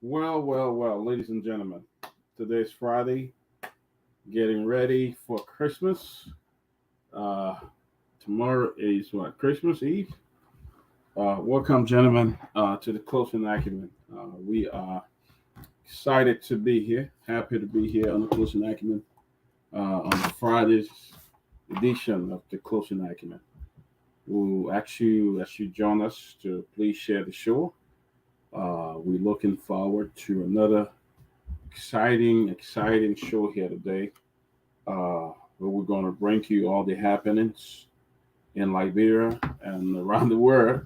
Well, ladies and gentlemen. Today's Friday, getting ready for Christmas. Uh, Tomorrow is what? Christmas Eve? Welcome, gentlemen, to the Closing Acumen. We are excited to be here, happy to be here on the Closing Acumen on Friday's edition of the Closing Acumen. We'll ask you as you join us to please share the show. We're looking forward to another exciting show here today, where we're going to bring you all the happenings in Liberia and around the world.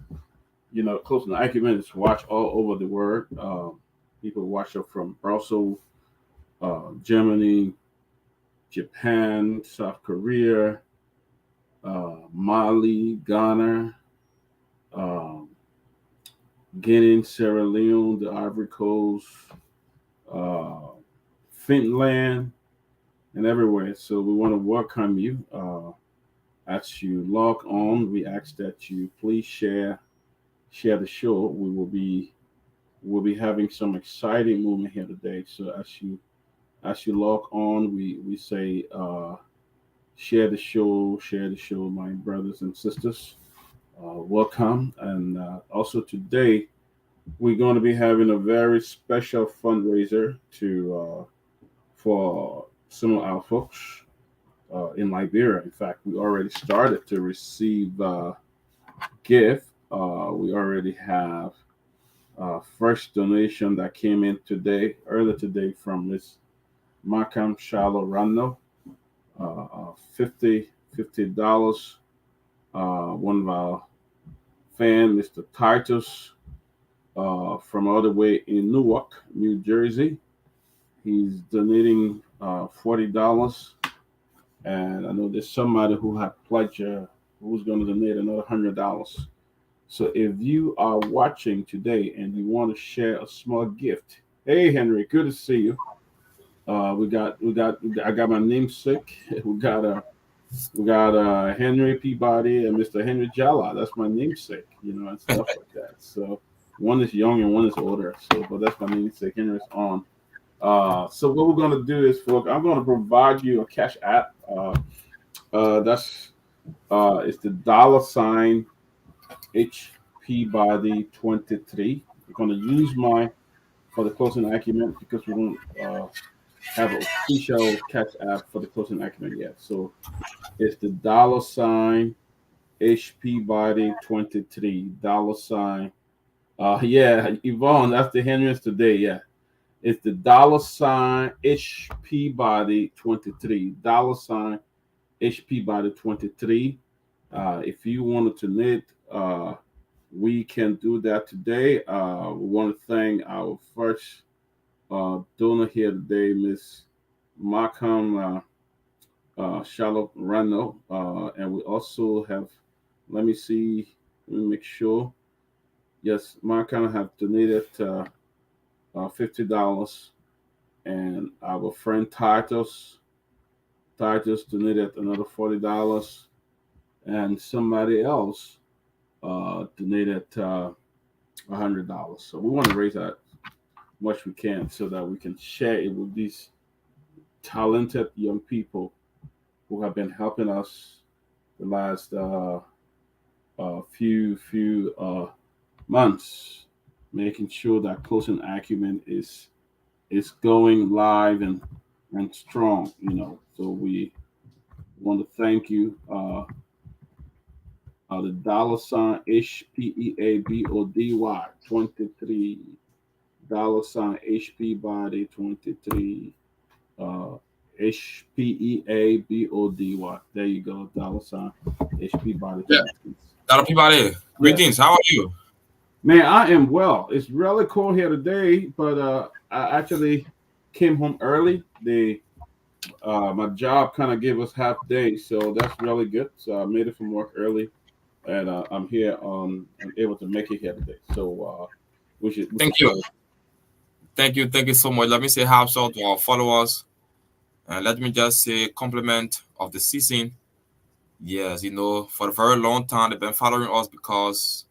Close to Acumen is watched all over the world. People watch it from Brussels, Germany, Japan, South Korea, Mali, Ghana, um, Guinea, Sierra Leone, the Ivory Coast, uh, Finland, and everywhere. So we want to welcome you. As you log on, we ask that you please share the show. We'll be having some exciting movement here today. So as you log on, we say share the show, my brothers and sisters. Welcome, and also today we're going to be having a very special fundraiser to for some of our folks in Liberia. In fact, we already started to receive gift. We already have first donation that came in earlier today, from Miss Makam Shallow Rano, 50 dollars. One of our fan, Mr. Titus, from all the way in Newark, New Jersey. He's donating $40, and I know there's somebody who had pledged who's going to donate another $100. So if you are watching today and you want to share a small gift, hey Henry, good to see you. I got my namesake. We got Henry Peabody and Mr. Henry Jala. That's my namesake, and stuff like that. So one is young and one is older. So, but that's my namesake. Henry's on. So what we're gonna do is, folks, I'm gonna provide you a cash app. That's it's the $ HP Body 23. I'm gonna use mine for the closing acumen because we don't have an official cash app for the closing acumen yet. So it's the $HP Body 23 $. Yeah, Yvonne, that's the Henry's today. Yeah. It's the $HP Body 23 $HP Body 23. If you wanted to knit, we can do that today. We want to thank our first donor here today, Miss Markham Charlotte Rano, and we also have. Let me make sure. Yes, Markham have donated $50, and our friend Titus donated another $40, and somebody else donated $100. So we want to raise that much we can so that we can share it with these talented young people who have been helping us the last few months, making sure that Closing Acumen is going live and strong. So we want to thank you. The $HPEABODY 23 $HP Body 23 HPEABODY. There you go, $HP Body 23. Yeah. Hello, Peabody. Greetings. How are you? Man, I am well. It's really cold here today, but I actually came home early. My job kind of gave us half day, so that's really good. So I made it from work early, and I'm here. I'm able to make it here today. So Thank you. Thank you so much. Let me say half shot to our followers, and let me just say compliment of the season. Yes, for a very long time they've been following us because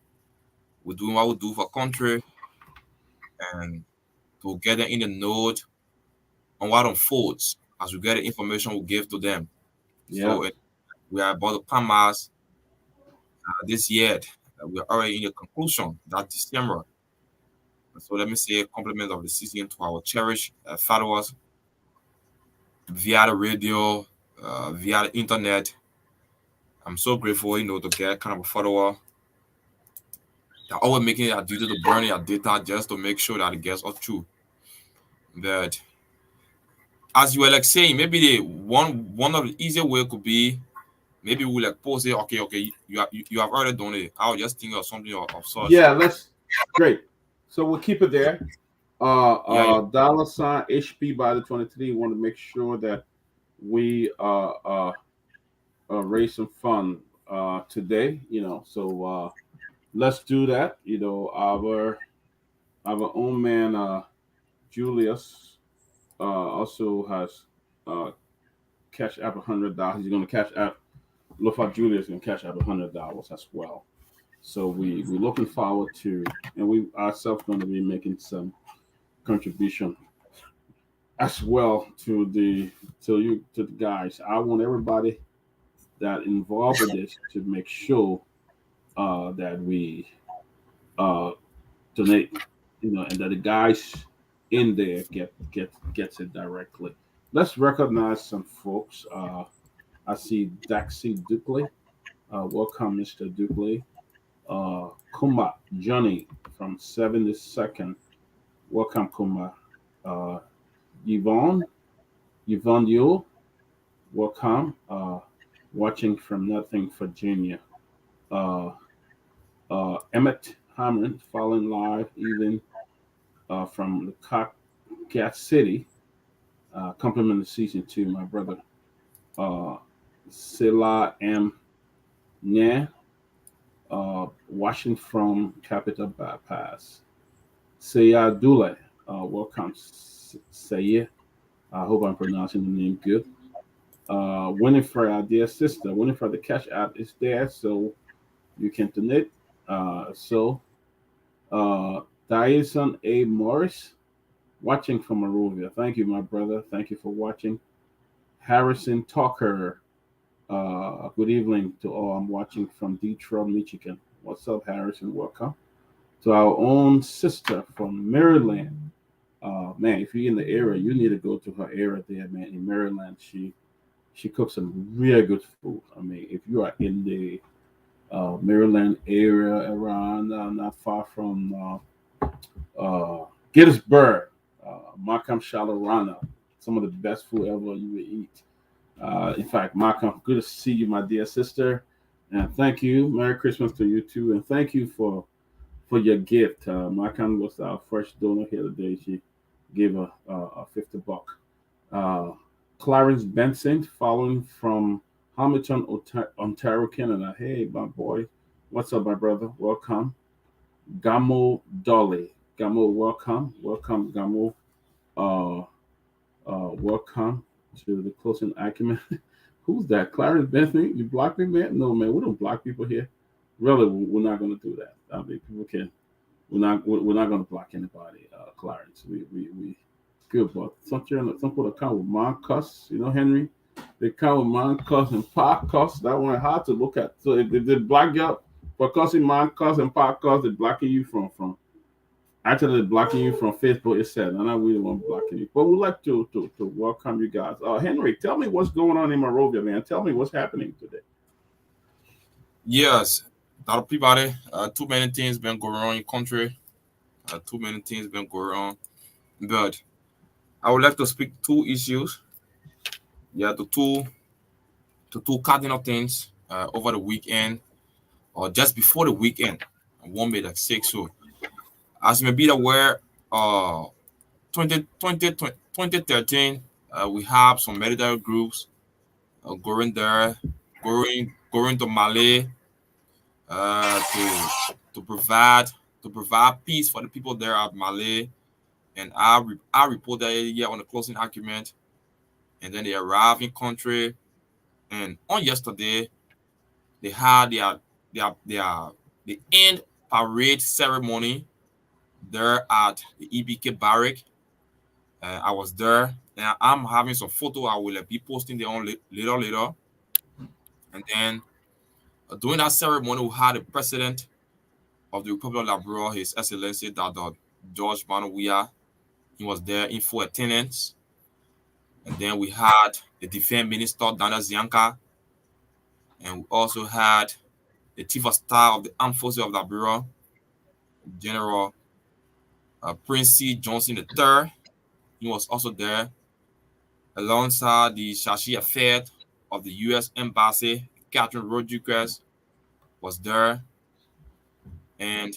we're doing what we do for country, and to get them in the know on what unfolds. As we get the information, we give to them. Yeah. So we are about to come as this year. We are already in the conclusion that December. So let me say a compliment of the season to our cherished followers via the radio, via the internet. I'm so grateful, to get kind of a follower. They're always making it a duty to burn their data just to make sure that it gets up true. But as you were like saying, maybe the one of the easier way could be maybe we like post it. Okay, you have already done it. I'll just think of something of such. Yeah, let's great. So we'll keep it there. Yeah, yeah, $ HP by the 23. Want to make sure that we raise some fun today. So let's do that. Our own man Julius also has cash app $100. He's going to cash app. Look how Julius going to cash app $100 as well. So we're looking forward to, and we ourselves going to be making some contribution as well to the guys. I want everybody that involved with this to make sure that we uh, donate, and that the guys in there gets it directly. Let's recognize some folks. I see Daxi Dukley. Welcome, Mr. Dukley. Kuma Johnny from 72nd. Welcome, Kuma. Uh, Yvonne, Yvonne Yule. Welcome. Watching from Nothing, Virginia. Uh, Emmett Hammond, following live even from the Cat City. Compliment the season two, my brother. Uh, Sela M. Nya, watching from Capital Bypass. Saya Dule, welcome, Saya. I hope I'm pronouncing the name good. Winifred, our dear sister. Winifred, the cash app is there, so you can donate. Dyson A. Morris, watching from Monrovia. Thank you, my brother. Thank you for watching. Harrison Tucker, good evening to all. I'm watching from Detroit, Michigan. What's up, Harrison? Welcome. To our own sister from Maryland. Man, if you're in the area, you need to go to her area there, man. In Maryland, she cooks some really good food. I mean, if you are in the Maryland area around not far from Gettysburg, Markham Shalorana, some of the best food ever you will eat. In fact, Markham, good to see you, my dear sister, and thank you. Merry Christmas to you too, and thank you for your gift. Markham was our first donor here today. She gave a $50. Uh, Clarence Benson, following from Hamilton, Ontario, Canada. Hey, my boy. What's up, my brother? Welcome. Gamo Dolly. Gamo, welcome. Welcome, Gamo. Uh, welcome to the Closing Acumen. Who's that? Clarence Benson? You block me, man? No, man. We don't block people here. Really, we're not going to do that. I mean, people can. We're not going to block anybody, Clarence. We good, but some people come with Marcus, Henry. They come with Marcus and Parcus. That one hard to look at. So if they block you up for cussing Marcus and Parcus, they're blocking you from actually they're blocking you from Facebook. It said, and I really want blocking you. But we'd like to welcome you guys. Henry, tell me what's going on in Monrovia, man. Tell me what's happening today. yes. A lot of Peabody. Too many things been going on in the country. Too many things been going on. But I would like to speak two issues. Yeah, the two cardinal things over the weekend or just before the weekend. I won't be like six. So as you may be aware, 2013, we have some military groups going there, going to Mali to provide peace for the people there at Mali. And I reported here on the closing argument. And then they arrived in country. And on yesterday, they had their the end parade ceremony there at the EBK barrack. I was there, and I'm having some photo I will be posting there on later. And then during that ceremony, we had the president of the Republic of Liberia, His Excellency Dr. George Manuia. He was there in full attendance. And then we had the Defense Minister, Dana Zianka, and we also had the Chief of Staff of the Armed Forces of Liberia, General Prince C. Johnson III. He was also there, alongside the Shashi Affair of the U.S. Embassy. Catherine Rodriguez was there, and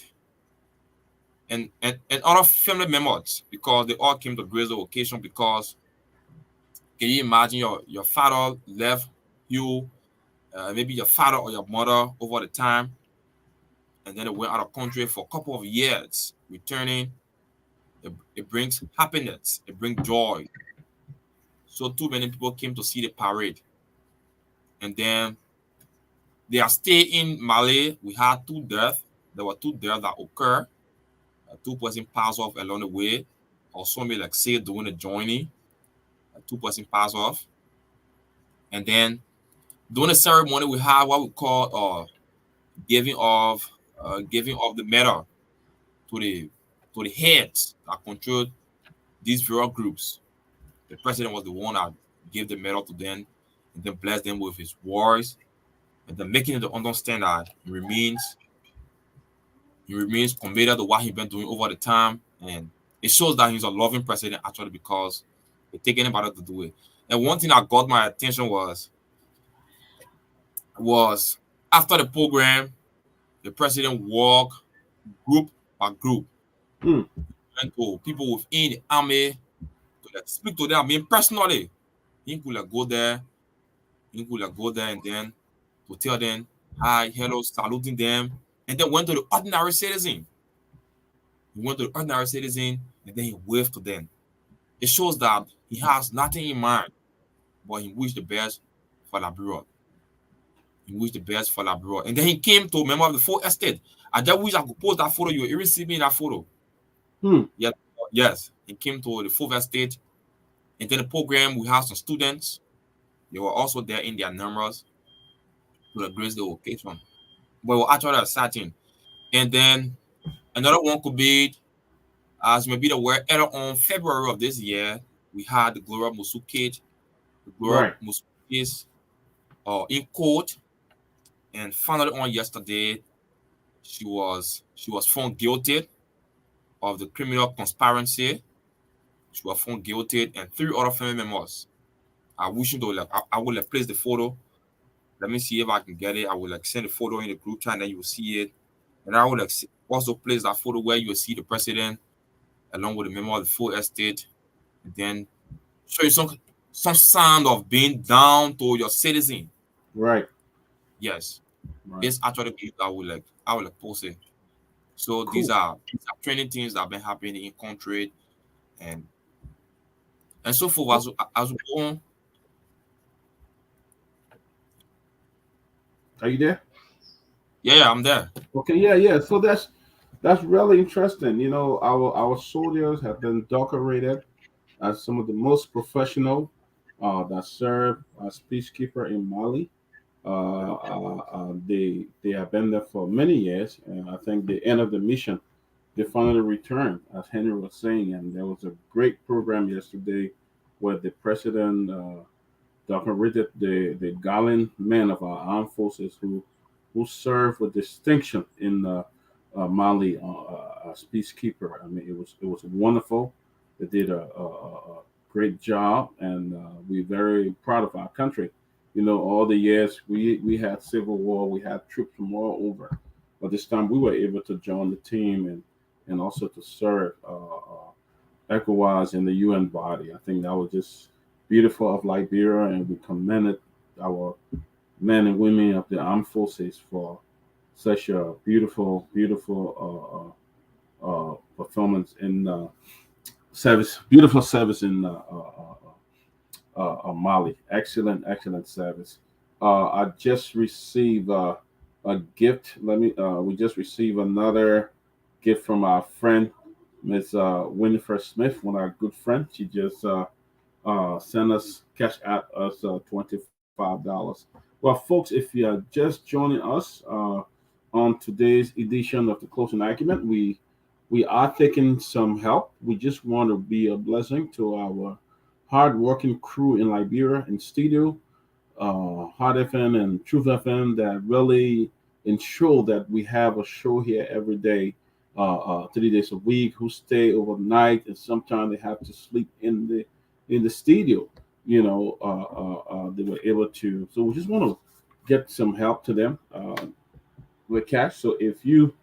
and other family members, because they all came to grace the occasion. Because can you imagine your father left you, maybe your father or your mother over the time, and then they went out of country for a couple of years, returning. It brings happiness, it brings joy. So too many people came to see the parade, and then they are staying in Mali. We had two deaths. There were two deaths that occurred. Two person passed off along the way, or some may like say during the journey. Two person passed off, and then during the ceremony we have what we call giving of the medal to the heads that control these various groups. The president was the one that gave the medal to them, and then blessed them with his words, and then making them understand that he remains committed to what he's been doing over the time. And it shows that he's a loving president, actually, because it take anybody to do it. And one thing that got my attention was after the program, the president walked group by group Hmm. and to people within the army to like speak to them. I mean, personally, he could like go there, and then to tell them hi, hello, saluting them, and then went to the ordinary citizen. He went to the ordinary citizen, and then he waved to them. It shows that he has nothing in mind, but he wished the best for Liberia. He wished the best for Liberia. And then he came to a member of the full estate. I just wish I could post that photo. You even see me in that photo. Hmm. Yeah, yes. He came to the full estate. And then the program, we have some students. They were also there in their numbers to grace the occasion. But we were actually exciting. And then another one could be, as maybe the word earlier on February of this year, we had the Gloria Musu case. The Gloria Right. Musu case in court, and finally on yesterday, she was found guilty of the criminal conspiracy. She was found guilty, and three other family members. I wish you to like I will like place the photo. Let me see if I can get it. I will like send the photo in the group chat, and then you will see it. And I will like also place that photo where you will see the president along with the member of the full estate, and then show you some sign of being down to your citizen. Right. Yes, Right. it's actually good. I will like post it. So these Cool. are training things that have been happening in country, and so forth as we go on. Are you there? Yeah, I'm there. Okay. Yeah. Yeah. So that's really interesting. You know, our soldiers have been decorated as some of the most professional that serve as peacekeeper in Mali. They have been there for many years, and I think the end of the mission, they finally returned, as Henry was saying. And there was a great program yesterday where the president decorated the gallant men of our armed forces who served with distinction in Mali as peacekeeper. I mean, it was wonderful. They did a great job, and we're very proud of our country. You know, all the years we had civil war, we had troops from all over, but this time we were able to join the team and also to serve ECOWAS in the UN body. I think that was just beautiful of Liberia, and we commended our men and women of the armed forces for such a beautiful performance in service, beautiful service in Mali. Excellent service. I just received a gift. We just received another gift from our friend. Miss Winifred Smith, one of our good friends. She just sent us cash at us $25. Well, folks, if you are just joining us on today's edition of the Closing Argument, we are taking some help. We just want to be a blessing to our hardworking crew in Liberia in studio, Hot FM and Truth FM that really ensure that we have a show here every day, 3 days a week. Who stay overnight and sometimes they have to sleep in the studio. They were able to. So we just want to get some help to them with cash. So if you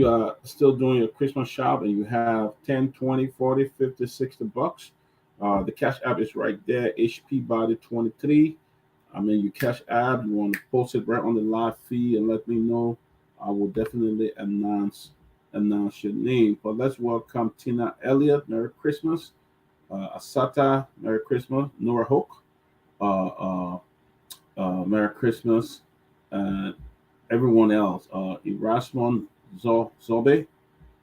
are still doing your Christmas shop and you have 10, 20, 40, 50, $60, the cash app is right there, HP Body 23. I mean, you cash app, you want to post it right on the live feed and let me know. I will definitely announce your name. But let's welcome Tina Elliott. Merry Christmas. Asata, Merry Christmas. Nora Hoke, uh, uh, Merry Christmas. And everyone else. Erasmus Zobe,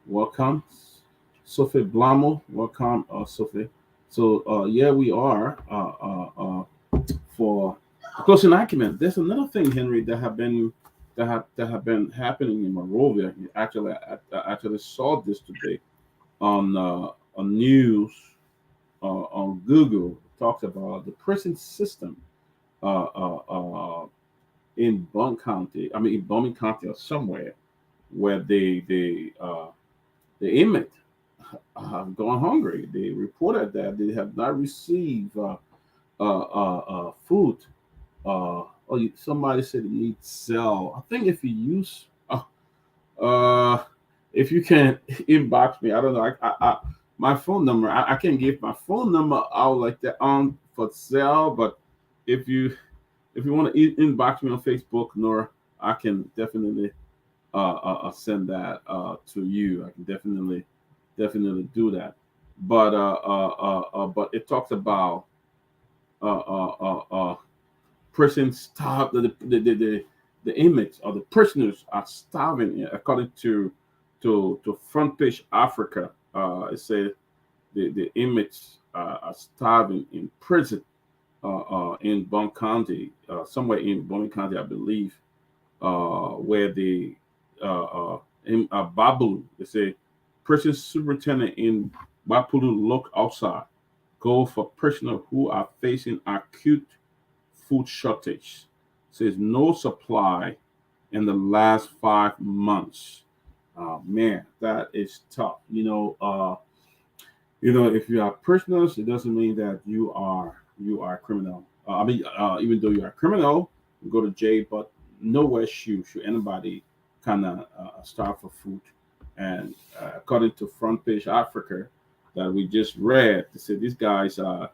welcome. Sophie Blamo, welcome, Sophie. So, yeah, we are for closing argument. There's another thing, Henry, that have been happening in Monrovia. Actually, I actually saw this today on news on Google. Talks about the prison system uh, uh, uh, in Bun County. I mean, in Bowman County or somewhere where the inmate have gone hungry. They reported that they have not received food. Somebody said it needs cell. I think if you use uh, if you can inbox me, I don't know. My phone number. I can't give my phone number out like that on for sale. But if you if you want to inbox me on Facebook, Nora, I can definitely send that to you. I can definitely do that. But it talks about uh, uh, uh, uh, prison starve the inmates or the prisoners are starving according to front page Africa. It says the inmates are starving in prison in Bon County, somewhere in Bon County, I believe, where the in Babulu, they say prison superintendent in Bapulu look outside, go for prisoners who are facing acute food shortage. Says no supply in the last 5 months. Man, that is tough. If you are prisoners, it doesn't mean that you are a criminal. Even though you are a criminal, you go to jail, but nowhere should anybody kind of starve for food. And according to Front Page Africa, that we just read, they said these guys are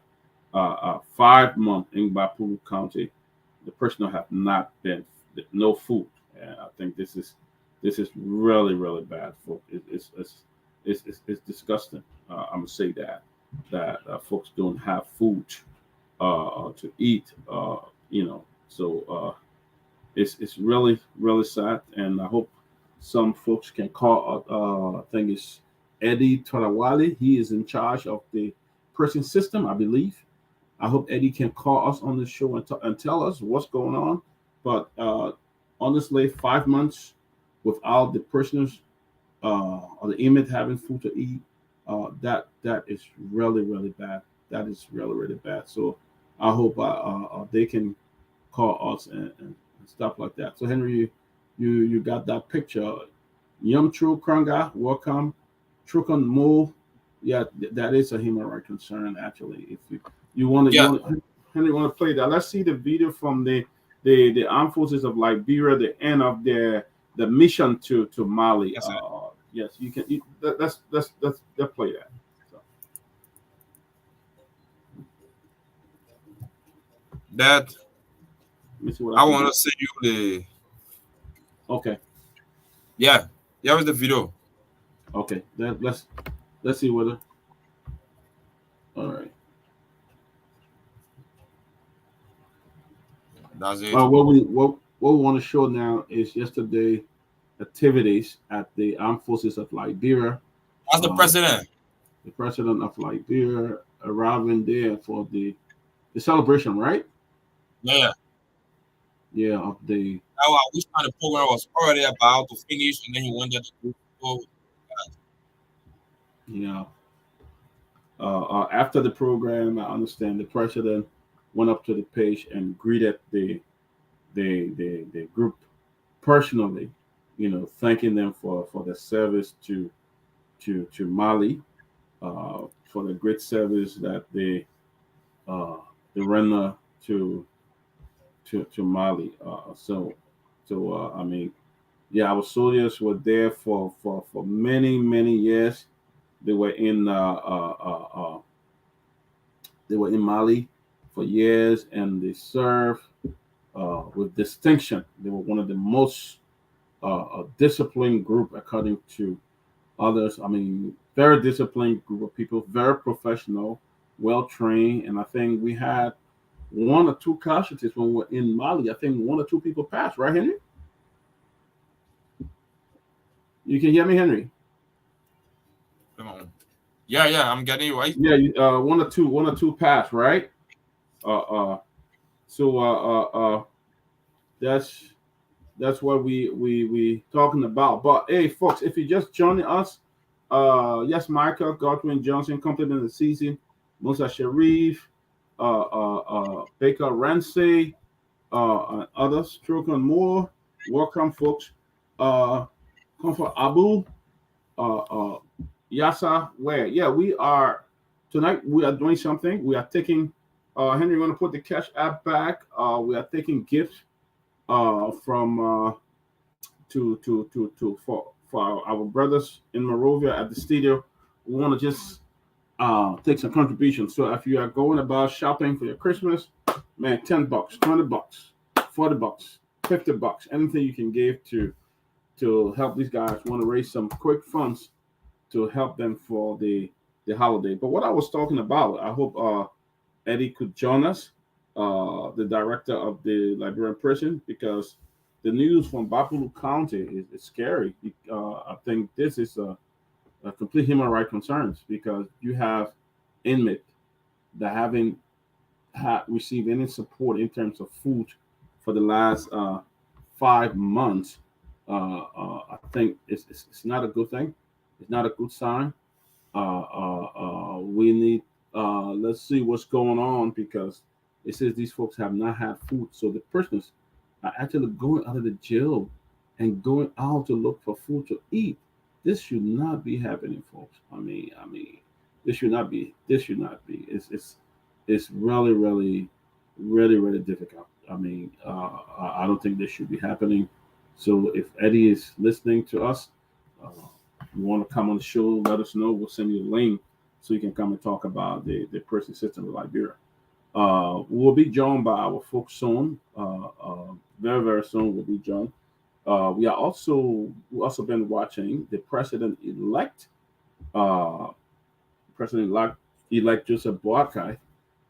5 months in Bapuru County. The person have not been no food. And I think this is really really bad, folks. It's disgusting. I'm gonna say that folks don't have food to eat. So it's really really sad, and I hope some folks can call. I think it's Eddie Torawali. He is in charge of the prison system, I believe. I hope Eddie can call us on the show and tell us what's going on. But honestly, 5 months without the prisoners or the inmate having food to eat, that is really really bad. That is really really bad. So I hope they can call us and stuff like that. So Henry, you got that picture. Yum True Kranga, welcome. Trukan Mo, yeah, that is a human right concern actually. If you want to, Yeah, Henry want to play that. Let's see the video from the armed forces of Liberia, the end of the mission to Mali. that's it. Yes, you can. Let's play that. So, That let me see what I I can want do. to send you the Okay, yeah. Here is the video. okay. Let's see whether. All right. That's it. What we want to show now is yesterday activities at the armed forces of Liberia. That's the president. The president of Liberia arriving there for the celebration, right? Yeah. Yeah, of the Now I wish the program was already about to finish, and then he wanted to go. yeah. After the program, I understand the president went up to the page and greeted the group personally, thanking them for their service to Mali, for the great service that they render to to Mali. I mean, yeah, our soldiers were there for many years. They were in Mali for years, and they served with distinction. They were one of the most disciplined group according to others. I mean, very disciplined group of people, very professional, well trained, and I think we had one or two casualties when we were in Mali. I think one or two people passed, right, Henry? You can hear me, Henry? Come on. Yeah, I'm getting you right. Yeah, one or two passed, right? Uh, uh, so that's what we talking about. But hey, folks, if you're just joining us, yes, Michael Godwin Johnson completing the season, Musa Sharif, Baker Ramsey, and others, Stroke more. Welcome, folks. Come for Abu, uh, uh, Yasa, where? Yeah, we are tonight. We are doing something. We are taking. Henry, you want to put the cash app back? We are taking gifts from for our brothers in Morovia at the studio. We want to just take some contributions. So if you are going about shopping for your Christmas, man, $10, $20, $40, $50, anything you can give to help these guys. Want to raise some quick funds to help them for the holiday. But what I was talking about, I hope Eddie could join us, the director of the Liberian prison, because the news from Bapulu County is scary. I think this is a complete human rights concerns because you have inmates that haven't received any support in terms of food for the last 5 months. I think it's not a good thing. It's not a good sign. We need let's see what's going on because it says these folks have not had food. So the prisoners are actually going out of the jail and going out to look for food to eat. This should not be happening, folks. This should not be. This should not be. It's really, really, really, really difficult. I don't think this should be happening. So if Eddie is listening to us, uh, you want to come on the show, let us know. We'll send you the link so you can come and talk about the prison system of Liberia. We'll be joined by our folks soon. Very, very soon we'll be joined. We also been watching the uh, president-elect Joseph Boakai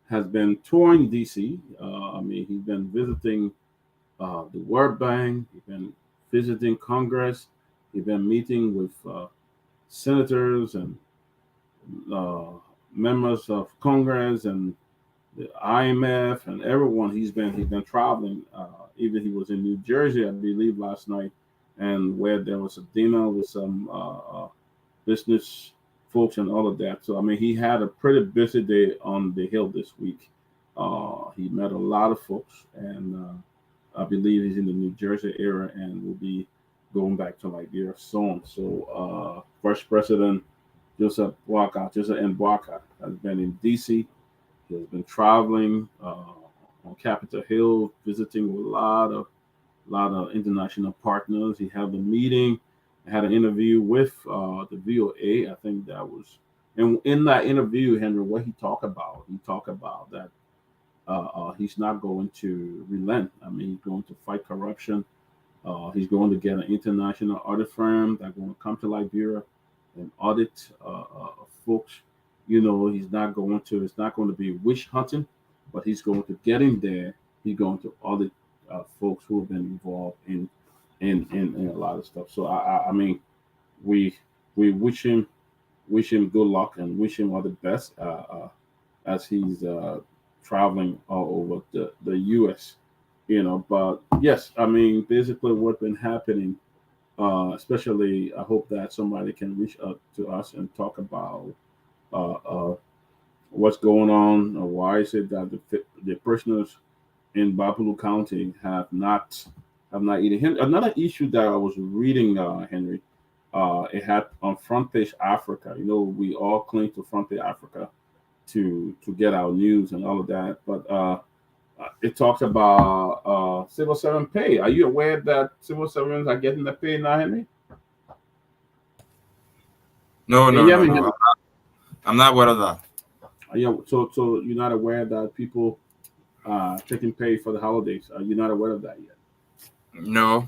has been touring DC. He's been visiting the World Bank. He's been visiting Congress. He's been meeting with senators and uh, members of Congress and the IMF and everyone. He's been traveling. Even he was in New Jersey, I believe, last night, and where there was a dinner with some business folks and all of that. So he had a pretty busy day on the Hill this week. He met a lot of folks, and I believe he's in the New Jersey area and will be going back to Liberia soon. So Vice President Joseph N. Boakai has been in DC. He has been traveling on Capitol Hill, visiting with a lot of international partners. He had a meeting, had an interview with the VOA. I think that was, and in that interview, Henry, what he talked about that he's not going to relent. He's going to fight corruption. He's going to get an international audit firm that's going to come to Liberia and audit folks. He's not going to. It's not going to be witch hunting, but he's going to get in there. He's going to audit folks who have been involved in a lot of stuff. So we wish him wish him good luck and wish him all the best as he's traveling all over the U.S. But yes, I mean, basically what's been happening, especially I hope that somebody can reach out to us and talk about uh, uh, what's going on. Why is it that the prisoners in Babalu County have not eaten? Another issue that I was reading, Henry, it had on Front Page Africa. We all cling to Front Page Africa to get our news and all of that, but it talks about civil servant pay. Are you aware that civil servants are getting the pay now, Henry? No, Can no, you hear no, me, no. Henry? I'm not aware of that. So you're not aware that people taking pay for the holidays? Are you not aware of that yet? No,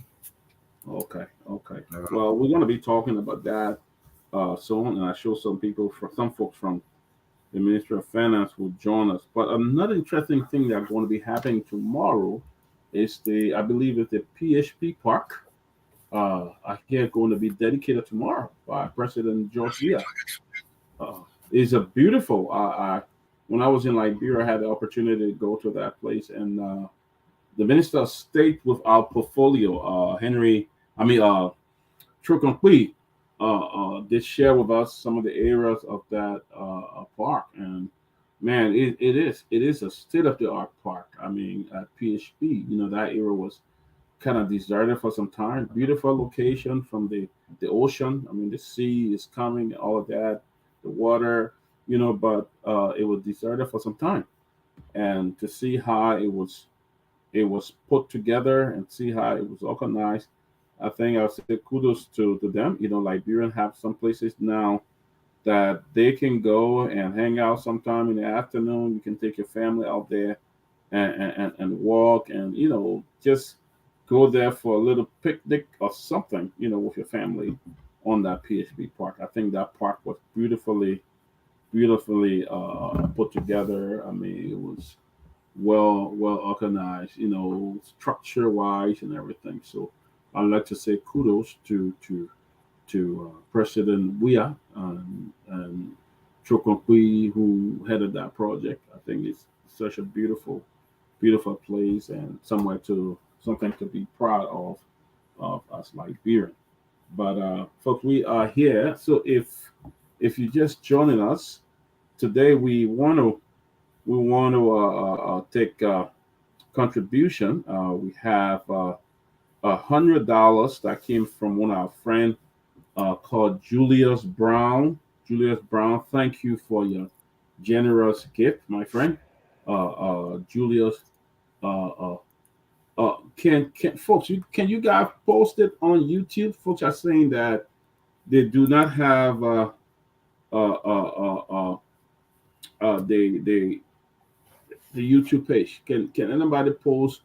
Okay, okay. no. Well, we're going to be talking about that soon, and I show some folks from the Ministry of Finance will join us. But another interesting thing that's going to be happening tomorrow is I believe it's the PHP Park. I hear going to be dedicated tomorrow by President George Weah. Uh, it's a beautiful. When I was in Liberia, I had the opportunity to go to that place, and the Minister of State with our portfolio, Henry, I mean, Truconqui, did share with us some of the areas of that park, and man, it is a state of the art park. I mean, at PHP, that area was kind of deserted for some time. Beautiful location from the ocean. I mean, the sea is coming, all of that, the water, but it was deserted for some time, and to see how it was put together and see how it was organized. I think I'll say kudos to them. Liberian have some places now that they can go and hang out sometime in the afternoon. You can take your family out there and walk and just go there for a little picnic or something, with your family on that PHP park. I think that park was beautifully put together. I mean, it was well organized, structure wise and everything. So I'd like to say kudos to President Weah and Chokonkwi who headed that project. I think it's such a beautiful place and something to be proud of as Liberian. But folks, we are here. So if you're just joining us today, we want to take contribution. We have $100 that came from one of our friends called Julius Brown. Julius Brown, thank you for your generous gift, my friend. Julius, uh, uh, can folks, can you guys post it on YouTube? Folks are saying that they do not have uh, uh, uh, the YouTube page. Can anybody post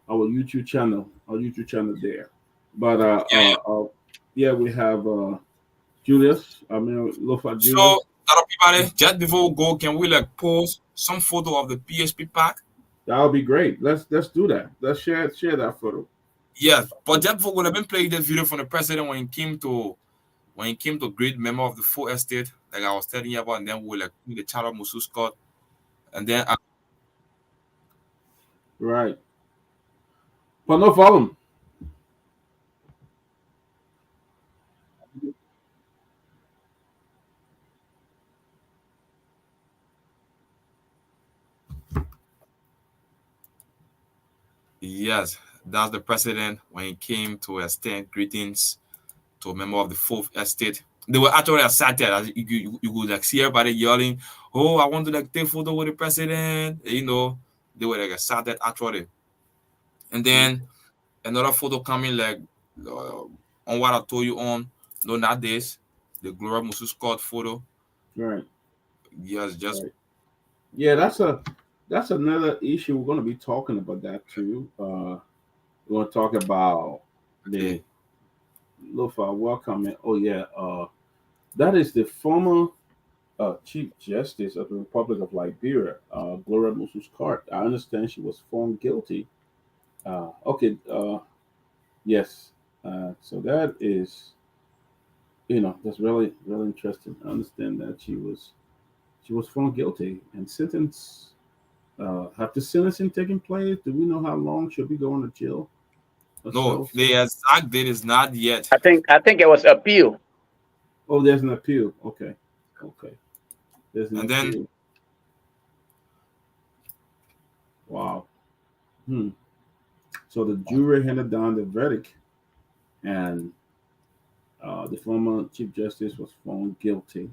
our YouTube channel there? But yeah, we have Julius. I mean, look for So, Julius. other people, just before we go, can we like post some photo of the PHP pack? That would be great. Let's do that. Let's share that photo. Yes, but just before we have been playing this video from the president when he came to great member of the full estate, like I was telling you about, and then we like the child of Musu Scott, and then Right. But no problem. yes, that's the president when he came to extend greetings to a member of the fourth estate. They were actually excited. As you could like see everybody yelling, "Oh, I want to like take photo with the president!" They were like excited actually. And then another photo coming like uh, on what I told you on, no, not this, the Gloria Musu Scott photo. Right. Yes, just Right. Yeah, that's another issue. We're going to be talking about that too. We're going to talk about the okay. Lufa welcoming. Oh yeah, that is the former Chief Justice of the Republic of Liberia, Gloria Mususcart. I understand she was found guilty. Okay, yes. So that is that's really really interesting. I understand that she was found guilty and sentenced. Have the sentencing taken place? Do we know how long she'll be going to jail No, herself? the exact date is not yet. I think it was appeal. Oh, there's an appeal. Okay, okay. There's an And then appeal. Wow. Hmm. So the jury handed down the verdict, and the former chief justice was found guilty,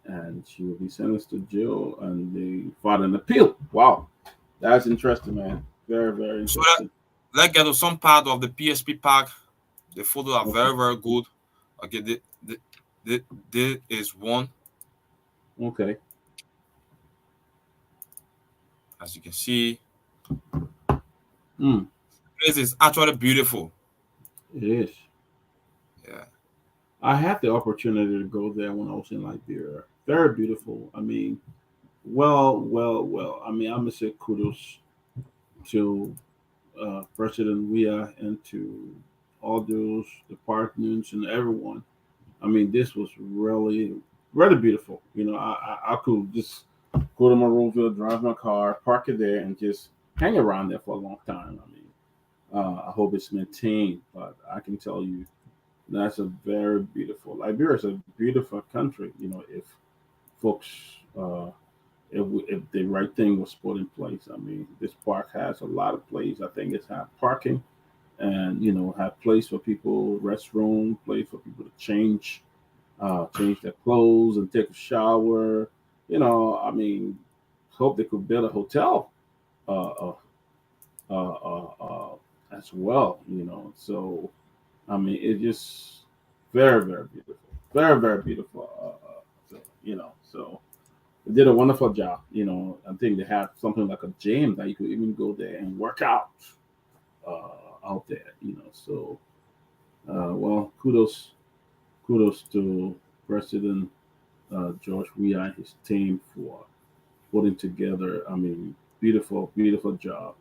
and she will be sentenced to jail. And they filed an appeal. Wow, that's interesting, man. Very, very so interesting. let's get to some part of the PSP pack. The photos are Okay, very, very good. Okay, this is one, okay. as you can see. Hmm. This is actually beautiful. It is. Yeah. I had the opportunity to go there when I was in Liberia. Very beautiful. I mean, well, well, well. I mean, I'm gonna say kudos to President Weah and to all those departments and everyone. I mean, this was really, really beautiful. I could just go to Monrovia, drive my car, park it there, and just hang around there for a long time. I mean, I hope it's maintained, but I can tell you that's a very beautiful. Liberia is a beautiful country. If folks, uh, if the right thing was put in place. I mean, this park has a lot of places. I think it's have parking and have place for people, restroom, place for people to change their clothes and take a shower. I mean, hope they could build a hotel uh, uh, as well. So I mean, it's just very, very beautiful, very, very beautiful. So they did a wonderful job. I think they have something like a gym that you could even go there and work out there. So well, kudos to President George Weah and his team for putting together. I mean, beautiful, beautiful job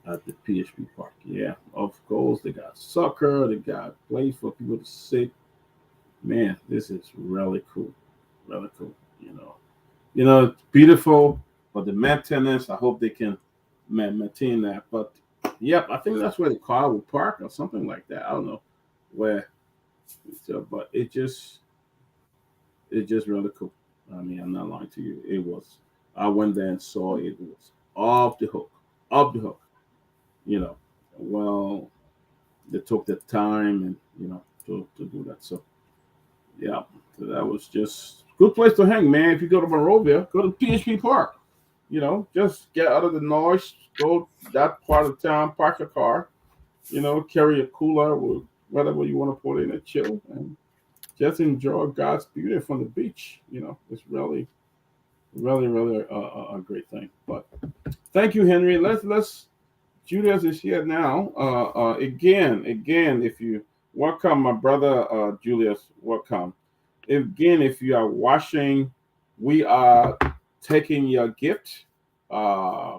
at the PHP Park. Yeah, of course they got soccer, they got place for people to sit. Man, this is really cool, really cool. It's beautiful, but the maintenance, I hope they can maintain that. But yep, I think that's where the car will park or something like that. I don't know where. So, but it's just really cool. I mean, I'm not lying to you. It was. I went there and saw it was off the hook, off the hook. You know, well, they took the time and to do that. So yeah, so that was just good place to hang, man. If you go to Monrovia, go to PHP Park. Just get out of the noise, go that part of town, park your car, carry a cooler or whatever you want to put in and chill and just enjoy God's beauty from the beach. It's really, really, really a great thing. But thank you, Henry. Let's. Julius is here now. Again, if you welcome my brother Julius, welcome. Again, if you are watching, we are taking your gift. $10,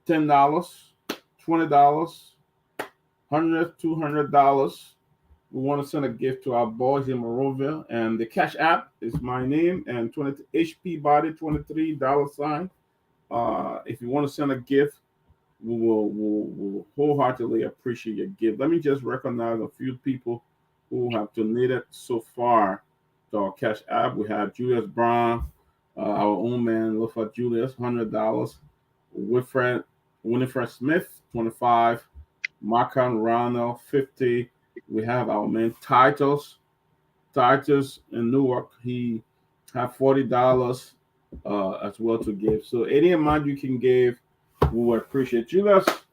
$20, $100, $200. We want to send a gift to our boys in Monrovia, and the Cash App is my name and 20 HP Body $23. If you want to send a gift, we will wholeheartedly appreciate your gift. Let me just recognize a few people who have donated so far to our Cash App. We have Julius Brown, our own man, look for Julius, $100. Winifred Smith, 25. Markan Rano, 50. We have our man Titus in Newark. He have $40 as well to give. So any amount you can give, we would appreciate you. Let's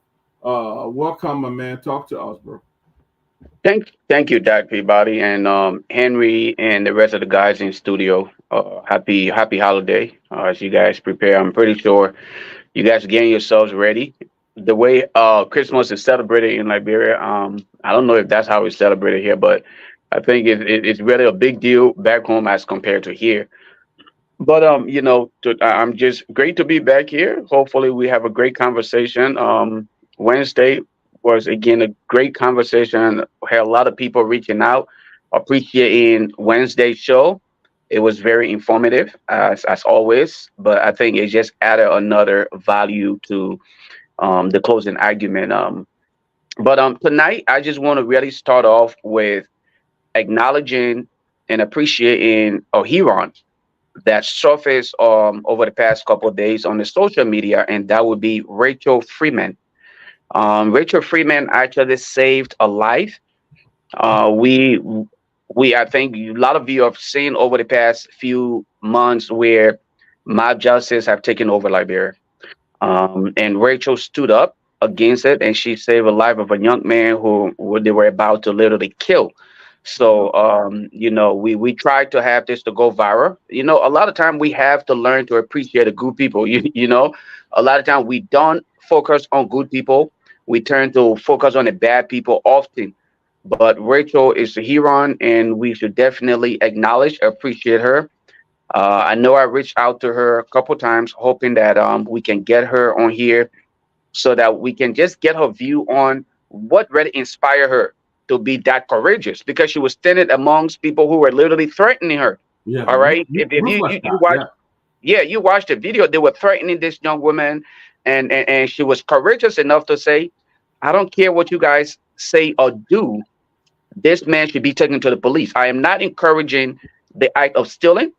welcome, my man. Talk to us, bro. Thank you, Doc Peabody, and Henry, and the rest of the guys in studio. Happy holiday as you guys prepare. I'm pretty sure you guys are getting yourselves ready. The way Christmas is celebrated in Liberia, I don't know if that's how it's celebrated here, but I think it's really a big deal back home as compared to here. But I'm just great to be back here. Hopefully, we have a great conversation. Wednesday was again a great conversation. Had a lot of people reaching out. appreciating Wednesday's show. It was very informative as always, but I think it just added another value to the closing argument. But tonight, I just want to really start off with acknowledging and appreciating a hero that surfaced over the past couple of days on the social media, and that would be Rachel Freeman. Rachel Freeman actually saved a life. Uh, we I think a lot of you have seen over the past few months where mob justice have taken over Liberia. And Rachel stood up against it, and she saved the life of a young man who they were about to literally kill. So, we try to have this to go viral. A lot of time we have to learn to appreciate the good people. A lot of time we don't focus on good people. We turn to focus on the bad people often. But Rachel is a hero, and we should definitely acknowledge, appreciate her. I know I reached out to her a couple times, hoping that we can get her on here so that we can just get her view on what really inspired her to be that courageous, because she was standing amongst people who were literally threatening her. Yeah, All right, if ruthless you guy. watch, Yeah, yeah, you watched the video, they were threatening this young woman, and she was courageous enough to say, "I don't care what you guys say or do. This man should be taken to the police. I am not encouraging the act of stealing.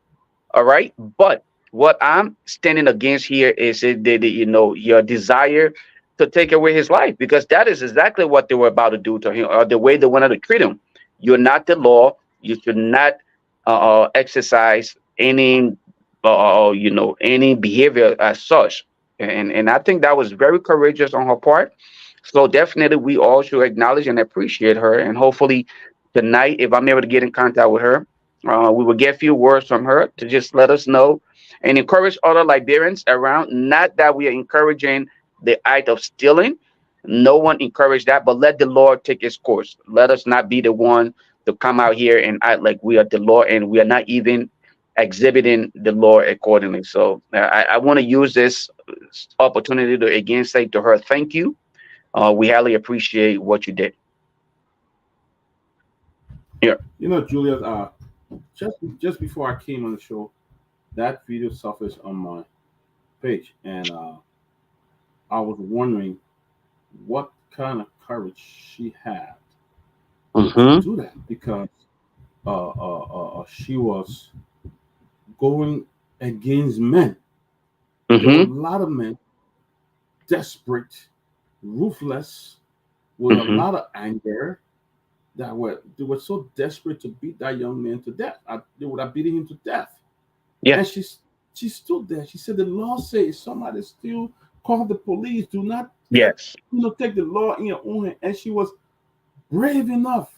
All right. But what I'm standing against here is your desire to take away his life, because that is exactly what they were about to do to him, or the way they wanted to treat him. You're not the law. You should not exercise any behavior as such. And I think that was very courageous on her part. So definitely we all should acknowledge and appreciate her. And hopefully tonight, if I'm able to get in contact with her, we will get a few words from her to just let us know and encourage other Liberians around. Not that we are encouraging the act of stealing. No one encouraged that, but let the Lord take its course. Let us not be the one to come out here and act like we are the law, and we are not even exhibiting the law accordingly. So I want to use this opportunity to again say to her, thank you. We highly appreciate what you did. Yeah. Julius. Just before I came on the show, that video surfaced on my page, and I was wondering what kind of courage she had to Mm-hmm. do that, because she was going against men. There were a Mm-hmm. lot of men, desperate, ruthless, with a Mm-hmm. lot of anger, that they were so desperate to beat that young man to death. They would have beaten him to death. Yeah. And she stood there. She said, "The law says somebody still call the police. Do not let Yes. take the law in your own hand." And she was brave enough.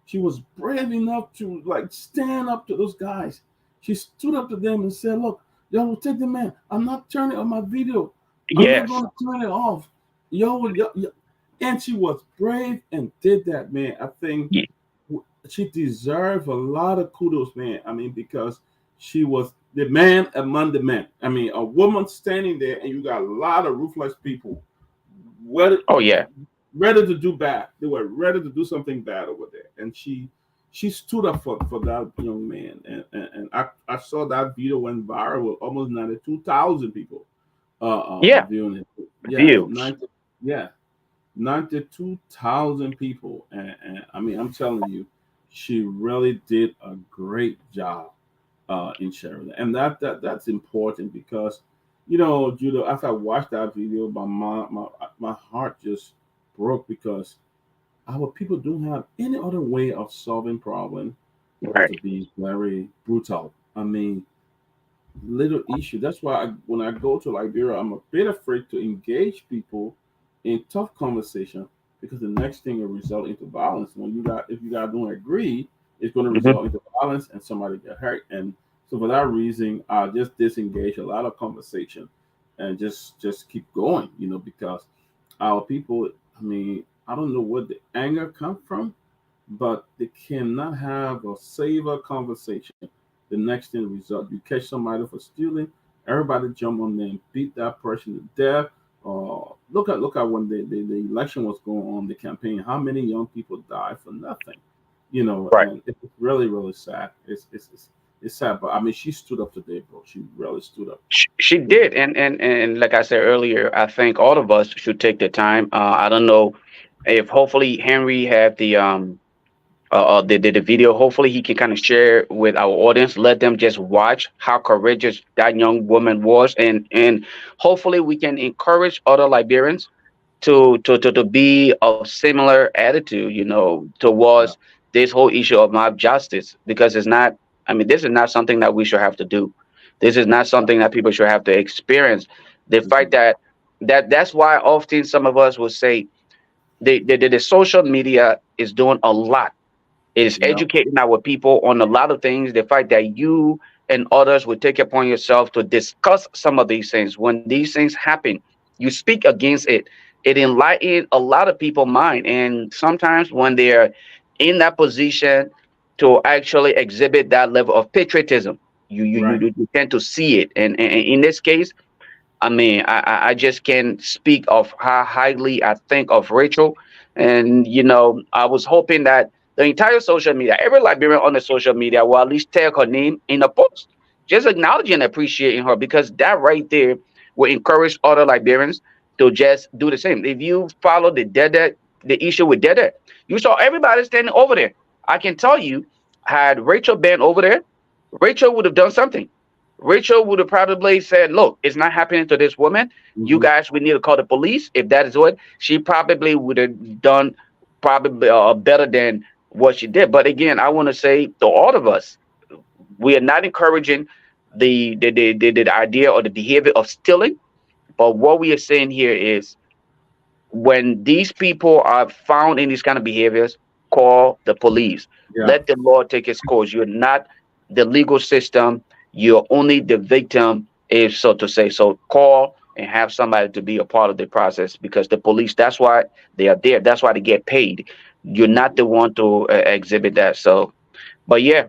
She was brave enough to like stand up to those guys. She stood up to them and said, "Look, y'all will take the man. I'm not turning on my video. I'm not Yes. going to turn it off. Y'all." And she was brave and did that, man. I think Ye- she deserved a lot of kudos, man. I mean, because she was the man among the men. I mean, a woman standing there, and you got a lot of ruthless people ready, Oh yeah. ready to do bad. They were ready to do something bad over there, and she stood up for that young man. And I saw that video went viral with almost 92,000 people Yeah. viewing it. Yeah, Views. 90, yeah, 92,000 people. And I mean, I'm telling you, she really did a great job in sharing it. And that's important, because, Judo, after I watched that video, my heart just broke, because our people don't have any other way of solving problem but to Right. be very brutal. I mean, little issue. That's why when I go to Liberia, I'm a bit afraid to engage people in tough conversation, because the next thing will result into violence. If you guys don't agree, it's going to Mm-hmm. result into violence and somebody get hurt. And so for that reason, I just disengage a lot of conversation and just keep going. Because our people. I mean, I don't know where the anger come from, but they cannot have a savor conversation. The next thing result, you catch somebody for stealing, everybody jump on them, beat that person to death. Look at when the election was going on, the campaign, how many young people died for nothing. Right. and it's really, really sad. It's sad, but I mean, she stood up today, bro. She really stood up. She did, and like I said earlier, I think all of us should take the time. I don't know if hopefully Henry have the video. Hopefully he can kind of share with our audience. Let them just watch how courageous that young woman was, and hopefully we can encourage other Liberians to be of similar attitude, towards Yeah. this whole issue of mob justice, because it's not. I mean, this is not something that we should have to do. This is not Yeah. something that people should have to experience. The fact Mhm. that's why often some of us will say the social media is doing a lot. It is Yeah. educating our people on a lot of things. The fact that you and others will take upon yourself to discuss some of these things. When these things happen, you speak against it. It enlightens a lot of people's mind. And sometimes when they're in that position to actually exhibit that level of patriotism, Right. you tend to see it. And in this case, I mean, I just can't speak of how highly I think of Rachel. And, I was hoping that the entire social media, every Liberian on the social media will at least tag her name in a post, just acknowledging and appreciating her, because that right there will encourage other Liberians to just do the same. If you follow the issue with Dede, you saw everybody standing over there. I can tell you, had Rachel been over there, Rachel would have done something. Rachel would have probably said, "Look, it's not happening to this woman. You Hmm. guys, we need to call the police." If that is what she probably would have done, probably better than what she did. But again, I want to say to all of us, we are not encouraging the idea or the behavior of stealing. But what we are saying here is, when these people are found in these kind of behaviors, call the police. Yeah. Let the law take its course. You're not the legal system. You're only the victim, if so to say. So call and have somebody to be a part of the process, because the police, that's why they are there. That's why they get paid. You're not Mhm. the one to exhibit that. So, but yeah,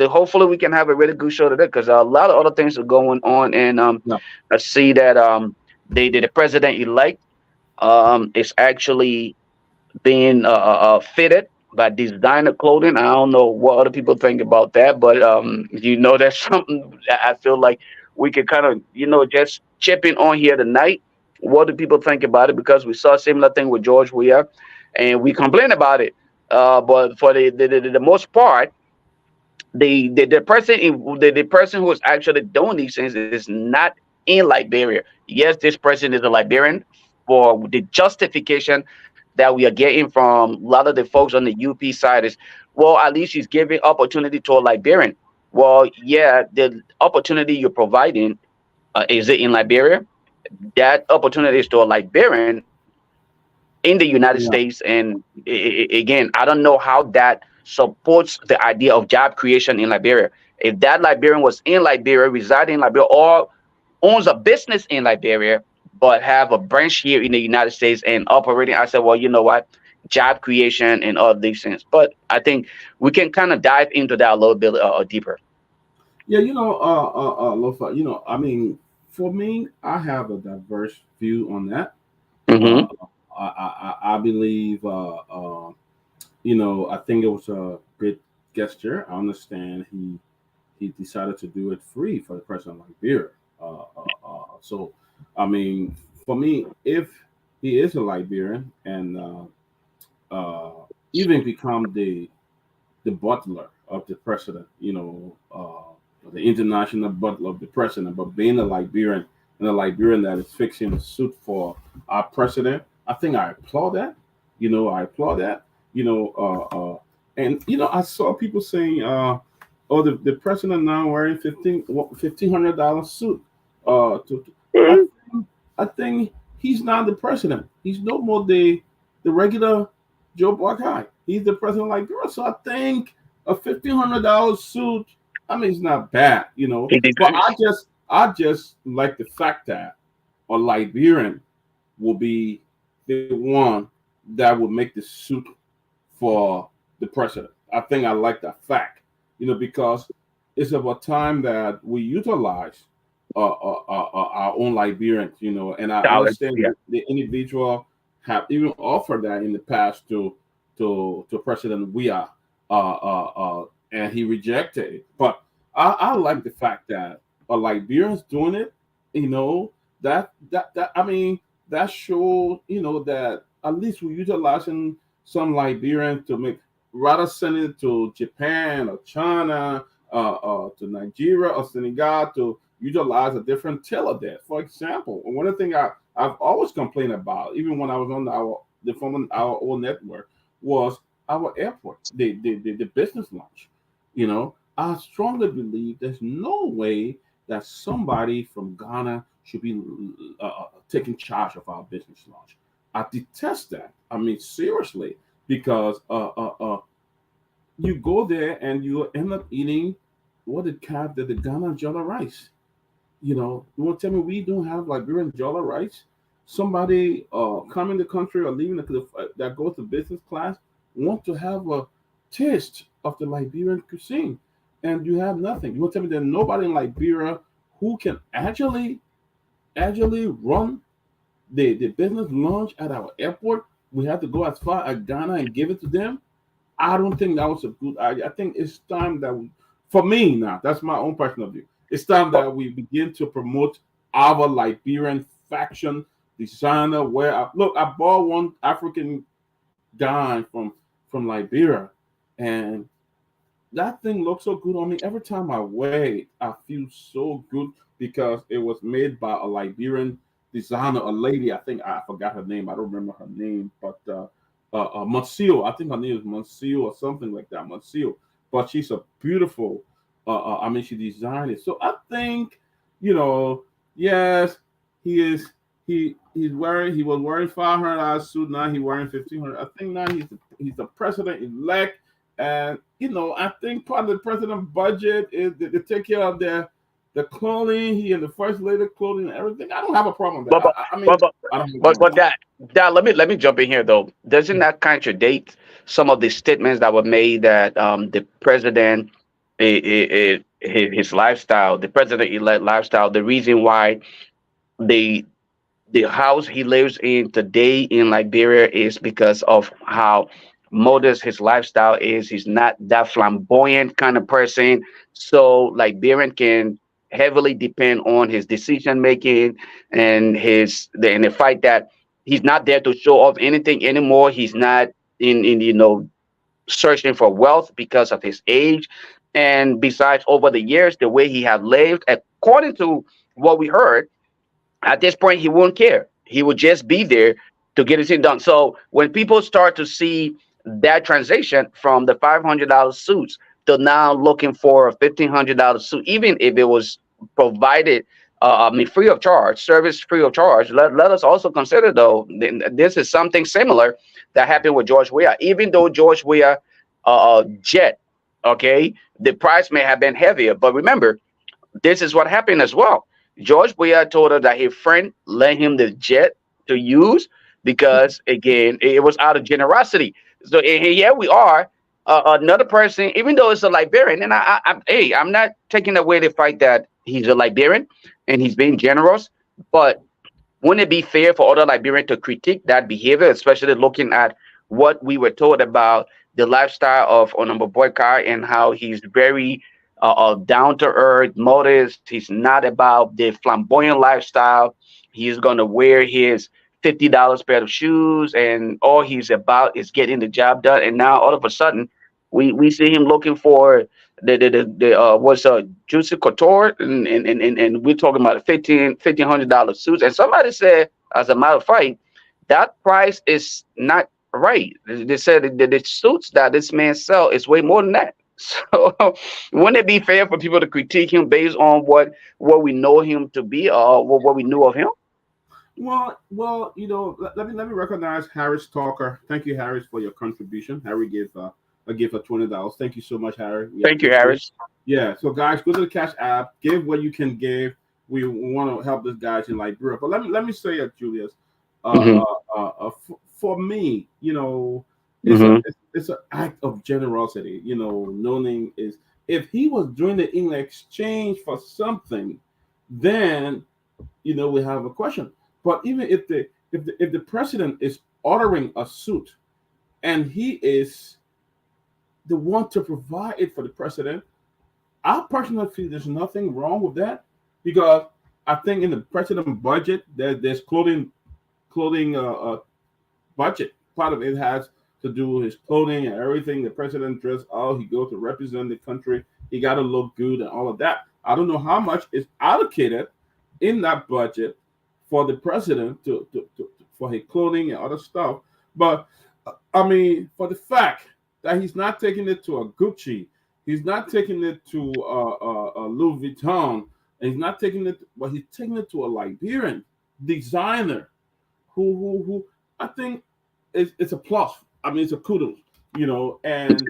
hopefully we can have a really good show today, because a lot of other things are going on. And Yeah. I see that the president elect is actually being fitted by designer clothing. I don't know what other people think about that, but that's something that I feel like we could kind of just chip in on here tonight. What do people think about it? Because we saw a similar thing with George Weah, and we complain about it. But for the most part, the person who is actually doing these things is not in Liberia. Yes, this person is a Liberian, for the justification that we are getting from a lot of the folks on the UP side is, well, at least she's giving opportunity to a Liberian. Well, yeah, the opportunity you're providing, is it in Liberia? That opportunity is to a Liberian in the United States. Yeah. And again, I don't know how that supports the idea of job creation in Liberia. If that Liberian was in Liberia, residing in Liberia, or owns a business in Liberia, but have a branch here in the United States and operating, I said, well, you know what? Job creation and all these things. But I think we can kind of dive into that a little bit deeper. Yeah. Lofa, I mean, for me, I have a diverse view on that. Uh, Mm-hmm. I believe, I think it was a good gesture. I understand he decided to do it free for the president like beer. So, I mean, for me, if he is a Liberian and even become the butler of the president, the international butler of the president, but being a Liberian and a Liberian that is fixing a suit for our president, I think I applaud that. I applaud that. And I saw people saying, "Oh, the president now wearing $1,500 suit." I Mhm. I think he's not the president. He's no more the regular Joe Buckeye. He's the president like girl. So I think a $1,500 suit, I mean, it's not bad, He But deserves. I just like the fact that a Liberian will be the one that would make the suit for the president. I think I like that fact, because it's of a time that we utilize our own Liberians, and I Dollars. understand Yeah. the individual have even offered that in the past to President Weah, and he rejected it. But I like the fact that Liberians doing it. You know that I mean that show that at least we're utilizing some Liberians to make rather sending it to Japan or China, to Nigeria or Senegal to utilize a different tailor there. For example, one of the things I've always complained about, even when I was on our own network, was our airport, the business launch. I strongly believe there's no way that somebody from Ghana should be taking charge of our business launch. I detest that. I mean, seriously, because you go there and you end up eating what it called the Ghana jollof rice. You want to tell me we don't have Liberian jollof rice? Somebody coming to the country or leaving that goes to business class want to have a taste of the Liberian cuisine, and you have nothing. You want to tell me there's nobody in Liberia who can actually run the business lunch at our airport? We have to go as far as Ghana and give it to them. I don't think that was a good idea. I think it's time that for me now, that's my own personal view. It's time that we begin to promote our Liberian faction designer. Look, I bought one African guy from Liberia, and that thing looks so good on me. Every time I wear it, I feel so good because it was made by a Liberian designer, a lady. I think I forgot her name. I don't remember her name, but Monsieur. I think her name is Monsieur or something like that. Monsieur. But she's a beautiful. I mean, she designed it. So I think, yes, he is. He was wearing $500 suit. Now he's wearing 1,500. I think now he's the president elect. And I think part of the president budget is to take care of the clothing, he and the first lady clothing and everything. I don't have a problem with that. I mean, I don't have a problem but with that let me jump in here though. Doesn't that contradict some of the statements that were made that the president, his lifestyle, the president elect lifestyle, the reason why the the house he lives in today in Liberia is because of how modest his lifestyle is. He's not that flamboyant kind of person. So Liberian can heavily depend on his decision making and and the fact that he's not there to show off anything anymore. He's not in searching for wealth because of his age. And besides, over the years, the way he had lived, according to what we heard, at this point, he won't care. He will just be there to get his thing done. So when people start to see that transition from the $500 suits to now looking for a $1,500 suit, even if it was provided, I mean, free of charge, service free of charge, let us also consider, though, this is something similar that happened with George Weah. Even though George Weah jet, okay, the price may have been heavier. But remember, this is what happened as well. George Weah told her that his friend lent him the jet to use because, again, it was out of generosity. So here we are, another person, even though it's a Liberian, and hey, I'm not taking away the fact that he's a Liberian and he's being generous, but wouldn't it be fair for other Liberians to critique that behavior, especially looking at what we were told about the lifestyle of Onumba Boyka and how he's very down to earth, modest. He's not about the flamboyant lifestyle. He's going to wear his $50 pair of shoes, and all he's about is getting the job done. And now all of a sudden, we see him looking for the what's Juicy Couture, and we're talking about $1,500 suits. And somebody said, as a matter of fact, that price is not right. They said the suits that this man sell is way more than that. So wouldn't it be fair for people to critique him based on what we know him to be or what we knew of him? Well, let me recognize Harris Talker. Thank you, Harris, for your contribution. Harry gave a gift of $20. Thank you so much, Harry. Thank you, Harris. Yeah. So guys, go to the Cash app, give what you can give. We want to help these guys in Liberia. But let me say it, Julius. Mhm. For me, Mhm. it's an act of generosity. Knowing is if he was doing it in exchange for something, then we have a question. But even if the president is ordering a suit and he is they want to provide it for the president. I personally feel there's nothing wrong with that because I think in the president budget there's clothing budget. Part of it has to do with his clothing and everything. The president dress he go to represent the country. He got to look good and all of that. I don't know how much is allocated in that budget for the president for his clothing and other stuff. But I mean, for the fact that he's not taking it to a Gucci, he's not taking it to a Louis Vuitton, and he's not taking it, but he's taking it to a Liberian designer who I think it's a plus. I mean, it's a kudos, and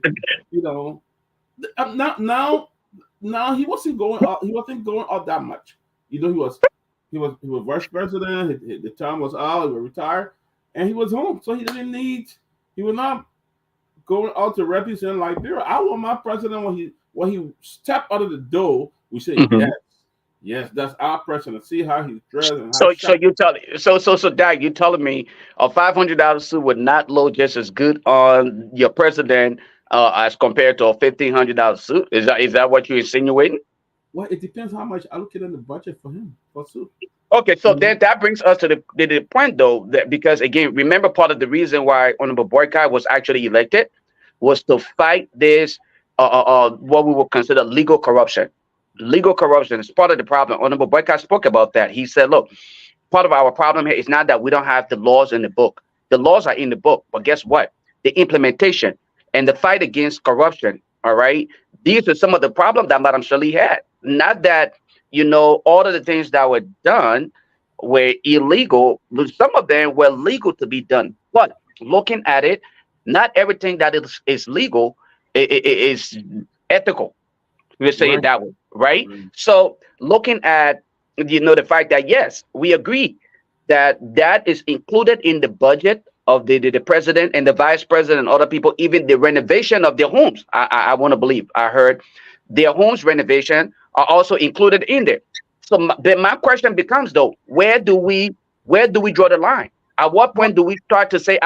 now he wasn't going out. He wasn't going out that much. He was vice president. The time was out. He was retired, and he was home. So he didn't need. He was not going out to represent Liberia. I want my president when he stepped out of the door. We say yes, that's our president. See how he's dressed. And so Dag, you telling me a $500 suit would not look just as good on your president as compared to a $1,500 suit? Is that what you're insinuating? Well, it depends how much allocated in the budget for him for suit. Okay, so then that brings us to the point, though, that because again, remember part of the reason why Honorable Boycott was actually elected was to fight this what we would consider legal corruption. Legal corruption is part of the problem. Honorable Boycott spoke about that. He said, look, part of our problem here is not that we don't have the laws in the book. The laws are in the book, but guess what? The implementation and the fight against corruption, all right? These are some of the problems that Madam Shirley had. Not that, all of the things that were done were illegal. Some of them were legal to be done. But looking at it, not everything that is legal is ethical. We'll say it that way, right? So looking at, the fact that, yes, we agree that is included in the budget of the president and the vice president and other people, even the renovation of their homes. I want to believe I heard their homes renovation are also included in there. So then my question becomes, though, where do we draw the line? At what point do we start to say,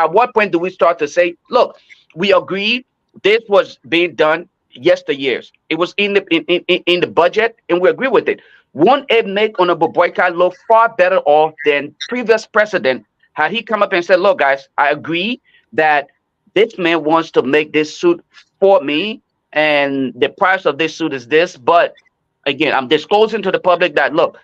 look, we agree this was being done yesteryears. It was in the budget, and we agree with it. Won't it make Honorable Boycott look far better off than previous president had he come up and said, look, guys, I agree that this man wants to make this suit for me, and the price of this suit is this, but again, I'm disclosing to the public that, look,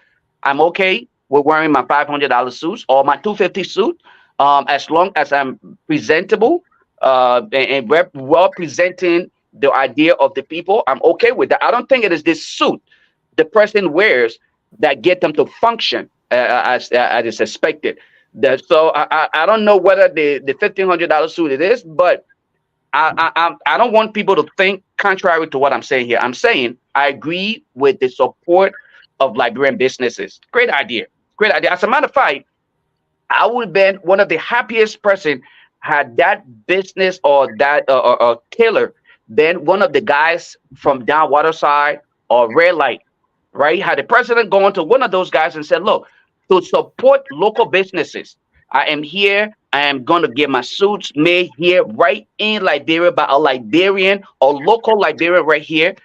I'm okay with wearing my $500 suits or my $250 suit, as long as I'm presentable and well presenting the idea of the people. I'm okay with that. I don't think it is this suit the person wears that get them to function as is expected. So I don't know whether the $1,500 suit it is, but I don't want people to think contrary to what I'm saying here. I'm saying I agree with the support of Liberian businesses. Great idea. Great idea. As a matter of fact, I would have been one of the happiest person had that business or that tailor been one of the guys from down Waterside or Red Light, right? Had the president gone to one of those guys and said, look, to support local businesses, I am here. I am going to get my suits made here right in Liberia by a Liberian or local Liberian right here,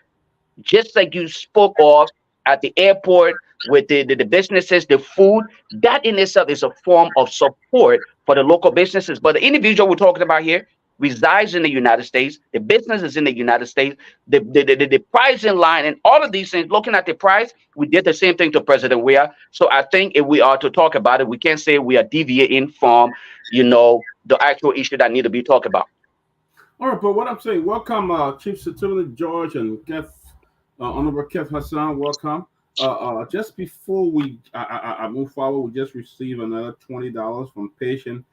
just like you spoke of at the airport with the businesses, the food. That in itself is a form of support for the local businesses. But the individual we're talking about here resides in the United States. The business is in the United States. The pricing line and all of these things, looking at the price, we did the same thing to President Weah. So I think if we are to talk about it, we can't say we are deviating from, the actual issue that need to be talked about. All right, but what I'm saying, welcome, Chief Secretary George and Honorable Keff Hassan, welcome. Just before I move forward, we just received another $20 from patient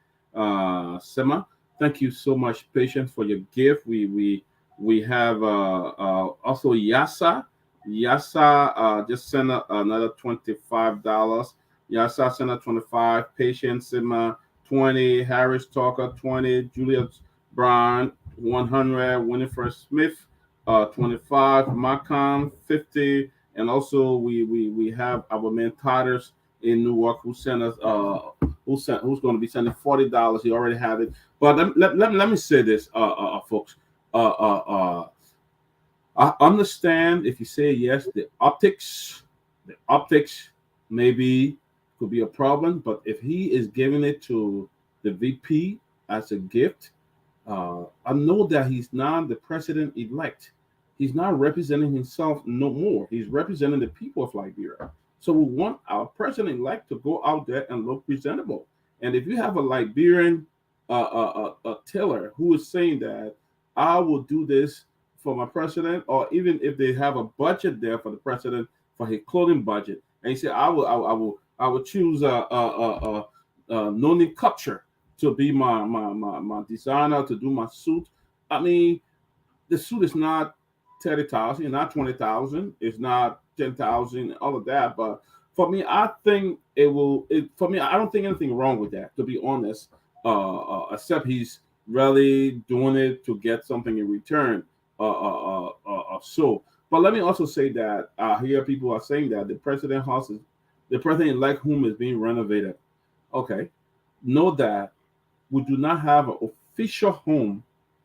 Sema. Thank you so much, patient, for your gift. We have also Yasa. Yasa just sent another $25. Yasa sent a 25. Patient Sema 20. Harris Talker 20. Julius Brown 100. Winifred Smith 25. Macom 50. And also we have our man Todders in Newark who sent us who's going to be sending $40. He already have it. But let me say this, folks. I understand if you say yes, the optics maybe could be a problem, but if he is giving it to the VP as a gift, I know that he's not the president elect. He's not representing himself no more. He's representing the people of Liberia. So we want our president elect to go out there and look presentable. And if you have a Liberian teller who is saying that I will do this for my president, or even if they have a budget there for the president for his clothing budget, and he said I will choose Noni Kupcher to be my designer to do my suit. I mean, the suit is not 30,000, not 20,000, it's not 10,000, all of that. But for me, I think it will. For me, I don't think anything wrong with that. To be honest, except he's really doing it to get something in return. So, but let me also say that I hear people are saying that the president-elect home is being renovated. Okay, know that we do not have an official home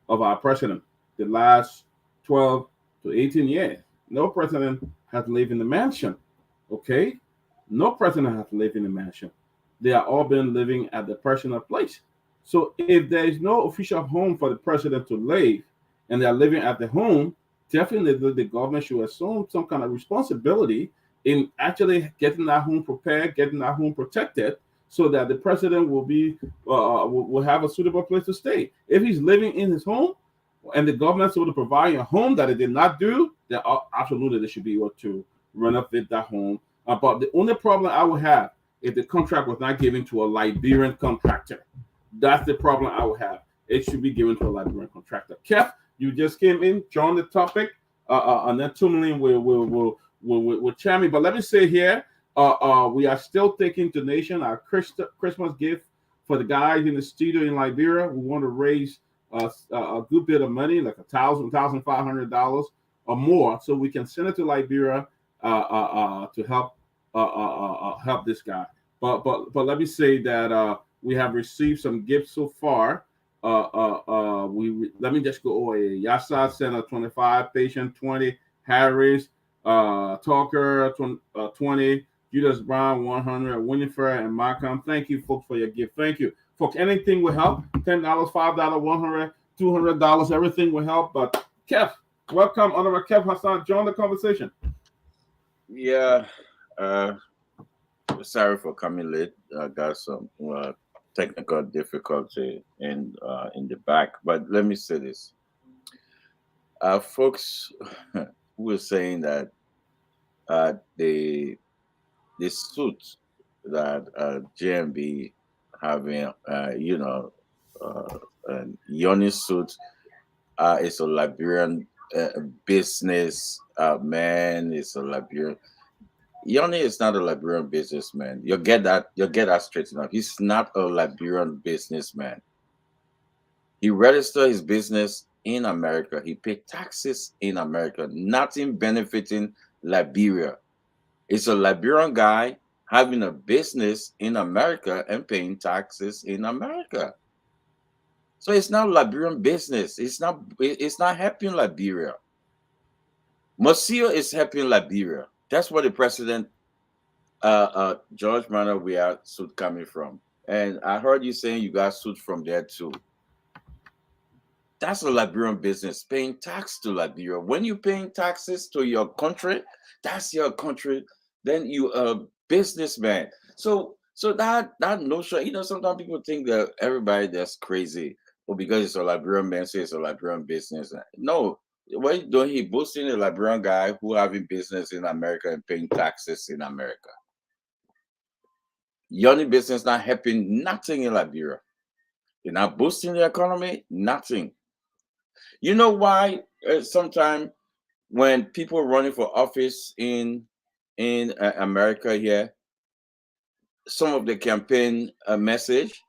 of our president the last 12 to 18 years. No president has lived in the mansion. Okay? No president has lived in the mansion. They are all been living at the personal place. So if there is no official home for the president to live and they are living at the home, definitely the government should assume some kind of responsibility in actually getting that home prepared, getting that home protected, so that the president will have a suitable place to stay. If he's living in his home, and the government's able to provide a home that it did not do, then absolutely they should be able to renovate that home. But the only problem I would have if the contract was not given to a Liberian contractor. That's the problem I would have. It should be given to a Liberian contractor. Keff, you just came in, joined the topic, and then Tomalin will chime in. But let me say here, we are still taking donation, our Christmas gift for the guys in the studio in Liberia. We want to raise a good bit of money, like $1,500 or more, so we can send it to Liberia to help this guy. But let me say that we have received some gifts so far. Let me just go over here. Yasa sent a 25, Patient 20, Harris, Talker 20, Judas Brown 100, Winifred and Malcolm. Thank you, folks, for your gift. Thank you, folks. Anything will help. $10, $5, $100, $200, everything will help. But Keff, welcome, Honorable Keff Hassan. Join the conversation. Yeah, sorry for coming late. I got some technical difficulty in the back, but let me say this: folks who were saying that the suit that JMB having, Yoni suit is a Liberian business man. It's a Liberian. Yoni is not a Liberian businessman. You'll get that straightened up. He's not a Liberian businessman. He registered his business in America. He paid taxes in America. Nothing benefiting Liberia. It's a Liberian guy having a business in America and paying taxes in America. So it's not Liberian business. It's not helping Liberia. Monsieur is helping Liberia. That's where the president, George Manuel, we are suit coming from. And I heard you saying you got suit from there too. That's a Liberian business, paying tax to Liberia. When you're paying taxes to your country, that's your country. Then you a businessman. So that notion, sometimes people think that everybody that's crazy, or because it's a Liberian man, so it's a Liberian business. No, what he's doing, he boasting a Liberian guy who having business in America and paying taxes in America. Yoni business not helping nothing in Liberia. You're not boosting the economy, nothing. You know why? Sometimes when people running for office in America here, some of the campaign message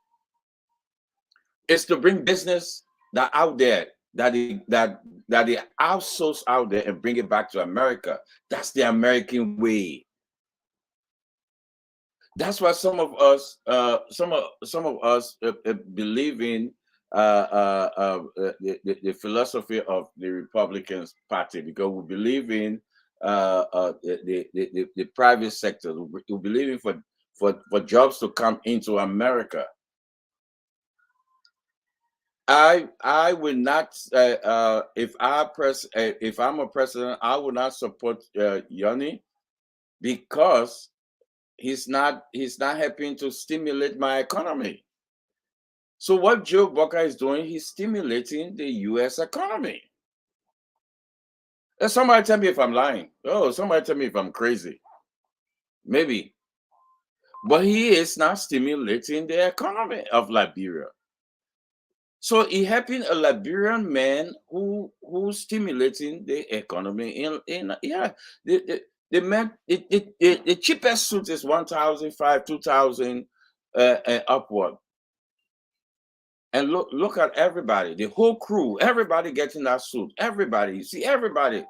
is to bring business that out there that they outsource out there and bring it back to America. That's the American way. That's why some of us believe in the philosophy of the Republican Party, because we believe in the private sector. We believe in for jobs to come into America. I will not if I'm a president, I will not support Yoni, because he's not helping to stimulate my economy. So what Joe Bucker is doing, he's stimulating the U.S. economy. And somebody tell me if I'm lying. Oh, somebody tell me if I'm crazy. Maybe. But he is not stimulating the economy of Liberia. So he helping a Liberian man who's stimulating the economy in yeah. The man the cheapest suit is 1,500, 2,000 upward. And look at everybody, the whole crew, everybody getting that suit. Everybody, you see everybody.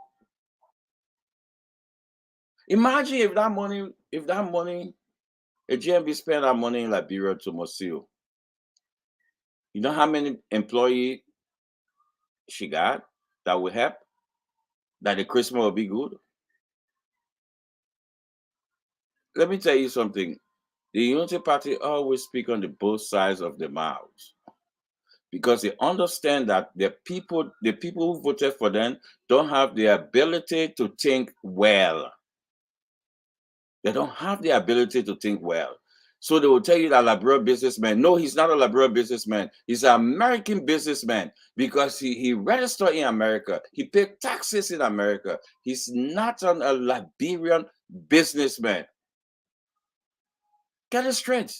Imagine if that money, a GMB spend that money in Liberia to Mosul. You know how many employees she got that will help? That the Christmas will be good? Let me tell you something. The Unity Party always speak on the both sides of the mouths, because they understand that the people who voted for them don't have the ability to think well. They don't have the ability to think well. So they will tell you that Liberia businessman. No, he's not a Liberia businessman. He's an American businessman, because he registered in America. He paid taxes in America. He's not a Liberian businessman. Get it straight.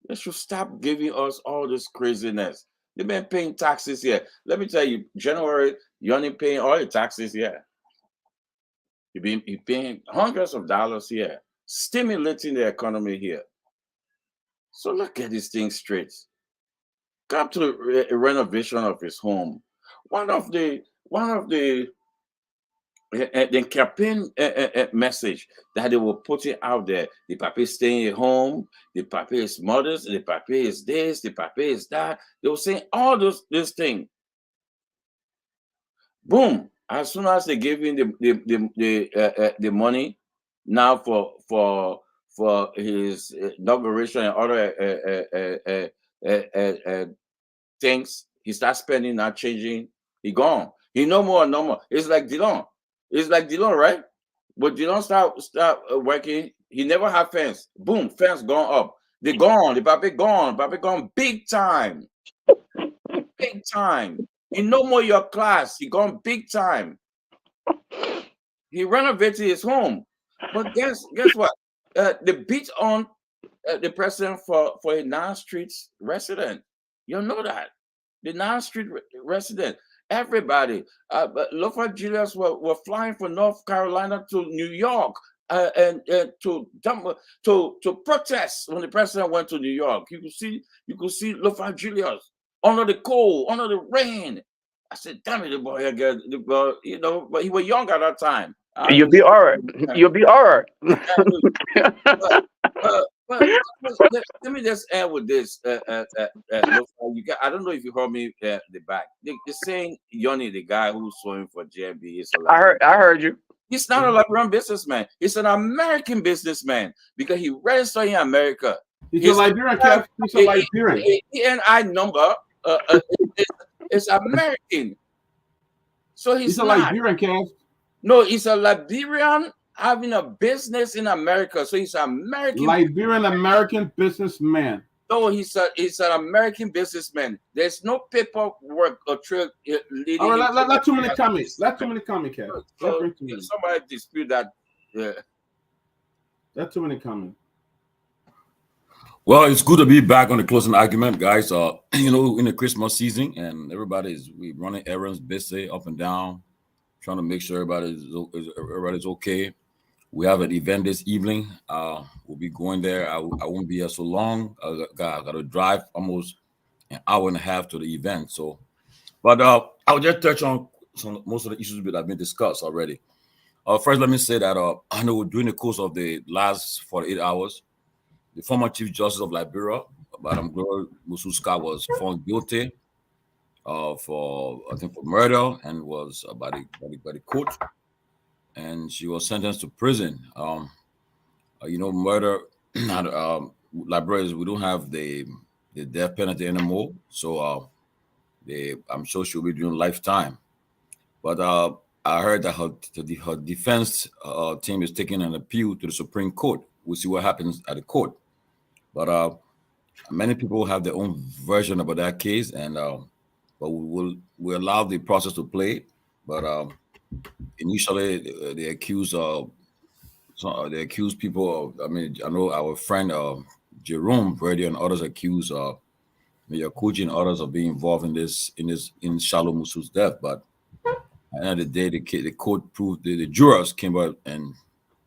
They should stop giving us all this craziness. They've been paying taxes here. Let me tell you, January, you're only paying all your taxes here. You're paying hundreds of dollars here, stimulating the economy here. So let's get this thing straight. Come to the renovation of his home. One of the campaign message that they were putting out there: the papi is staying at home, the papi is modest, the papi is this, the papi is that. They were saying all this thing. Boom! As soon as they gave him the money now for his inauguration and other things, he starts spending, not changing. He gone. He no more. It's like Dillon. Right? But Dillon start working. He never had fence. Boom, fence gone up. They gone. The papi gone. Papi gone big time. Big time. He no more your class. He gone big time. He renovated his home. But guess what? They beat on the president for a non-street resident. You know that. The non-street resident. Everybody. But Lofa Julius were flying from North Carolina to New York and to protest when the president went to New York. You could see Lofa Julius under the cold, under the rain. I said, damn it, the boy again, but he was young at that time. You'll be all right. You'll be all right. But let me just end with this. I don't know if you heard me the back. They're saying Yoni, the guy who's suing for JMB, is I heard you. He's not a Liberian businessman. He's an American businessman, because he registered in America. He's a Liberian, Kev. He's a Liberian. ENI number is American. So he's a Liberian, Kev. No, he's a Liberian having a business in America. So he's an American. Liberian American businessman. No, he's an American businessman. There's no paperwork or trail leading. All right, not too many comments. Not too many comments, Kev. So somebody dispute that. Not too many comments. Well, it's good to be back on the closing argument, guys. In the Christmas season, and we running errands, busy up and down, trying to make sure everybody's okay. We have an event this evening. We'll be going there. I won't be here so long. I got to drive almost an hour and a half to the event. But I'll just touch on most of the issues that have been discussed already. First, let me say that I know during the course of the last 48 hours, the former Chief Justice of Liberia, Madam Gloria Musu Scott was found guilty for I think for murder and was by the court, and she was sentenced to prison. Murder. Libraries, we don't have the death penalty anymore, so I'm sure she'll be doing lifetime. But I heard that her defense team is taking an appeal to the Supreme Court. We'll see what happens at the court. But many people have their own version about that case, and but we allow the process to play. But initially, they accuse people of. I mean, I know our friend Jerome Brady and others accuse Mayor Kuji and others of being involved in Shalom Musu's death. But at the end of the day, the court proved the jurors came out and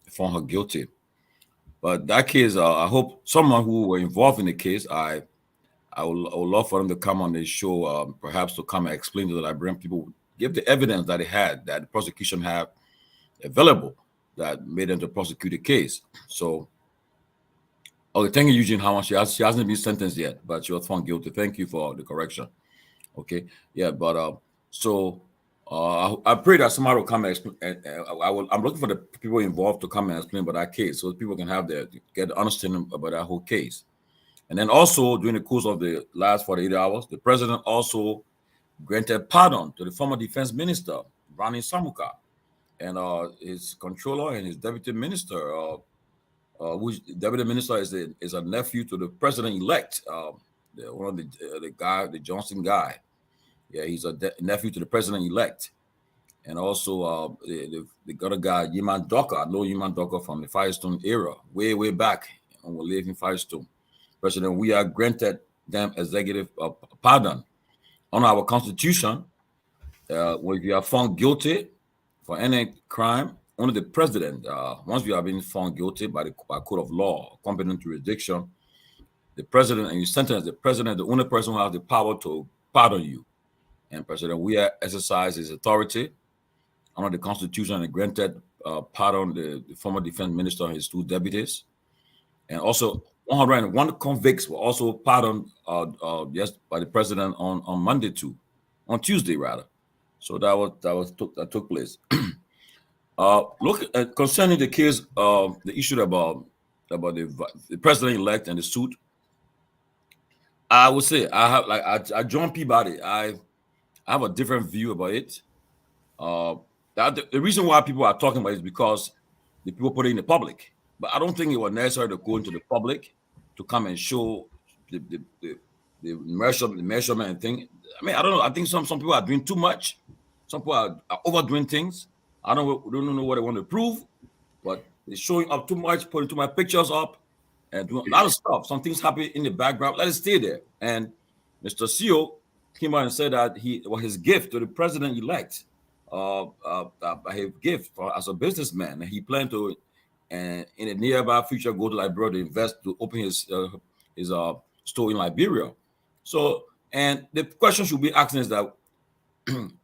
found her guilty. But that case, I hope someone who were involved in the case, I would love for them to come on the show, perhaps to come and explain to the Liberian people, give the evidence that they had, that the prosecution had available, that made them to prosecute the case. So, okay, thank you, Eugene Howard. She hasn't been sentenced yet, but she was found guilty. Thank you for the correction. Okay, yeah, but I pray that somebody will come and explain. I'm looking for the people involved to come and explain about that case, so people can get the understanding about that whole case. And then also during the course of the last 48 hours, the president also granted pardon to the former defense minister, Rani Samuka, and his controller and his deputy minister, which deputy minister is a nephew to the president-elect, one of the Johnson guy. Yeah, he's a nephew to the president-elect. And also the other guy, Yiman Doka. I know Yiman Doka from the Firestone era, way back when we lived in Firestone. President, we are granted them executive pardon. On our constitution, when you are found guilty for any crime, only the president, once you have been found guilty by court of law, competent jurisdiction, the president, and you sentence the president, the only person who has the power to pardon you. And President Weah exercised his authority under the Constitution and granted pardon the former defense minister and his two deputies. And also 101 convicts were also pardoned by the president on Tuesday rather. So that took place. Look at concerning the case, the issue about the president-elect and the suit. I would say I joined Peabody. I have a different view about it. The reason why people are talking about it is because the people put it in the public. But I don't think it was necessary to go into the public to come and show the measurement and thing. I mean, I don't know. I think some people are doing too much. Some people are overdoing things. I don't know what they want to prove, but they're showing up too much, putting too much pictures up, and doing a lot of stuff. Some things happen in the background. Let it stay there. And Mr. CEO came out and said that his gift to the president-elect, his gift as a businessman, and he planned to, in the nearby future, go to Liberia to invest, to open his store in Liberia. So, and the question should be asking is that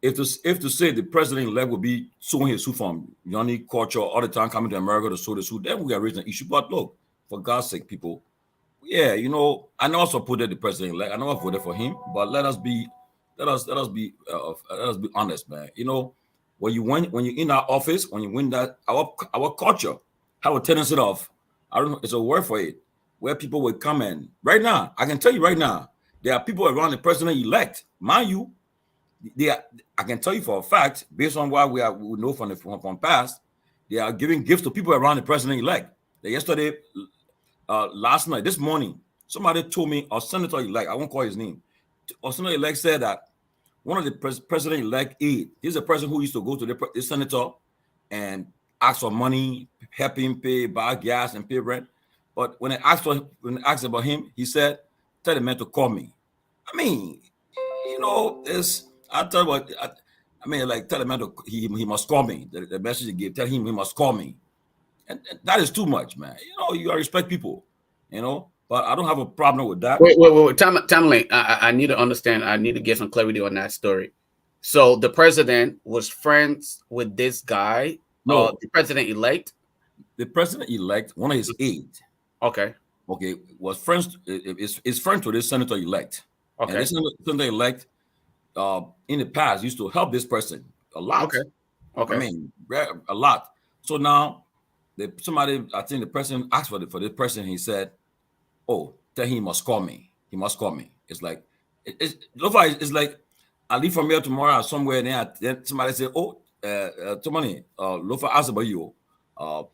if to say the president-elect will be sewing his suit from Yanni culture all the time, coming to America to sew the suit, then we are raising an issue. But look, for God's sake, people, yeah, I know I supported the president-elect. I know I voted for him, but let us be honest, man. When you're in our office, when you win that, our culture have a tendency of, I don't know, it's a word for it, where people will come in. Right now, I can tell you right now, there are people around the president-elect, mind you. I can tell you for a fact, based on what we know from past, they are giving gifts to people around the president-elect. Yesterday, last night, this morning, somebody told me, or senator-elect, I won't call his name, or senator-elect said that one of the president-elect aide, he's a person who used to go to the senator and ask for money, help him buy gas and pay rent. But when I asked about him, he said, tell the man to call me. I mean, I tell you what, tell the man he must call me. The message he gave, tell him he must call me. And that is too much, man. You gotta respect people, but I don't have a problem with that. Wait. Tomalin, I need to understand. I need to get some clarity on that story. So the president was friends with this guy? No. The president-elect? The president-elect, one of his aides. Okay. okay, was friends is friend to this senator elect. Okay. And this senator elect in the past used to help this person a lot. Okay. Okay. I mean, a lot. So now somebody, I think the person asked for this person, he said, oh, tell him he must call me. He must call me. It's like it's like I leave from here tomorrow somewhere, and then somebody say, oh, Tomalin, Lofa asked about you. But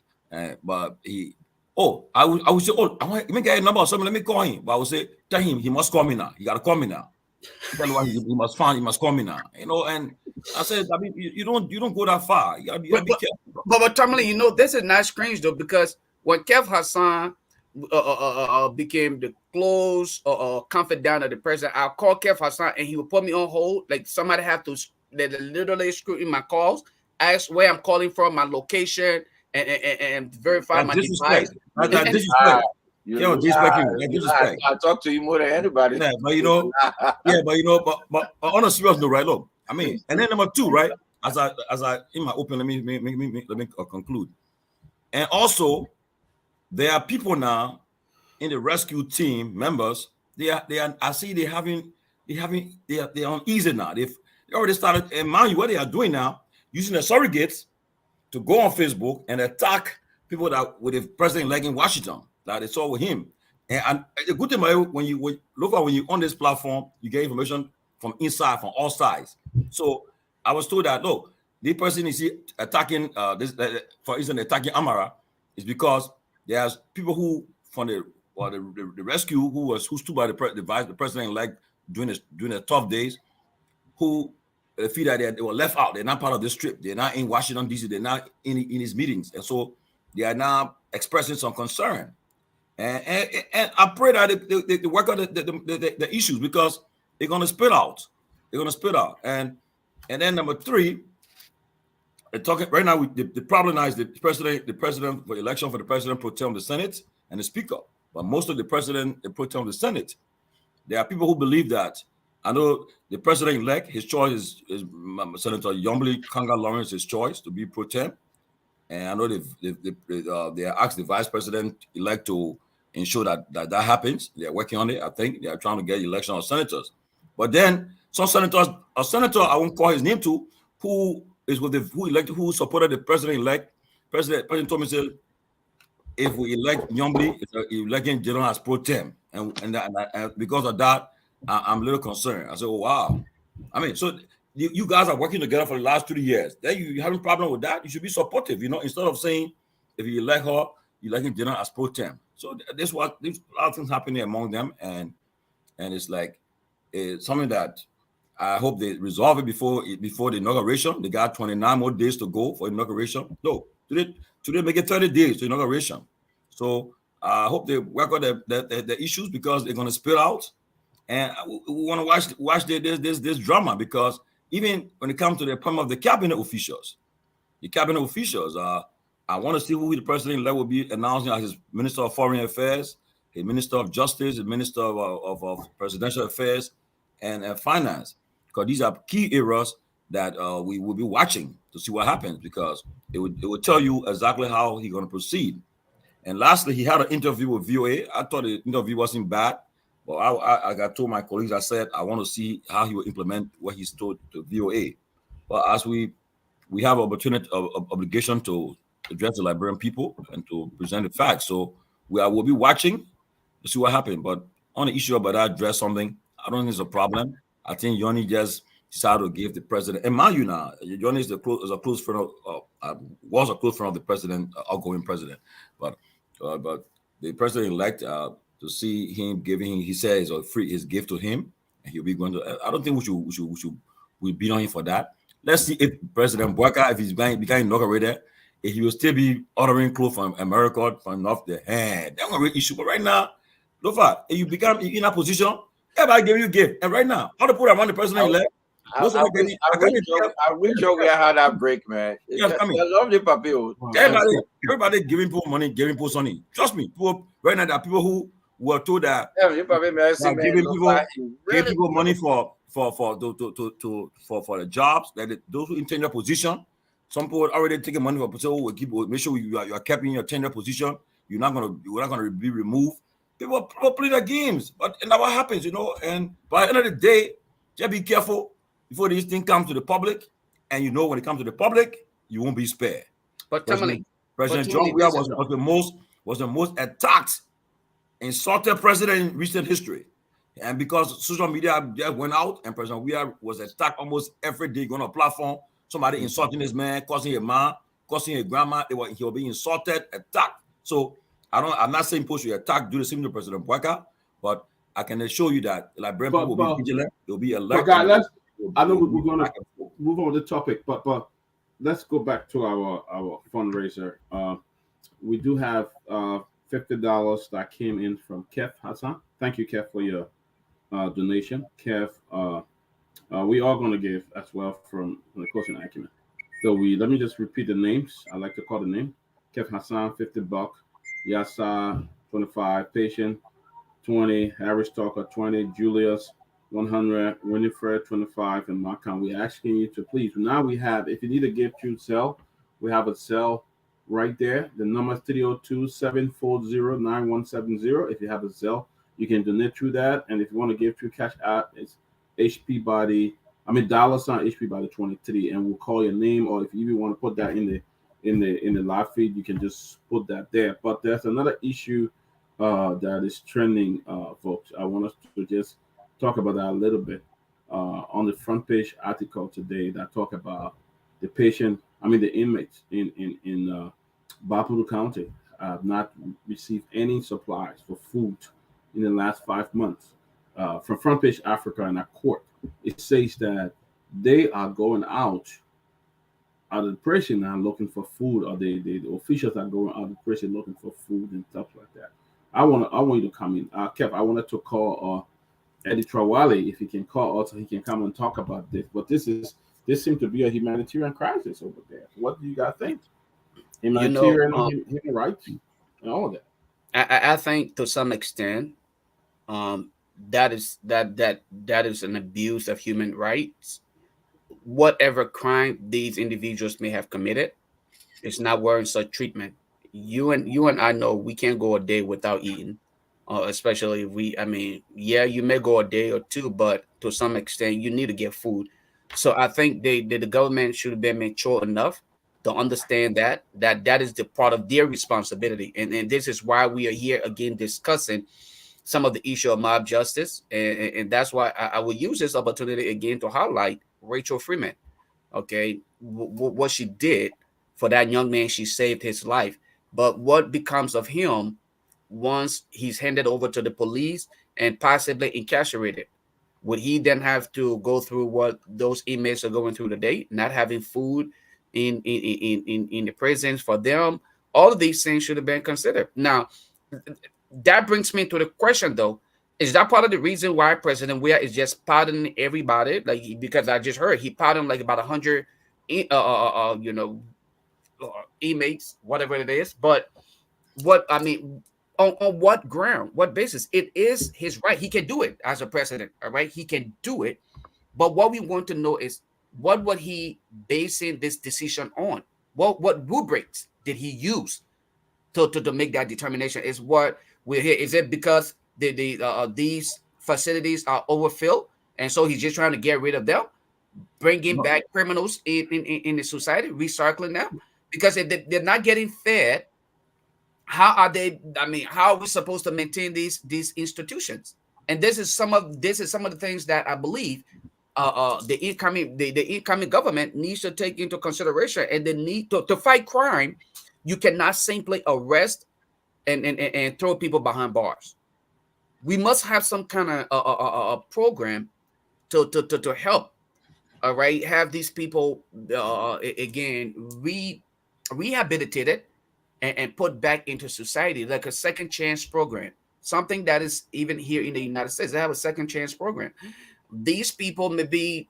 I would say, oh, I want, let me get a number or something, let me call him. But I would say, tell him he must call me now. He gotta call me now. Tell him he must call me now. You know, and I said, I mean, you don't go that far. You gotta be careful. But Tomalin, you know, this is not strange though, because when Keff Hassan became the close confidant of the president, I'll call Keff Hassan and he would put me on hold. Like somebody have to literally scrutinize my calls, ask where I'm calling from, my location, and verify my device. Disrespect. I talk to you more than anybody. Yeah, but you know, but on a serious note, right? Look, I mean, and then number two, right? As I in my open, let me conclude. And also, there are people now in the rescue team members. They are. I see they're uneasy now. They already started. And mind you, what they are doing now, using the surrogates to go on Facebook and attack people that with the president-elect in Washington that they saw with him. And the good thing about it, when you on this platform, you get information from inside, from all sides. So I was told that look, the person is attacking for instance, attacking Amara is because there's people who from the rescue who stood by the president-elect during the tough days, who feel that they were left out. They're not part of this trip. They're not in Washington, D.C. They're not in his meetings. And so they are now expressing some concern. And I pray that they work out the issues, because they're going to spill out. And then number three, talking right now, the problem now is the president for election for the president pro tem of the Senate and the speaker. But most of the president pro tem of the Senate, there are people who believe that. I know the president-elect, his choice is Senator Yomble Kanga Lawrence, his choice to be pro tem. And I know they asked the vice president-elect to ensure that happens. They're working on it. I think they are trying to get election of senators. But then some senators, a senator I won't call his name to, who who supported the president-elect. President told me, said, if we elect Yomble, electing general as pro tem, and because of that, I'm a little concerned. I said, oh, wow. I mean, so you guys are working together for the last 3 years. Then you having a problem with that? You should be supportive, instead of saying, if you elect her, you elect general as pro tem. So there's a lot of things happening among them. And it's like, it's something that I hope they resolve it before the inauguration. They got 29 more days to go for inauguration. No, today make it 30 days to inauguration. So I hope they work out the issues, because they're going to spill out. And we want to watch this drama, because even when it comes to the appointment of the cabinet officials, I want to see who the president-elect will be announcing as his Minister of Foreign Affairs, his Minister of Justice, his Minister of Presidential Affairs and Finance, because these are key areas that we will be watching to see what happens, because it would tell you exactly how he's going to proceed. And lastly, he had an interview with VOA. I thought the interview wasn't bad. Well, I told my colleagues, I said, I want to see how he will implement what he's told to VOA. But as we have obligation to address the Liberian people and to present the facts. So we'll be watching to see what happens. But on the issue about that, address something, I don't think it's a problem. I think Yoni just decided to give the president, and mind you now, Yoni was a close friend of the president, outgoing president. But the president-elect, to see him giving, he says, his gift to him, and he'll be going to. I don't think we beat on him for that. Let's see if President Bouaka, if he's becoming inaugurated, if he will still be ordering clothes from America from off the hand. That's a real issue. But right now, Lofa, if you become in a position, everybody give you a gift, and right now, all the people around the president-elect. I wish we had that break, man. Yes, I love the papel. Everybody giving people money, giving people money. Trust me, people right now, there are people who were told that giving people money for the jobs, that those who in tenure position. Some people already taking money for make sure you are kept in your tenure position. You're not gonna be removed. People play their games, but and now what happens, And by the end of the day, just be careful before this thing comes to the public. And when it comes to the public, you won't be spared. But President John Weah was the most attacked, insulted president in recent history. And because social media just went out, and President Weah was attacked almost every day on a platform. Somebody insulting this man, causing a man, causing a grandma. He'll be insulted, attacked. So I'm not saying people should attack due to similar to President Bwaka, but I can assure you that Liberian people will be vigilant. They'll be alert. I know we're going to move on the topic, but let's go back to our fundraiser. We do have $50 that came in from Keff Hassan. Thank you, Keff, for your donation. Keff, we are going to give as well from the Closing Arument. So let me just repeat the names. I like to call the name. Keff Hassan, $50. Yasa, 25. Patient, 20. Harris Talker, 20. Julius, 100. Winifred, 25. And Markan. We're asking you to please. Now we have, if you need a gift through Zelle, we have a Zelle right there. The number is 302-740-9170. If you have a Zelle, you can donate through that. And if you want to give through Cash App, it's $$ HP Body 23, and we'll call your name. Or if you even want to put that in the live feed, you can just put that there. But there's another issue that is trending, folks. I want us to just talk about that a little bit. On the front page article today that talk about the inmates in Bapuru County have not received any supplies for food in the last 5 months. From Front Page Africa in a court, it says that they are going out of the prison and looking for food, or the officials are going out of the prison looking for food and stuff like that. I want you to come in. Kev, I wanted to call Eddie Trawali, if he can call us, so he can come and talk about this. But this seems to be a humanitarian crisis over there. What do you guys think? Humanitarian human rights and all of that. I think to some extent, that is an abuse of human rights. Whatever crime these individuals may have committed, it's not worth such treatment. You and I know we can't go a day without eating, especially if you may go a day or two, but to some extent you need to get food. So I think the government should have been mature enough to understand that is the part of their responsibility, and this is why we are here again discussing some of the issue of mob justice, and that's why I will use this opportunity again to highlight Rachel Freeman. Okay, what she did for that young man, she saved his life. But what becomes of him once he's handed over to the police and possibly incarcerated? Would he then have to go through what those inmates are going through today, not having food in the prisons for them? All of these things should have been considered. Now, that brings me to the question, though. Is that part of the reason why President Weah is just pardoning everybody? Because I just heard he pardoned about 100, inmates, whatever it is. But on what ground, what basis? It is his right. He can do it as a president. All right, he can do it. But what we want to know is what would he basing this decision on? What rubrics did he use to make that determination? Is what we're here. Is it because these facilities are overfilled, and so he's just trying to get rid of them, bringing back criminals in the society, recycling them? Because if they're not getting fed, how are they? How are we supposed to maintain these institutions? And this is some of the things that I believe the incoming government needs to take into consideration, and the need to fight crime. You cannot simply arrest and throw people behind bars. We must have some kind of a program to help. All right, have these people again rehabilitated and put back into society, like a second chance program. Something that is even here in the United States, they have a second chance program. These people may be,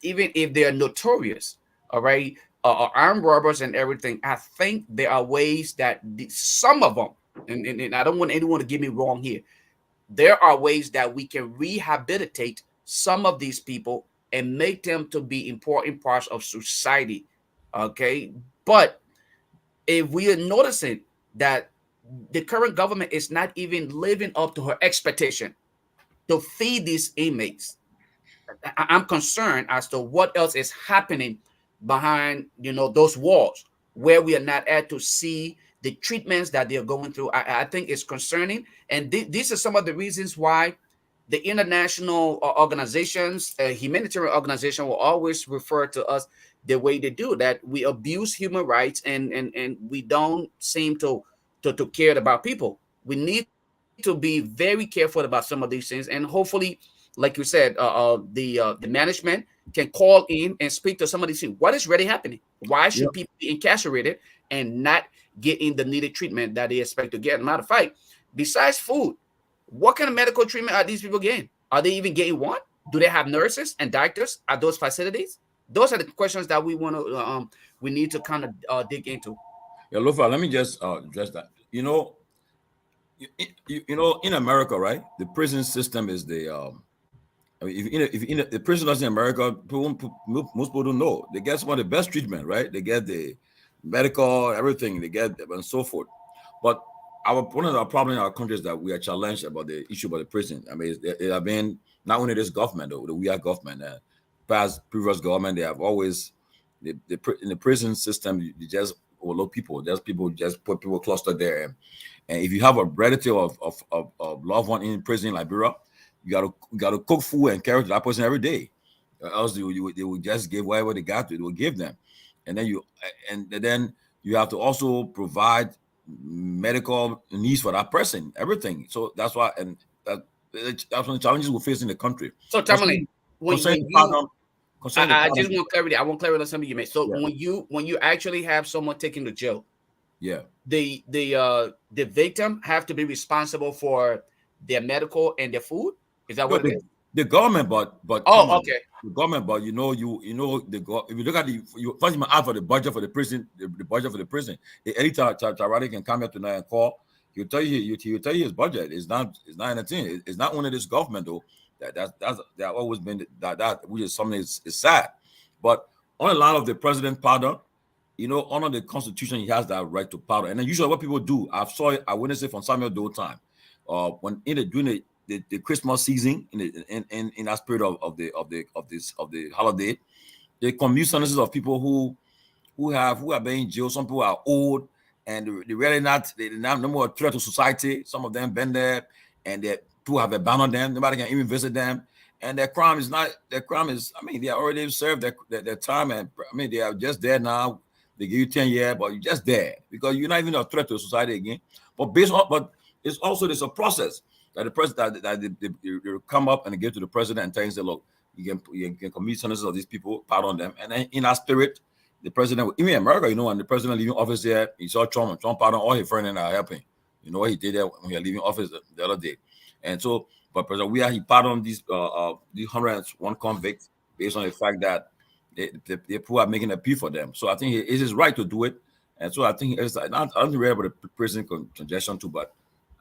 even if they are notorious, all right, armed robbers and everything. I think there are ways that some of them, and I don't want anyone to get me wrong here, there are ways that we can rehabilitate some of these people and make them to be important parts of society. Okay, but if we are noticing that the current government is not even living up to her expectation to feed these inmates. I'm concerned as to what else is happening behind, those walls where we are not at to see the treatments that they are going through. I think it's concerning, and these are some of the reasons why the international organizations, humanitarian organization, will always refer to us the way they do. That we abuse human rights, and we don't seem to care about people. We need to be very careful about some of these things, and hopefully, like you said, the management can call in and speak to some of these things. What is really happening? Why Yep. should people be incarcerated and not getting the needed treatment that they expect to get? Matter of fact, besides food, what kind of medical treatment are these people getting? Are they even getting one? Do they have nurses and doctors at those facilities? Those are the questions that we need to kind of dig into. Yeah, Lofa, let me just address that. In America, right? The prison system is the I mean, if the prisoners in America, most people don't know. They get some of the best treatment, right? They get the medical, everything. They get and so forth. But one of the problems in our country is that we are challenged about the issue about the prison. I mean, it have been not only this government, though, we are government, past previous government, they have always in the prison system, you just overload people. There's people just put people clustered there, and if you have a relative of loved one in prison in Liberia, you gotta cook food and carry to that person every day. Else they will just give whatever they got to, they will give them. And then you have to also provide medical needs for that person, everything. So that's why, and that's one of the challenges we face in the country. So, Tomalin, when Concerning you, concerning the I just pardon, want clarity. I want clarity on something you made. So, yeah, when you actually have someone taken to jail, yeah. the victim have to be responsible for their medical and their food. Is that No, what it is? the government, but come Oh, on, okay. the government, but if you look at you first you ask for the budget for the prison, the budget for the prison. Any Taradi can come here tonight and call. He'll tell you his budget. It's not anything. It's not only this government though. That always been that which is something is sad. But on the line of the president pardon, under the constitution, he has that right to pardon. And then usually what people do, I witnessed it from Samuel Doe time. When during the Christmas season in that spirit of the holiday, they commute sentences of people who have been in jail. Some people are old and they really they're not no more a threat to society. Some of them been there and they people have abandoned them. Nobody can even visit them. And their crime is, I mean, they already served their time, and I mean they are just there now. They give you 10 years, but you're just there because you're not even a threat to society again. But it's also there's a process that the president that they come up and they give to the president and tell him, say, look, you can commit sentences of these people, pardon them, and then in that spirit, the president, even in America, when the president leaving office there, he saw Trump pardon all his friends and are helping. You know what he did there when he was leaving office the other day, and so, but President he pardoned these 101 convicts based on the fact that the people are making a plea for them. So I think it is his right to do it. And so I think it's I don't think we're about the prison congestion too, but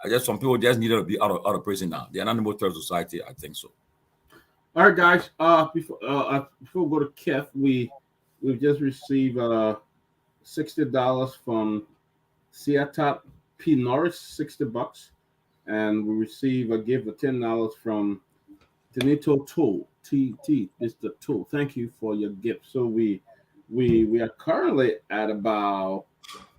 I guess some people just needed to be out of prison now. They're not in more third society. I think so. All right, guys. Before we go to Keff, we've just received $60 from Seatap P Norris, $60, and we receive a gift of $10 from Denito Tool. TT is the tool. Thank you for your gift. So we are currently at about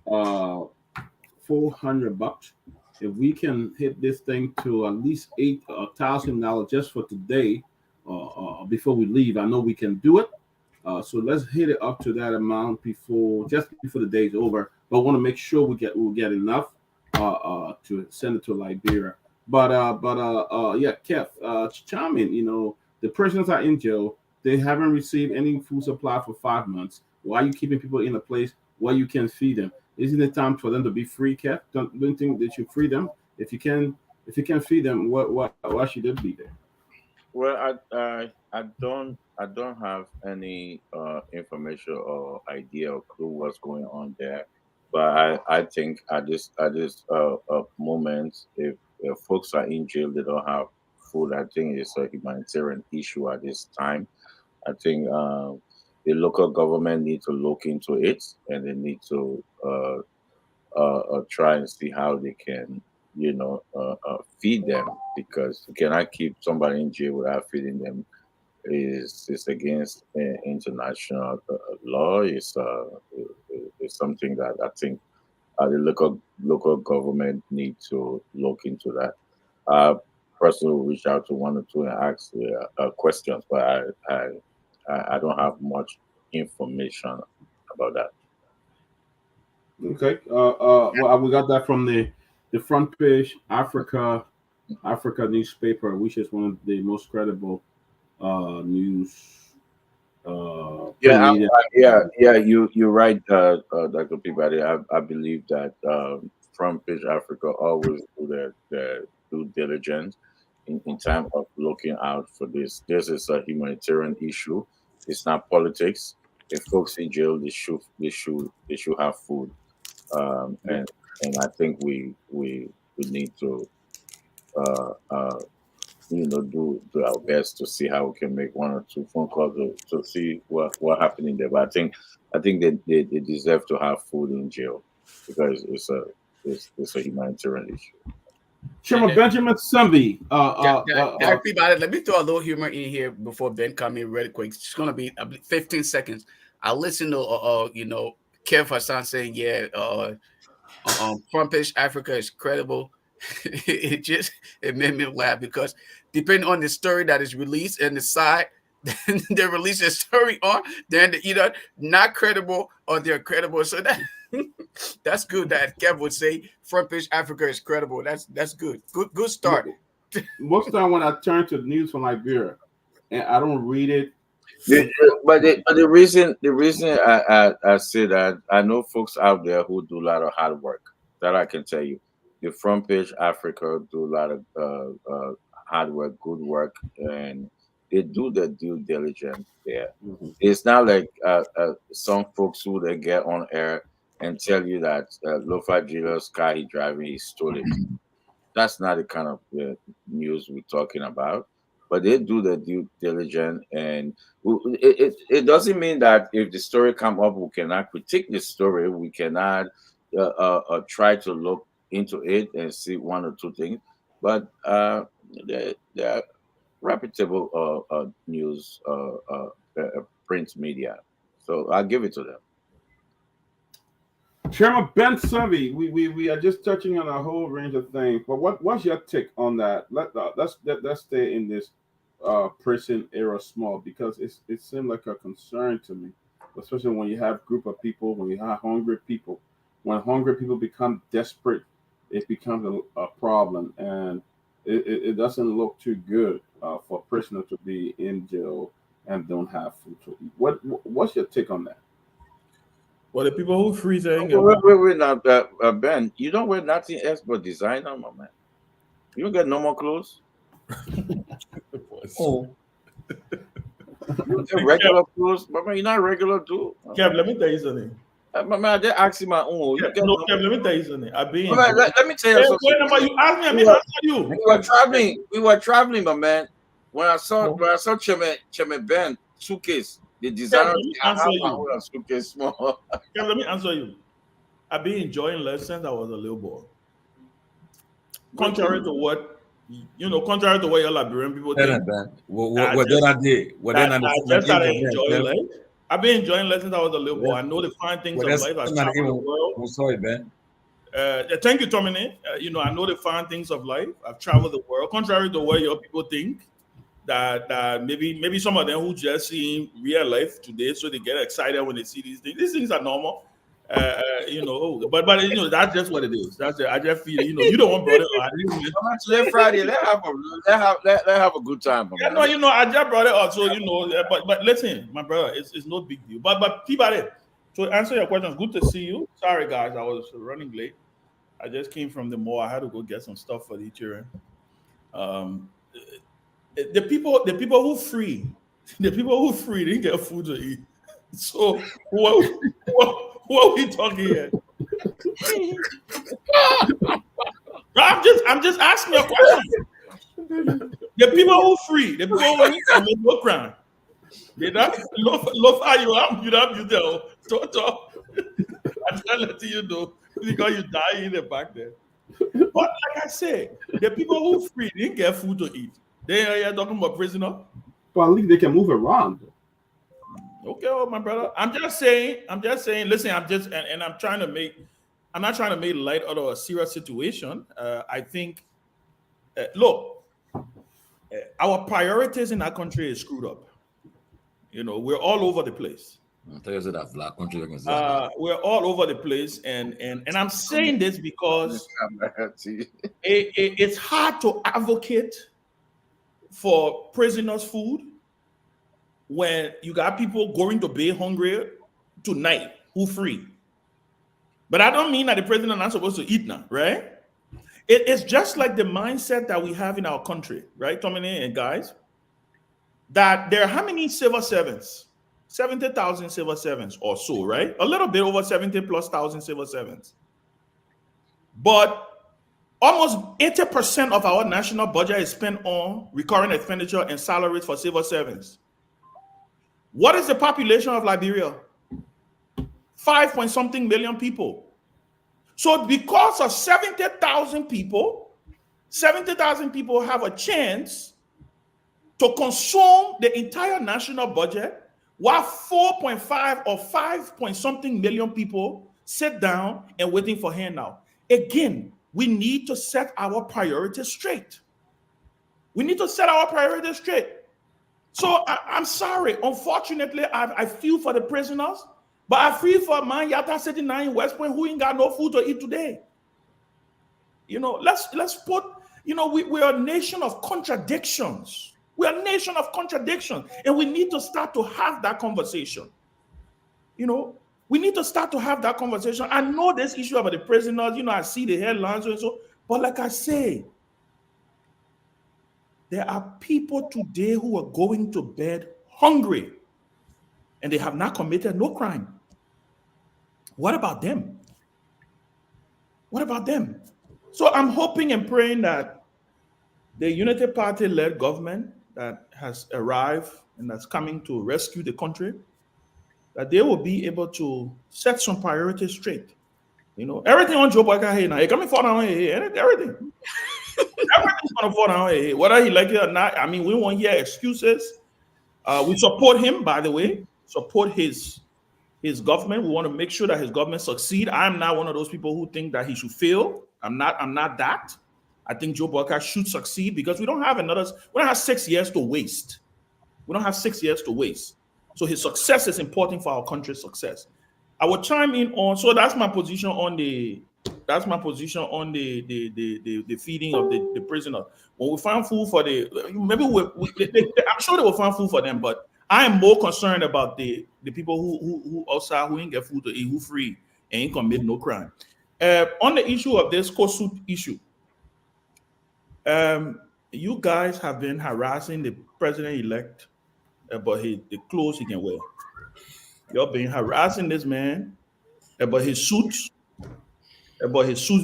$400. If we can hit this thing to at least $8,000 just for today, before we leave, I know we can do it. So let's hit it up to that amount before the day's over. But I want to make sure we'll get enough to send it to Liberia. But yeah, Kev, chime in. The prisoners are in jail. They haven't received any food supply for 5 months. Why are you keeping people in a place where you can feed them? Isn't it time for them to be free, Kev? Don't you think they should free them? If you can feed them, why should they be there? Well, I don't have any information or idea or clue what's going on there, but I think at this moment, if folks are in jail, they don't have food. I think it's a humanitarian issue at this time. I think the local government need to look into it, and they need to try and see how they can, feed them, because you cannot keep somebody in jail without feeding them. Is against international law. Is something that I think the local government need to look into that. Personally reach out to one or two and ask questions, but I don't have much information about that. Okay. Well, we got that from the front page Africa newspaper, which is one of the most credible news. Yeah, media. yeah. You're right, Dr. Peabody. I believe that Front Page Africa always do their due diligence in time of looking out for this. This is a humanitarian issue. It's not politics. If folks in jail, they should have food. And I think we need to uh, uh, do our best to see how we can make one or two phone calls to see what happening there. But I think they deserve to have food in jail, because it's a humanitarian issue. Chairman Benjamin Sanvee. Let me throw a little humor in here before Ben come in really quick. It's gonna be 15 seconds. I listened to Keff Hassan saying, Front Page Africa is credible. it made me laugh, because depending on the story that is released and the side then they release a story on, then they're either not credible or they're credible. So that's good that Kev would say Front Page Africa is credible. That's good. Good start. Most of the time when I turn to the news from Liberia and I don't read it. But the reason I say that, I know folks out there who do a lot of hard work. That I can tell you. The Front Page Africa do a lot of hard work, good work, and they do the due diligence there. Mm-hmm. It's not like some folks who they get on air and tell you that Lofa Jila's car he driving is stolen. That's not the kind of news we're talking about. But they do the due diligence, and it doesn't mean that if the story come up, we cannot critique the story. We cannot try to look into it and see one or two things. But they're reputable news print media, so I'll give it to them. Chairman Ben Sanvee, we are just touching on a whole range of things, but what's your take on that? Let's stay in this prison era small, because it seemed like a concern to me, especially when you have group of people, when you have hungry people. When hungry people become desperate, it becomes a problem, and it doesn't look too good for a prisoner to be in jail and don't have food to eat. What's your take on that? Well, the people who freezing. Wait, now, Ben, you don't wear nothing else but designer, my man. You don't get normal clothes. Oh, You get regular clothes, my man. You're not regular dude. Kev, let me tell you something. My man, they're asking my own. Kev, let me tell you something. I've been. Let me tell you something. You asked me, I mean, answer you. We were traveling, my man. When I saw Cheme Ben suitcase, the designer suitcase small. Kev, let me answer you. I've been enjoying life since I was a little boy. Contrary to what your Liberian people think. What then I did? I just started enjoying life. I've been enjoying life since I was a little boy. I know the fine things of life. I've traveled the world. I'm sorry, Ben. Thank you, Tomalin. I know the fine things of life. I've traveled the world. Contrary to what your people think, that maybe some of them who just see real life today, so they get excited when they see these things. These things are normal. But that's just what it is. I just feel you don't want brother. Today Friday, let's have a good time. Yeah, no, I just brought it up, so but listen, my brother, it's no big deal. But Peabody, to answer your question, good to see you. Sorry guys, I was running late. I just came from the mall. I had to go get some stuff for the children. The people who free didn't get food to eat. So what are we talking here? I'm just asking a question. The people who free, the people who commit no crime. They not love how you have you tell. I'm trying to let you know. because you die in the back there. But like I said, the people who free didn't get food to eat. They are talking about prisoner. But at least they can move around. Okay, well, my brother. I'm just saying. Listen, I'm not trying to make light out of a serious situation. I think, look, our priorities in our country is screwed up. You know, we're all over the place. That black country. We're all over the place, and I'm saying this because it's hard to advocate for prisoners' food when you got people going to bed hungry tonight who free. But I don't mean that the president is not supposed to eat now, right? It's just like the mindset that we have in our country, right, Tomalin and guys, that there are how many civil servants? 70,000 civil servants or so, right? A little bit over 70,000+ civil servants. But almost 80% of our national budget is spent on recurring expenditure and salaries for civil servants. What is the population of Liberia? 5-point-something million people. So because of 70,000 people have a chance to consume the entire national budget, while 4.5 or 5-point-something million people sit down and waiting for handout. Again, we need to set our priorities straight. So I'm sorry. Unfortunately, I feel for the prisoners, but I feel for man Yata sitting now in West Point who ain't got no food to eat today. You know, let's put, you know, we're a nation of contradictions. We're a nation of contradictions, and we need to start to have that conversation. You know, we need to start to have that conversation. I know this issue about the prisoners, you know, I see the headlines and so, but like I say, there are people today who are going to bed hungry, and they have not committed no crime. What about them? What about them? So I'm hoping and praying that the Unity Party-led government that has arrived and that's coming to rescue the country, that they will be able to set some priorities straight. You know, everything on Joe Biden here now, it coming fall down here, everything. Everything's gonna fall down here, whether he like it or not. I mean, we won't hear excuses. We support him, by the way, support his government. We want to make sure that his government succeed. I'm not one of those people who think that he should fail. I'm not that. I think Joe Biden should succeed because we don't have 6 years to waste. We don't have 6 years to waste. So his success is important for our country's success. I will chime in on, so that's my position on the feeding of the prisoner. When we find food for I'm sure they will find food for them, but I am more concerned about the people who outside who ain't get food to eat, who free and ain't commit no crime. On the issue of this court suit issue, you guys have been harassing the president-elect about the clothes he can wear. You've been harassing this man about his suits,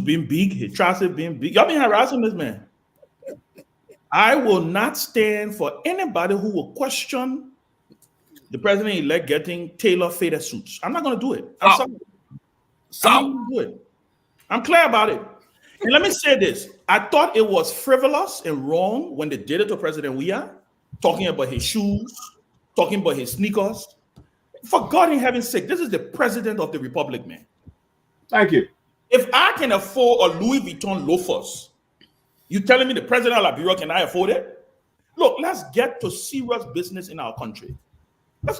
being big, his trousers being big. Y'all been harassing this man. I will not stand for anybody who will question the president-elect getting tailor-fitted suits. I'm not going to do it. I'm sorry. I'm not going to do it. I'm clear about it. And let me say this. I thought it was frivolous and wrong when they did it to President Weah, talking about his shoes, talking about his sneakers. For God in heaven's sake, this is the president of the republic, man. Thank you. If I can afford a Louis Vuitton loafers, you telling me the president of Liberia cannot afford it? Look, let's get to serious business in our country. I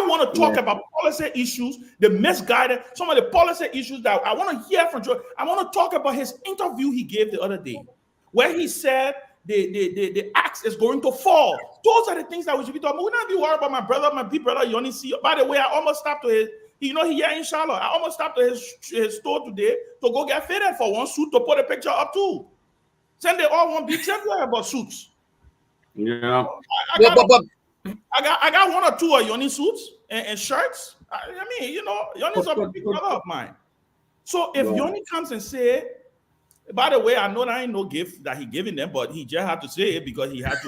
want to talk about policy issues, the misguided, some of the policy issues that I want to hear from Joe. I want to talk about his interview he gave the other day, where he said the axe is going to fall. Those are the things that we should be talking about. We're not be worried about my brother, my big brother, Yoni C. By the way, I almost stopped to his, he here in Charlotte. I almost stopped to his store today to go get fitted for one suit to put a picture up too. Then they all want to be temporary about suits. Yeah. I got one or two of Yoni suits and shirts. I mean, Yoni's a big brother of mine. So if Yoni comes and say, by the way, I know that ain't no gift that he giving them, but he just had to say it because he had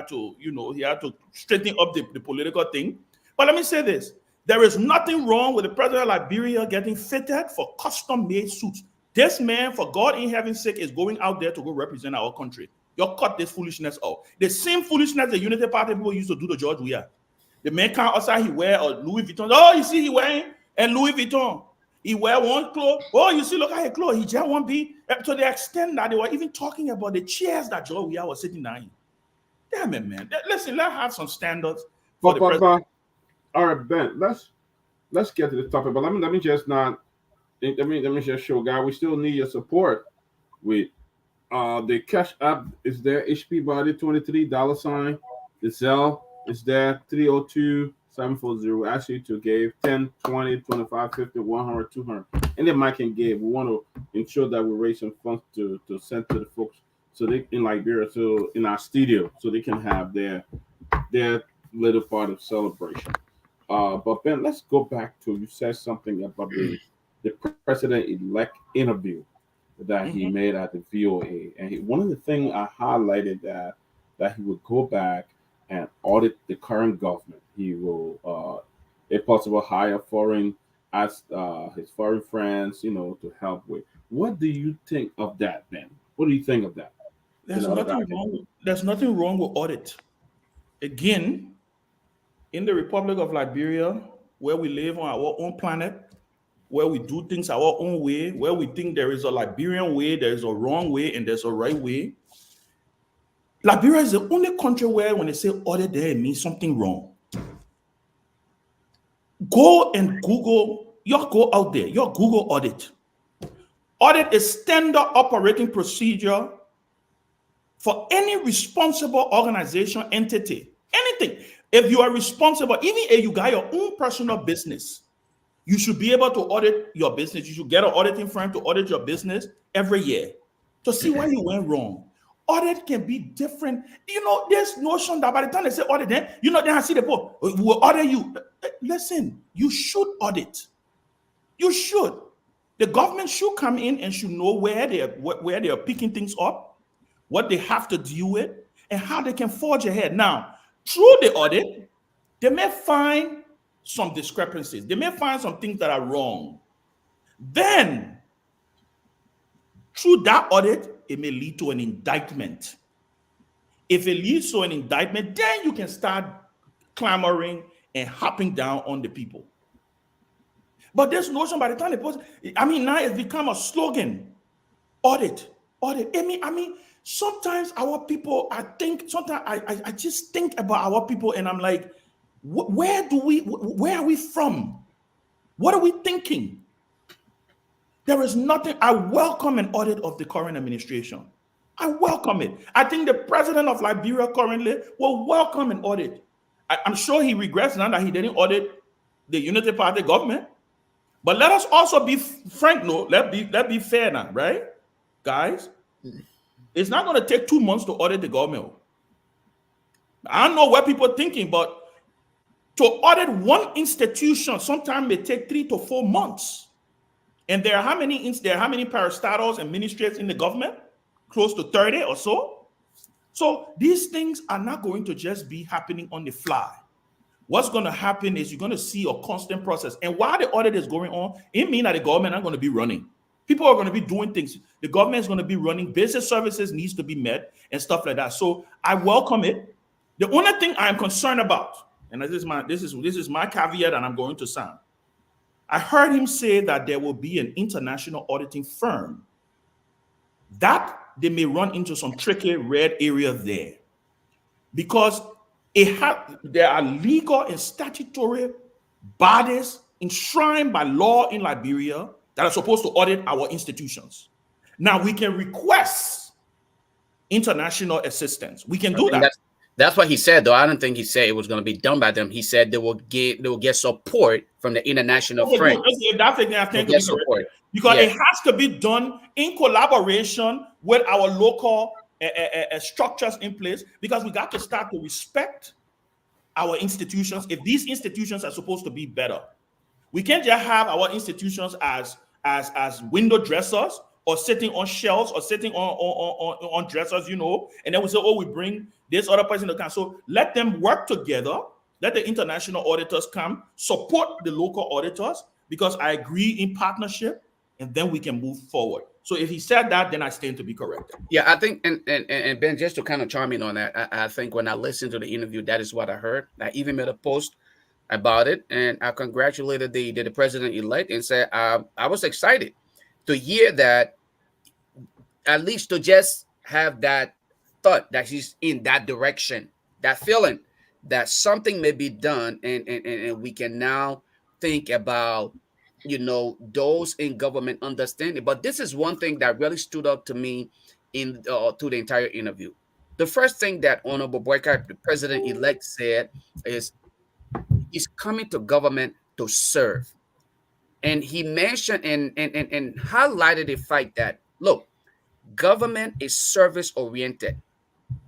to straighten up the political thing. But let me say this. There is nothing wrong with the president of Liberia getting fitted for custom-made suits. This man, for God in heaven's sake, is going out there to go represent our country. You cut this foolishness out. The same foolishness the Unity Party people used to do to George Weah. The man can't outside, he wear a Louis Vuitton. Oh, you see he wearing and Louis Vuitton. He wear one clothes. Oh, you see, look at his clothes. He just won't be. To the extent that they were even talking about the chairs that George Weah was sitting down in. Damn it, man. Listen, let's have some standards for the president. All right, Ben, let's get to the topic. But let me just just show, guys, we still need your support with the Cash App is there, HP Body $23 the Zelle is there, 302-740. Ask you to give 10, 20, 25, 50, 100, 200. And then Mike can give. We want to ensure that we raise some funds to send to the folks so they in Liberia, so in our studio, so they can have their little part of celebration. But Ben, let's go back to, you said something about the president-elect interview that he made at the VOA, and one of the things I highlighted that he would go back and audit the current government. He will, if possible, hire his foreign friends, to help with. What do you think of that, Ben? What do you think of that? There's nothing wrong with audit. Again, in the Republic of Liberia, where we live on our own planet, where we do things our own way, where we think there is a Liberian way, there is a wrong way, and there's a right way. Liberia is the only country where when they say audit there, it means something wrong. Go and Google, go out there, Google audit. Audit is standard operating procedure for any responsible organization, entity, anything. If you are responsible, even if you got your own personal business, you should be able to audit your business. You should get an auditing firm to audit your business every year to see where you went wrong. Audit can be different. There's notion that by the time they say audit, then I see the book. We'll audit you. Listen, you should audit. You should. The government should come in and should know where they are picking things up, what they have to deal with, and how they can forge ahead. Now, through the audit, they may find some discrepancies. They may find some things that are wrong. Then, through that audit, it may lead to an indictment. If it leads to an indictment, then you can start clamoring and hopping down on the people. But this notion, by the time now it's become a slogan. Audit. I mean, sometimes our people, I just think about our people and I'm like, where are we from? What are we thinking? There is nothing. I welcome an audit of the current administration. I welcome it. I think the president of Liberia currently will welcome an audit. I'm sure he regrets now that he didn't audit the Unity Party government. But let us also be frank, let's be fair now, right? Guys, it's not going to take 2 months to audit the government. I don't know what people are thinking, but to audit one institution sometimes may take 3 to 4 months. And there are how many parastatals and ministries in the government? Close to 30 or so. So these things are not going to just be happening on the fly. What's going to happen is you're going to see a constant process. And while the audit is going on, it means that the government is not going to be running. People are going to be doing things. The government is going to be running. Basic services needs to be met and stuff like that. So I welcome it. The only thing I am concerned about, and this is my caveat, and I'm going to sound. I heard him say that there will be an international auditing firm that they may run into some tricky red area there, because there are legal and statutory bodies enshrined by law in Liberia that are supposed to audit our institutions. Now we can request international assistance. We can do that. That's what he said, though. I don't think he said it was going to be done by them. He said they will get support from the international friends. Support. Because it has to be done in collaboration with our local structures in place, because we got to start to respect our institutions if these institutions are supposed to be better. We can't just have our institutions as window dressers or sitting on shelves or sitting on dressers, and then we say, oh, we bring this other person to come. So let them work together Let the international auditors come, support the local auditors, because I agree in partnership, and then we can move forward. So if he said that, then I stand to be corrected. Yeah, I think, and Ben, just to kind of chime in on that, I think when I listened to the interview, that is what I heard. I even made a post about it, and I congratulated the president-elect and said I was excited to hear that, at least to just have that thought that he's in that direction, that feeling that something may be done, and we can now think about, those in government understanding. But this is one thing that really stood up to me in to the entire interview. The first thing that Honorable Boycott, the president-elect, said is he's coming to government to serve. And he mentioned and highlighted the fact that, look, government is service oriented.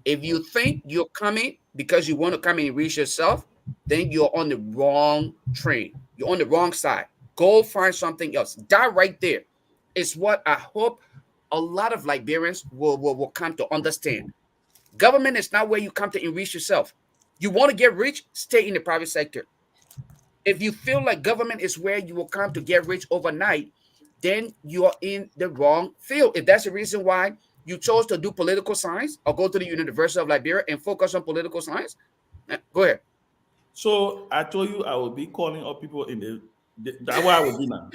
If you think you're coming because you want to come and reach yourself, then you're on the wrong train. You're on the wrong side. Go find something else. That right there is what I hope a lot of Liberians will come to understand. Government is not where you come to enrich yourself. You want to get rich, stay in the private sector. If you feel like government is where you will come to get rich overnight, then you are in the wrong field. If that's the reason why you chose to do political science or go to the University of Liberia and focus on political science, go ahead. So I told you I will be calling up people in that's what I will do now.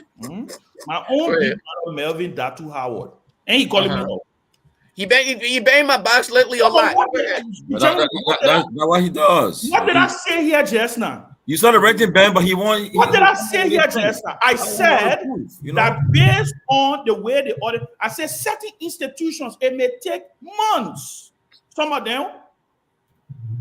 My own big brother Melvin Datu Howard, and he calling me up. He banged my box lately a lot. That's not what he does. What did I say here just now? You started ranking Ben, but he won. What did I say here just now? I said that based on the way the audit, I said certain institutions, it may take months. Some of them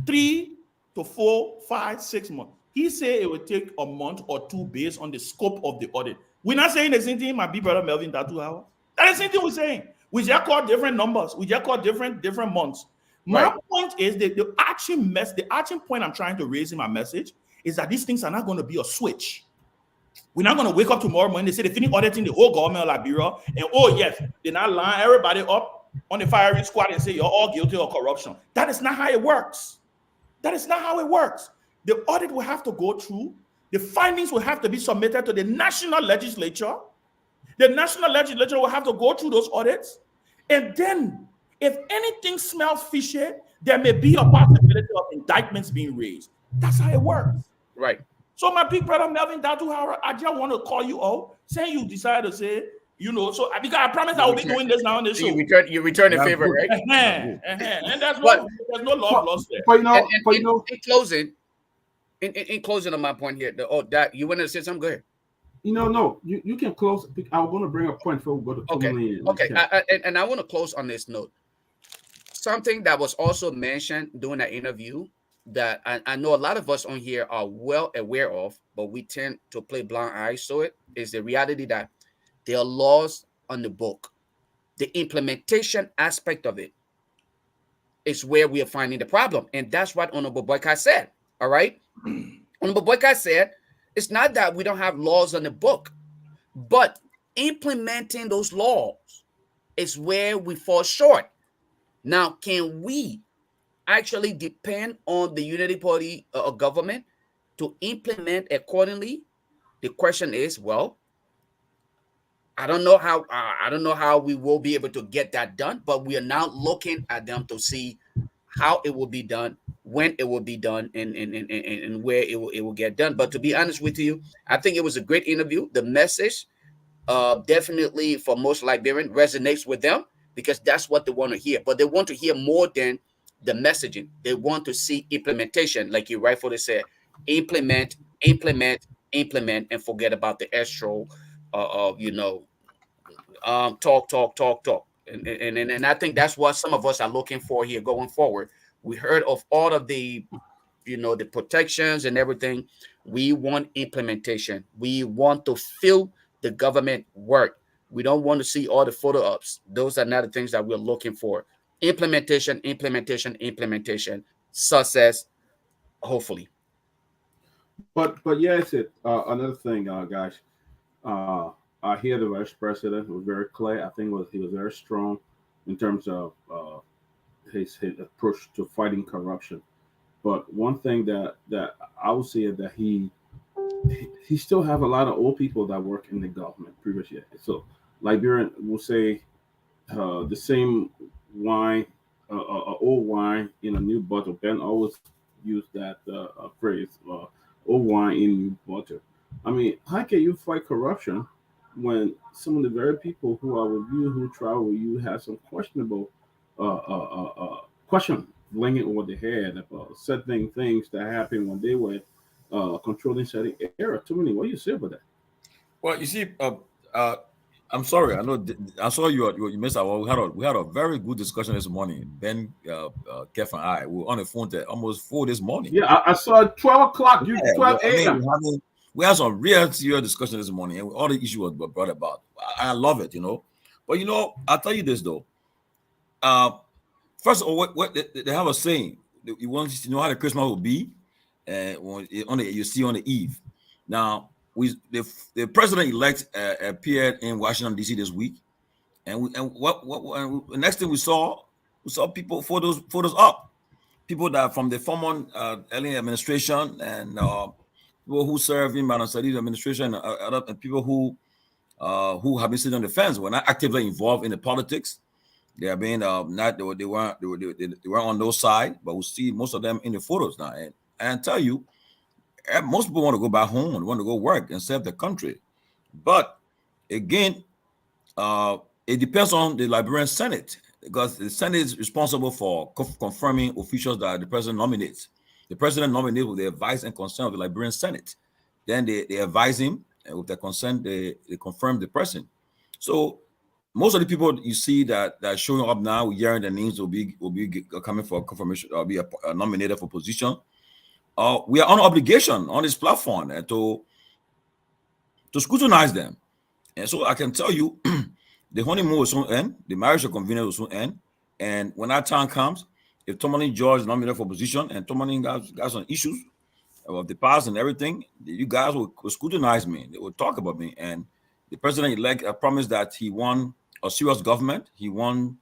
3 to 4, 5, 6 months. He said it would take a month or two based on the scope of the audit. We're not saying the same thing, my big brother Melvin Datu Howard. That is the same thing we're saying. We just call different numbers. We just call different months. My point is that the action point I'm trying to raise in my message is that these things are not going to be a switch. We're not going to wake up tomorrow morning and say they finish auditing the whole government of Liberia, and oh yes, they're not line everybody up on the firing squad and say you're all guilty of corruption. That is not how it works. That is not how it works. The audit will have to go through. The findings will have to be submitted to the national legislature. The national legislature will have to go through those audits. And then, if anything smells fishy, there may be a possibility of indictments being raised. That's how it works. Right. So, my big brother Melvin Datu Howard, I just want to call you out, saying you decided to say, so because I promise I will be doing this now on the show. You return the favor, right? And there's no love lost there. But in closing on my point here, that you want to say something? Go ahead. No, you can close. I want to bring a point before we go to Tomalin. Okay. And I want to close on this note. Something that was also mentioned during that interview that I know a lot of us on here are well aware of, but we tend to play blind eyes to it, is the reality that there are laws on the book. The implementation aspect of it is where we are finding the problem. And that's what Honorable Boycott said. All right? Honorable Boycott said, it's not that we don't have laws on the book, but implementing those laws is where we fall short. Now, can we actually depend on the Unity Party government to implement accordingly? The question is, well, I don't know how we will be able to get that done, but we are now looking at them to see how it will be done, when it will be done, and where it will get done. But to be honest with you, I think it was a great interview. The message definitely for most Liberians resonates with them because that's what they want to hear. But they want to hear more than the messaging. They want to see implementation, like you rightfully said. Implement, and forget about the extra, talk. And I think that's what some of us are looking for here going forward. We heard of all of the, the protections and everything. We want implementation. We want to feel the government work. We don't want to see all the photo ops. Those are not the things that we're looking for. Implementation, success, hopefully. But yes, another thing, guys. I hear the vice president was very clear. I think he was very strong in terms of his approach to fighting corruption. But one thing that I would say is that he still have a lot of old people that work in the government previously. So Liberian will say the same wine, old wine in a new bottle. Ben always use that phrase, old wine in new bottle. I mean, how can you fight corruption when some of the very people who are with you, who travel with you, have some questionable question flinging over the head about certain things that happened when they were controlling certain area? Too many. What do you say about that? Well, you see, uh, I'm sorry. I know I saw you missed out. We had a very good discussion this morning. Ben, Keff, and I we were on the phone till almost 4 this morning. Yeah, I saw 12 o'clock. You Yeah, 12 I mean, a.m. we had some real serious discussion this morning, and all the issues was brought about. I love it, But I'll tell you this though. Uh, First of all, what they have a saying. You want to know how the Christmas will be, you see on the eve. Now, the president-elect appeared in Washington D.C. this week, and the next thing we saw people photos up, people that from the former alien administration and people who serve in Madam Sadi's administration, and people who have been sitting on the fence were not actively involved in the politics. They are being not they weren't on those side, but we see most of them in the photos now. And tell you, most people want to go back home and want to go work and serve the country. But again, it depends on the Liberian Senate, because the Senate is responsible for confirming officials that the president nominates. The president nominates with the advice and consent of the Liberian Senate. Then they advise him, and with their consent, they confirm the person. So most of the people you see that are showing up now, hearing their names will be coming for confirmation or be nominated for position. We are on obligation on this platform to scrutinize them. And so I can tell you, the honeymoon will soon end, the marriage of convenience will soon end. And when that time comes, if Tomalin George is nominated for position and Tomalin got some issues of the past and everything, you guys will scrutinize me. They will talk about me. And the president-elect promised that he won a serious government. He won.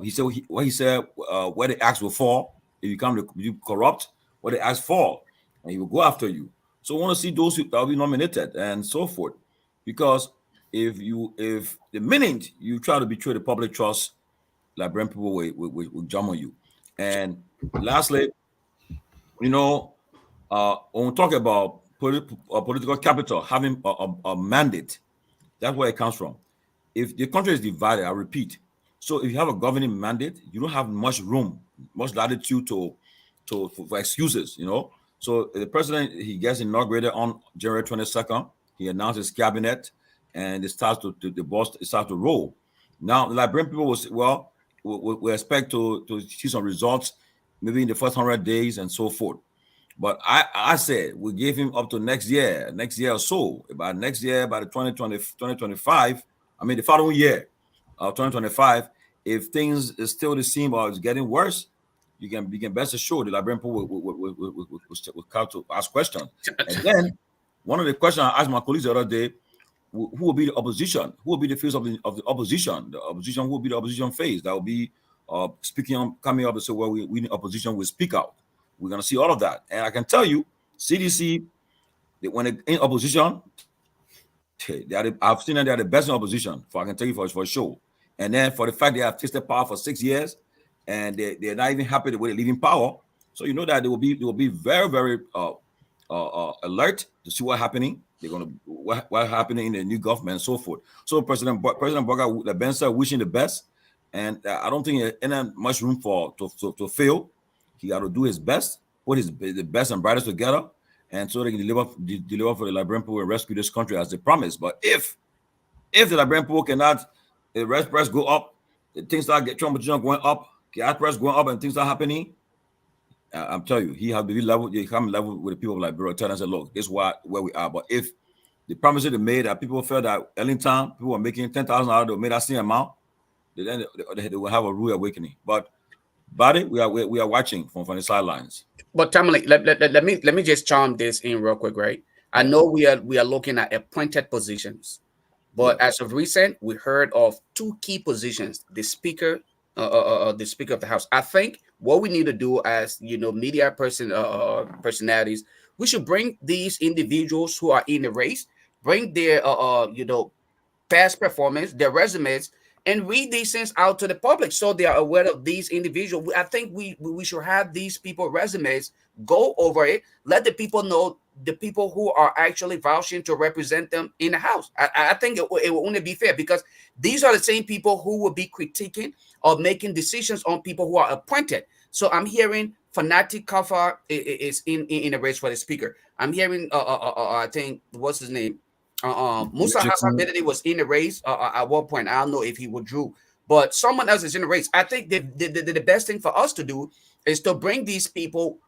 He said where the axe will fall if you corrupt, where the axe fall, and he will go after you. So I want to see those that will be nominated and so forth, because if the minute you try to betray the public trust, Liberian people will jump on you. And lastly, when we talk about political capital having a mandate, that's where it comes from. If the country is divided, I repeat, so if you have a governing mandate, you don't have much room, much latitude for excuses, So the president, he gets inaugurated on January 22nd. He announced his cabinet, and it starts the ball starts to roll. Now, the Liberian people will say, well, we expect to see some results maybe in the first 100 days and so forth. But I said we gave him up to next year or so. By next year, by the 2025, I mean the following year, 2025, if things is still the same or it's getting worse, you can best assured the Liberian people will come to ask questions. And then one of the questions I asked my colleagues the other day, who will be the opposition? Who will be the face of the opposition? The opposition, who will be the opposition face? That will be coming up and say, well, we in opposition will speak out. We're going to see all of that. And I can tell you, CDC, when they're in opposition, I've seen that they're the best in opposition. I can tell you for sure. And then for the fact they have tasted power for 6 years, and they're not even happy the way they're leaving power. So you know that they will be very, very alert to see what's happening. They're going to what happening in the new government and so forth. So President Boga, the Ben said, wishing the best, and I don't think there's any much room to fail. He got to do his best, put the best and brightest together, and so they can deliver for the Liberian people and rescue this country as they promised. But if the Liberian people cannot, the red price go up, the things start going up, gas price going up, and things start happening, I'm telling you, he has to be level. He come level with the people of Liberia. Tell them, say, look, this is where we are. But if the promises they made that people felt that Ellington, people were making $10,000, they made that same amount, then they will have a rude awakening. But Buddy, we are watching from the sidelines. But Tomalin, let me just chime this in real quick, right? I know we are looking at appointed positions, but as of recent, we heard of two key positions: the Speaker the Speaker of the House. I think what we need to do as media personalities, we should bring these individuals who are in the race, bring their past performance, their resumes, and read these things out to the public so they are aware of these individuals. I think we should have these people resumes, go over it, let the people know the people who are actually vouching to represent them in the House. I think it will only be fair, because these are the same people who will be critiquing or making decisions on people who are appointed. So I'm hearing Fanatic Kafar is in a race for the Speaker. I'm hearing I think, what's his name? Musa Hassan Benedict was in the race at one point. I don't know if he withdrew, but someone else is in the race. I think the best thing for us to do is to bring these people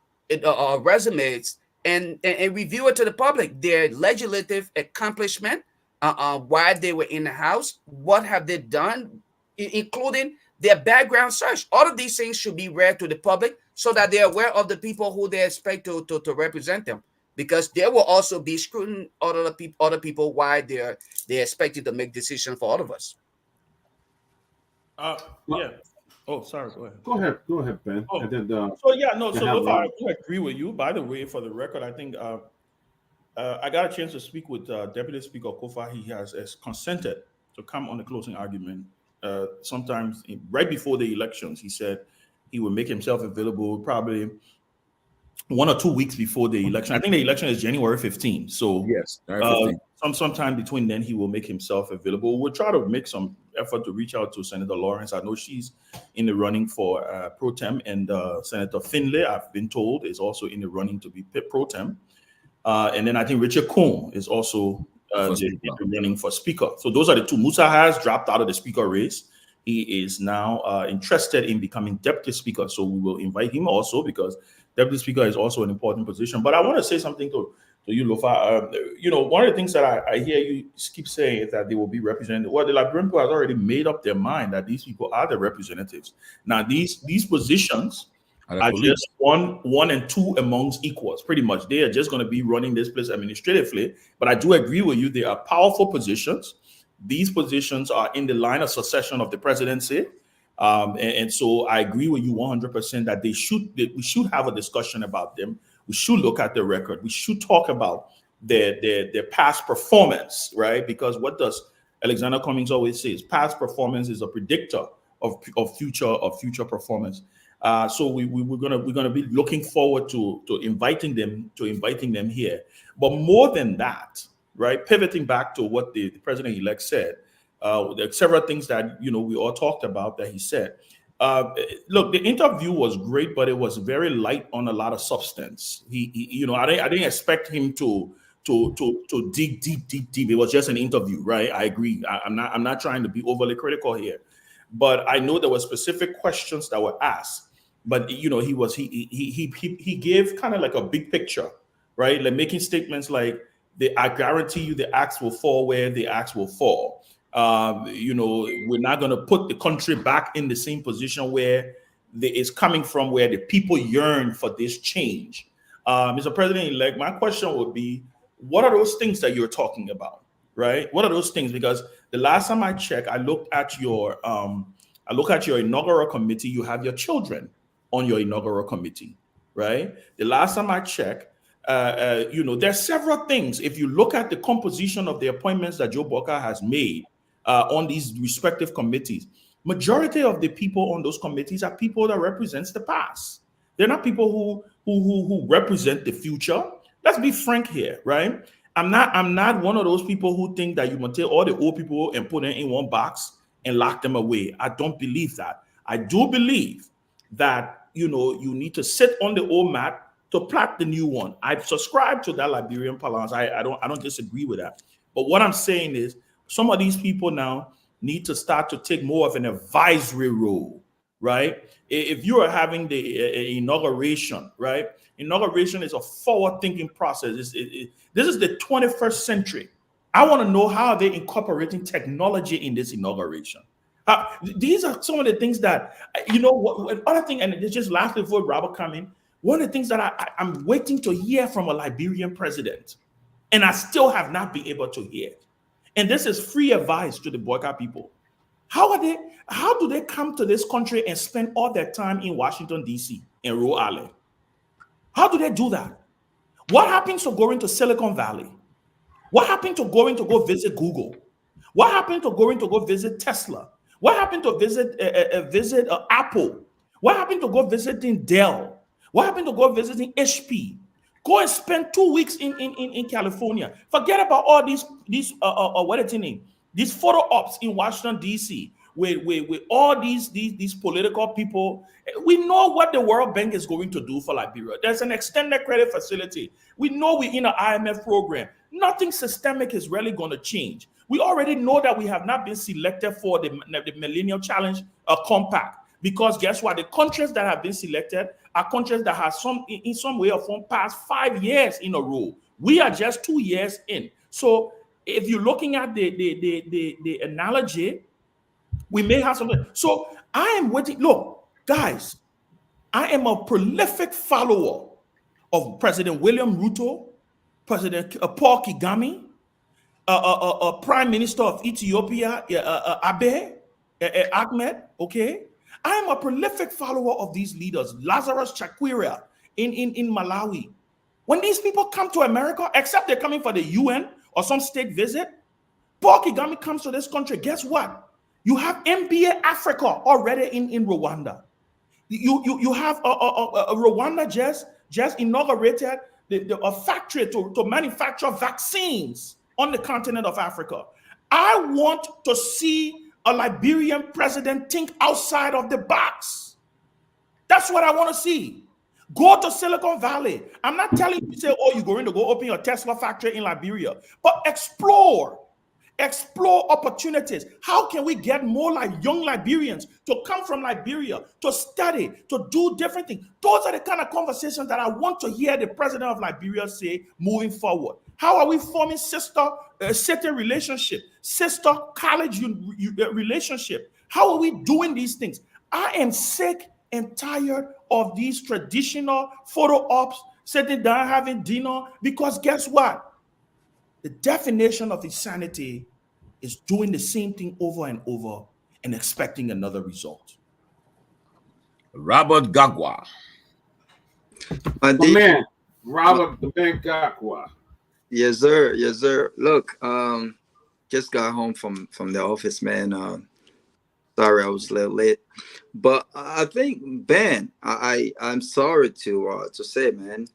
resumes and review it to the public, their legislative accomplishment, why they were in the House, what have they done, including their background search. All of these things should be read to the public so that they're aware of the people who they expect to represent them, because there will also be scrutiny other people why they're expected to make decisions for all of us. Yeah. Oh, sorry. Go ahead. Go ahead, Ben. Oh. And then, So if I agree with you. By the way, for the record, I think I got a chance to speak with Deputy Speaker Kofa. He has consented to come on the closing argument. Sometimes right before the elections, he said he would make himself available probably 1 or 2 weeks before the election. I think the election is January 15th. So yes, sometime between then, he will make himself available. We'll try to make some effort to reach out to Senator Lawrence. I know she's in the running for pro tem, and Senator Finlay, I've been told, is also in the running to be pro tem. And then I think Richard Cohn is also running for speaker. So those are the two. Musa has dropped out of the speaker race. He is now interested in becoming deputy speaker. So we will invite him also, because deputy speaker is also an important position. But I want to say something to you, Lofa. One of the things that I hear you keep saying is that they will be represented. Well, the Liberian people has already made up their mind that these people are the representatives. Now, these positions are just one and two amongst equals, pretty much. They are just going to be running this place administratively. But I do agree with you. They are powerful positions. These positions are in the line of succession of the presidency. And so I agree with you 100% that we should have a discussion about them. We should look at their record. We should talk about their past performance, right? Because what does Alexander Cummings always say? Past performance is a predictor of future performance. So we're gonna be looking forward to inviting them here. But more than that, right? Pivoting back to what the president-elect said, there are several things that we all talked about that he said. Look, the interview was great, but it was very light on a lot of substance. I didn't expect him to dig deep. It was just an interview, right? I agree. I'm not trying to be overly critical here, but I know there were specific questions that were asked. But he gave kind of like a big picture, right? Like making statements like, I guarantee you the axe will fall where the axe will fall. We're not going to put the country back in the same position where it's coming from, where the people yearn for this change. Mr. President-elect, my question would be, what are those things that you're talking about, right? What are those things? Because the last time I checked, I looked at your inaugural committee. You have your children on your inaugural committee, right? The last time I checked, there's several things. If you look at the composition of the appointments that Joe Boka has made on these respective committees, majority of the people on those committees are people that represents the past. They're not people who represent the future. Let's be frank here, right? I'm not one of those people who think that you must take all the old people and put them in one box and lock them away. I don't believe that. I do believe that you need to sit on the old mat to plant the new one. I subscribe to that Liberian balance. I don't disagree with that. But what I'm saying is, some of these people now need to start to take more of an advisory role, right? If you are having the inauguration, right? Inauguration is a forward-thinking process. This is the 21st century. I want to know how they're incorporating technology in this inauguration. These are some of the things that, other thing, and it's just lastly before Robert come in, one of the things that I'm waiting to hear from a Liberian president, and I still have not been able to hear. And this is free advice to the Boyka people. How do they come to this country and spend all their time in Washington, D.C., in Rhode Island? How do they do that? What happens to going to Silicon Valley? What happened to going to go visit Google? What happened to going to go visit Tesla? What happened to visit Apple? What happened to go visiting Dell? What happened to go visiting HP? Go and spend 2 weeks in California. Forget about all these what is it name? These photo ops in Washington D.C. with all these political people. We know what the World Bank is going to do for Liberia. There's an extended credit facility. We know we're in an IMF program. Nothing systemic is really going to change. We already know that we have not been selected for the Millennium Challenge Compact, because guess what? The countries that have been selected are countries that have in some way or form passed 5 years in a row. We are just 2 years in. So if you're looking at the analogy, we may have something. So I am waiting. Look, guys, I am a prolific follower of President William Ruto, President Paul Kagame, Prime Minister of Ethiopia, Abiy Ahmed. Okay, I am a prolific follower of these leaders. Lazarus Chakwera in Malawi. When these people come to America, except they're coming for the UN or some state visit, Paul Kagame comes to this country. Guess what? You have MBA Africa already in Rwanda. You have Rwanda just inaugurated a factory to manufacture vaccines on the continent of Africa. I want to see a Liberian president think outside of the box. That's what I want to see. Go to Silicon Valley. I'm not telling you to say, oh, you're going to go open your Tesla factory in Liberia, but explore opportunities. How can we get more like young Liberians to come from Liberia to study, to do different things? Those are the kind of conversations that I want to hear the president of Liberia say moving forward. How are we forming sister city relationship, sister college relationship? How are we doing these things? I am sick and tired of these traditional photo ops, sitting down having dinner, because guess what? The definition of insanity is doing the same thing over and over and expecting another result. Robert Gagwa. My man, Robert the Ben Gagwa. Yes, sir. Yes, sir. Look, just got home from the office, man. Sorry, I was a little late, but I think Ben, I'm sorry to say, man.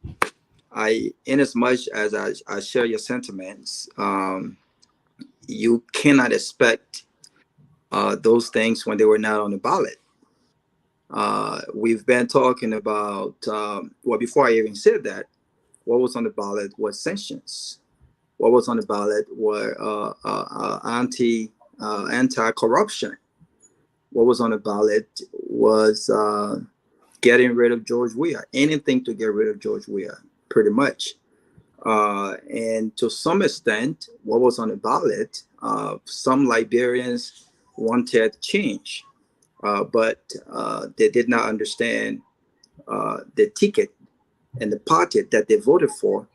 In as much as I share your sentiments, you cannot expect those things when they were not on the ballot. We've been talking about, well, before I even said that, what was on the ballot was sanctions. What was on the ballot were anti-corruption. What was on the ballot was getting rid of George Weah, anything to get rid of George Weah, pretty much. And to some extent, what was on the ballot, some Liberians wanted change, but they did not understand the ticket and the party that they voted for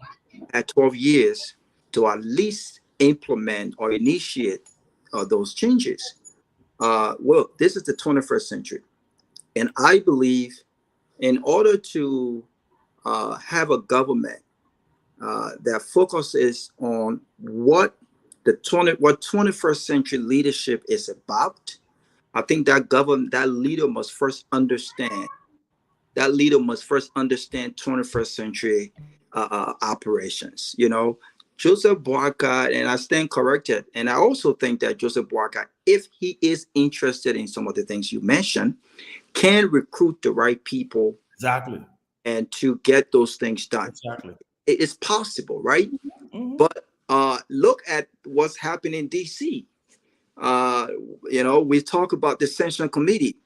at 12 years to at least implement or initiate those changes. Well, this is the 21st century. And I believe in order to have a government that focuses on what 21st century leadership is about, I think that leader must first understand. That leader must first understand 21st century operations. You know, Joseph Boakai, and I stand corrected, and I also think that Joseph Boakai, if he is interested in some of the things you mentioned, can recruit the right people. Exactly. And to get those things done. Exactly. It is possible, right? Mm-hmm. But look at what's happening in DC. You know, we talk about the Sanction Committee.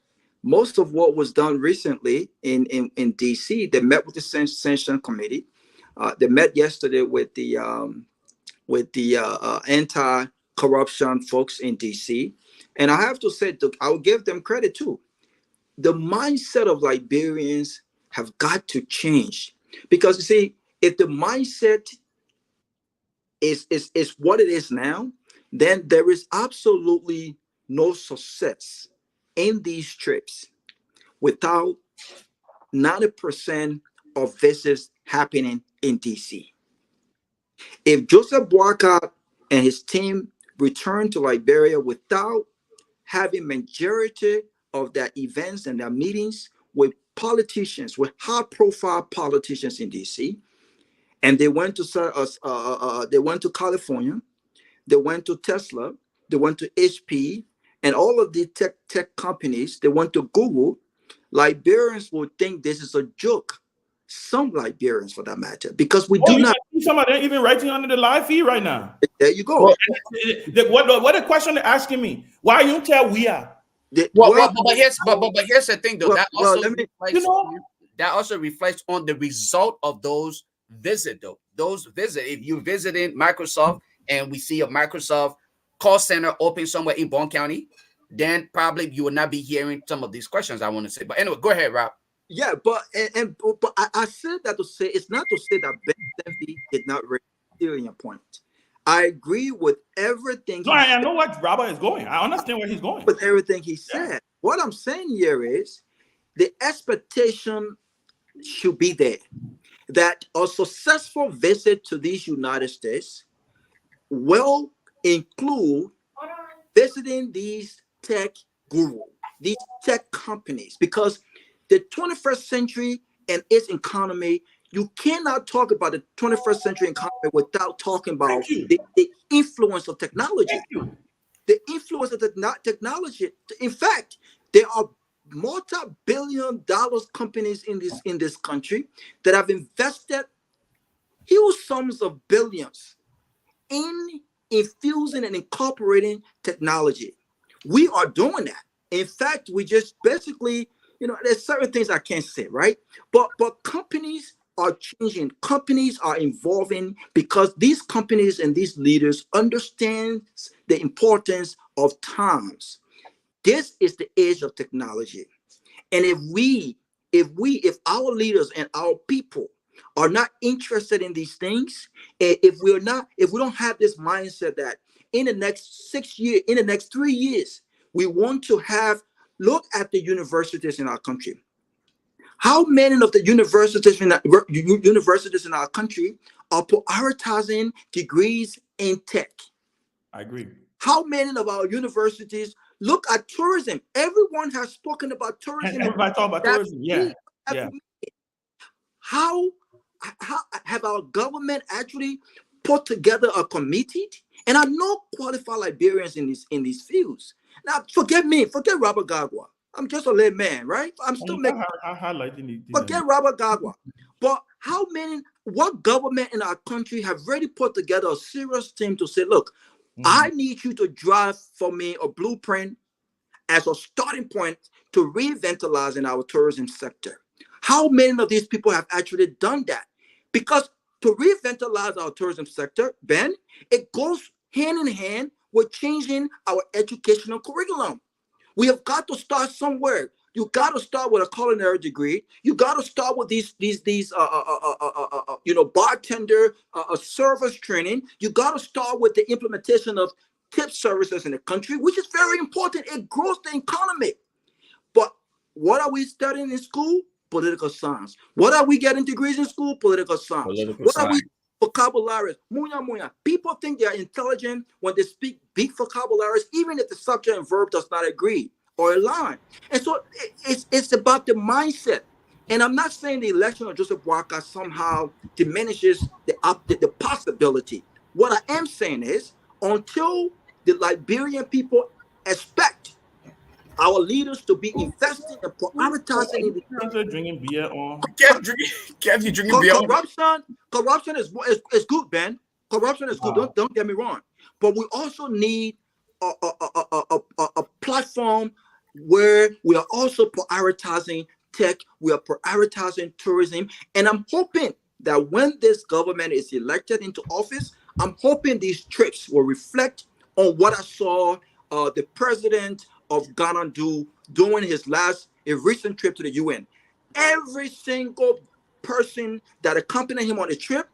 Most of what was done recently in DC, they met with the Sanction Committee. They met yesterday with the anti-corruption folks in DC. And I have to say, I'll give them credit too. The mindset of Liberians have got to change, because you see, if the mindset is what it is now, then there is absolutely no success in these trips without 90% of visits happening in DC. If Joseph Boakai and his team return to Liberia without having majority of their events and their meetings with politicians, with high-profile politicians in DC, and they went to California, they went to Tesla, they went to HP, and all of the tech companies, they went to Google, Liberians would think this is a joke. Some Liberians, for that matter, because we do not. Some of them even writing under the live feed right now. There you go. Well, what the question they're asking me? Why you tell we are? But here's the thing, though. That also reflects on the result of those visits, though. Those visits, if you're visiting Microsoft and we see a Microsoft call center open somewhere in Bond County, then probably you will not be hearing some of these questions I want to say. But anyway, go ahead, Rob. Yeah, but I said that to say, it's not to say that Ben Sanvee did not raise your point. I agree with everything. No, I know what Robert is going. I understand where he's going. With everything he said. What I'm saying here is the expectation should be there that a successful visit to these United States will include visiting these tech gurus, these tech companies, because the 21st century and its economy, you cannot talk about the 21st century economy without talking about the influence of technology. The influence of technology. In fact, there are multi-billion-dollar companies in this country that have invested huge sums of billions in infusing and incorporating technology. We are doing that. In fact, we just basically, there's certain things I can't say, right? But companies are changing. Companies are evolving because these companies and these leaders understand the importance of times. This is the age of technology. And if our leaders and our people are not interested in these things, if we don't have this mindset that in the next 6 years, in the next 3 years, we want to look at the universities in our country. How many of the universities in our country are prioritizing degrees in tech? I agree. How many of our universities look at tourism? Everyone has spoken about tourism. And everybody talk about tourism. Yeah. How have our government actually put together a committee? And I know qualified Liberians in these fields. Now, forget Robert Gagwa. I'm just a lay man, right? I'm still making. Forget Robert Gagwa. But what government in our country have already put together a serious team to say, look, I need you to draft for me a blueprint as a starting point to revitalize in our tourism sector. How many of these people have actually done that? Because to revitalize our tourism sector, Ben, it goes hand in hand with changing our educational curriculum. We have got to start somewhere. You got to start with a culinary degree. You got to start with these bartender service training. You got to start with the implementation of tip services in the country, which is very important. It grows the economy. But what are we studying in school? Political science. What are we getting degrees in school? Political science. Are we vocabularies? Munya. People think they are intelligent when they speak big vocabularies, even if the subject and verb does not agree or align. And so it's about the mindset. And I'm not saying the election of Joseph Boakai somehow diminishes the possibility. What I am saying is, until the Liberian people expect our leaders to be investing and prioritizing in the drinking beer or drinking beer. Corruption is good, Ben. Corruption is good. Don't get me wrong. But we also need a platform where we are also prioritizing tech. We are prioritizing tourism, and I'm hoping that when this government is elected into office, I'm hoping these trips will reflect on what I saw the president of Ghana doing a recent trip to the UN. Every single person that accompanied him on the trip,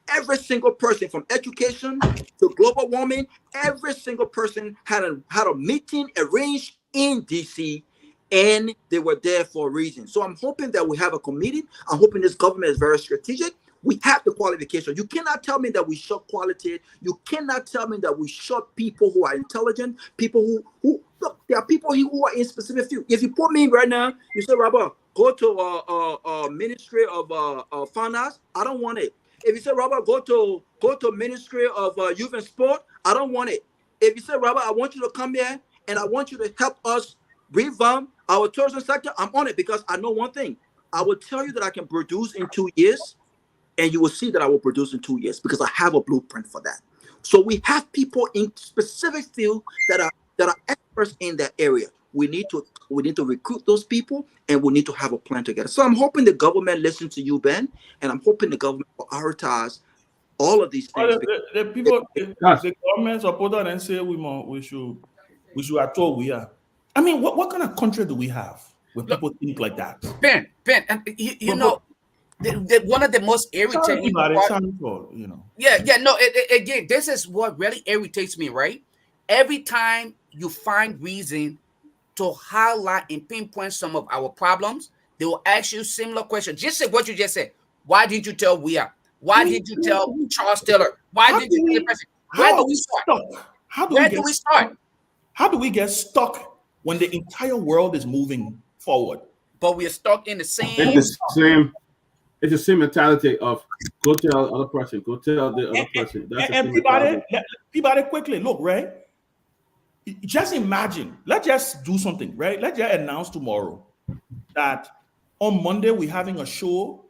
Every single person, from education to global warming, every single person had a meeting arranged in DC, and they were there for a reason. So I'm hoping that we have a committee. I'm hoping this government is very strategic. We have the qualification. You cannot tell me that we short quality. You cannot tell me that we short people who are intelligent, people who look, there are people who are in specific field. If you put me right now, you say, Robert, go to Ministry of Finance. I don't want it. If you say, Robert, go to Ministry of Youth and Sport, I don't want it. If you say, Robert, I want you to come here and I want you to help us revamp our tourism sector, I'm on it, because I know one thing. I will tell you that I can produce in 2 years, and you will see that I will produce in 2 years, because I have a blueprint for that. So we have people in specific field that are experts in that area. We need to recruit those people, and we need to have a plan together. So I'm hoping the government listens to you, Ben, and I'm hoping the government will prioritize all of these things. The people, the government support and say we should at all we are. I mean, what kind of country do we have where people think like that? Ben, and you know, one of the most irritating again, this is what really irritates me, right? Every time you find reason to highlight and pinpoint some of our problems, they will ask you similar questions. Just say what you just said. Why didn't you tell We Are? Why did you tell Charles Taylor? Why did you tell the president? Where do we start? Where do we start? How do we get stuck when the entire world is moving forward? But we are stuck in the same. It's the same mentality of go tell the other person, go tell the other person. And Peabody, quickly, look, right? Just imagine, let's just do something, right? Let's just announce tomorrow that on Monday we're having a show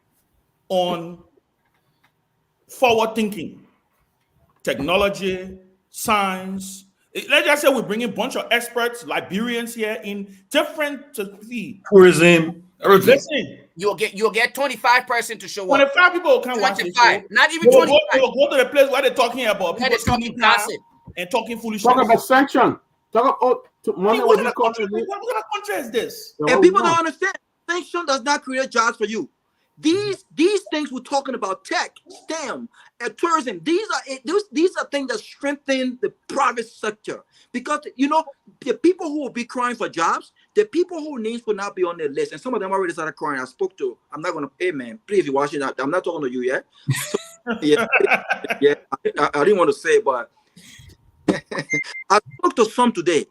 on forward thinking, technology, science. Let's just say we bring in a bunch of experts, Liberians here in different tourism, everything. Listen, you'll get 25% to show up. 25 people can watch the show. Not even 25. We'll go to the place where they're talking about people talking gossip and talking foolishness. Talk about sanction. Talk about what kind of country is this? And people don't understand. Sanction does not create jobs for you. These things we're talking about, tech, STEM, and tourism, these are things that strengthen the private sector. Because, you know, the people who will be crying for jobs, the people who names will not be on their list, and some of them already started crying. I'm not going to pay, man. Please, if you're watching that, I'm not talking to you yet. So, I didn't want to say, but I spoke to some today.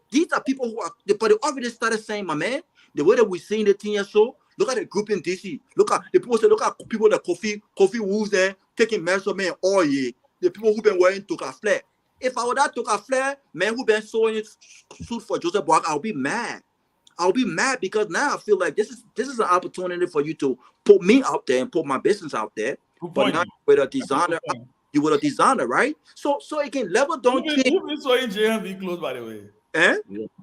These are people who are, but they already started saying, my man, the way that we're seeing the 10-year show, look at the group in DC. Look at the people say, look at people that coffee wolves there taking measurement all year. The people who've been wearing took a flare. If I would have took a flare, man who been sewing suit for Joseph Block, I'll be mad. I'll be mad because now I feel like this is an opportunity for you to put me out there and put my business out there. But not with a designer. You with a designer, right? So again, level don't change. Who been sewing JMV clothes, by the way?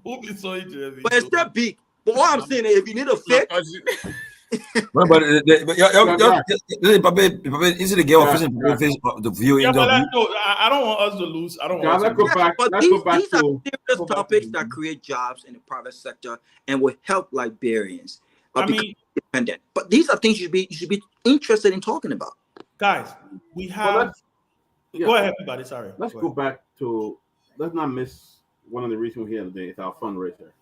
Who been sewing JMV? But it's that big. But all I'm saying is, if you need a fit, but easy to get off the view. I don't want us to lose. I don't want us to lose. But these are serious topics that create jobs in the private sector and will help Liberians become independent. But these are things you should be interested in talking about. Guys, we have. Go ahead, everybody. Sorry. Let's go back to. Let's not miss one of the reasons we're here today. It's our fundraiser.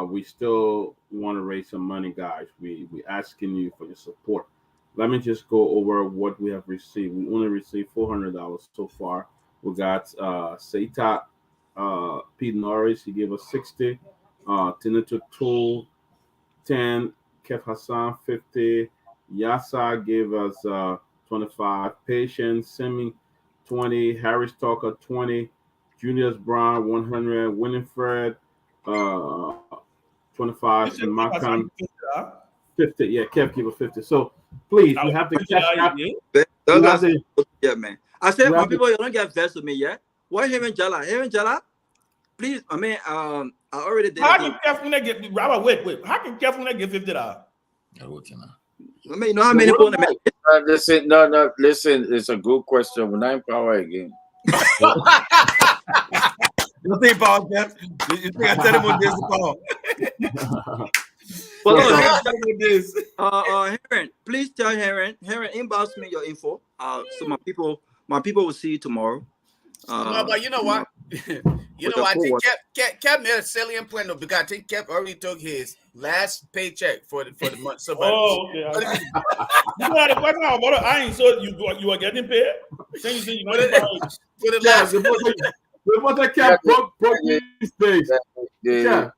We still want to raise some money, guys. We asking you for your support. Let me just go over what we have received. We only received $400 so far. We got Seitat Pete Norris. He gave us 60. Tinito Tool 10. Keff Hassan 50. Yasa gave us 25. Patience Semi 20. Harris Talker 20. Julius Brown 100. Winifred 25 and Makan 50. Yeah, Kev gave us 50. So please, you have to catch up. Yeah, man. I said, my people, you don't get vexed with me yet. Why Heaven Jala? Please, I mean, I already did. How can Kev get Robert? Wait. How can Kev get $50? I mean, you know how many people listen, it's a good question. We're not in power again. You think about that? You think I tell him what this is about? Well, So, Heron, please tell Heron. Heron, inbox me your info. So my people will see you tomorrow. No, but you know what? You know, I think Kev made a salient point though, because I think Kev already took his last paycheck for the month. So, but, okay. You know the question about the iron, so you were getting paid? Then you say you want to for the last. Before they kept broke these days. The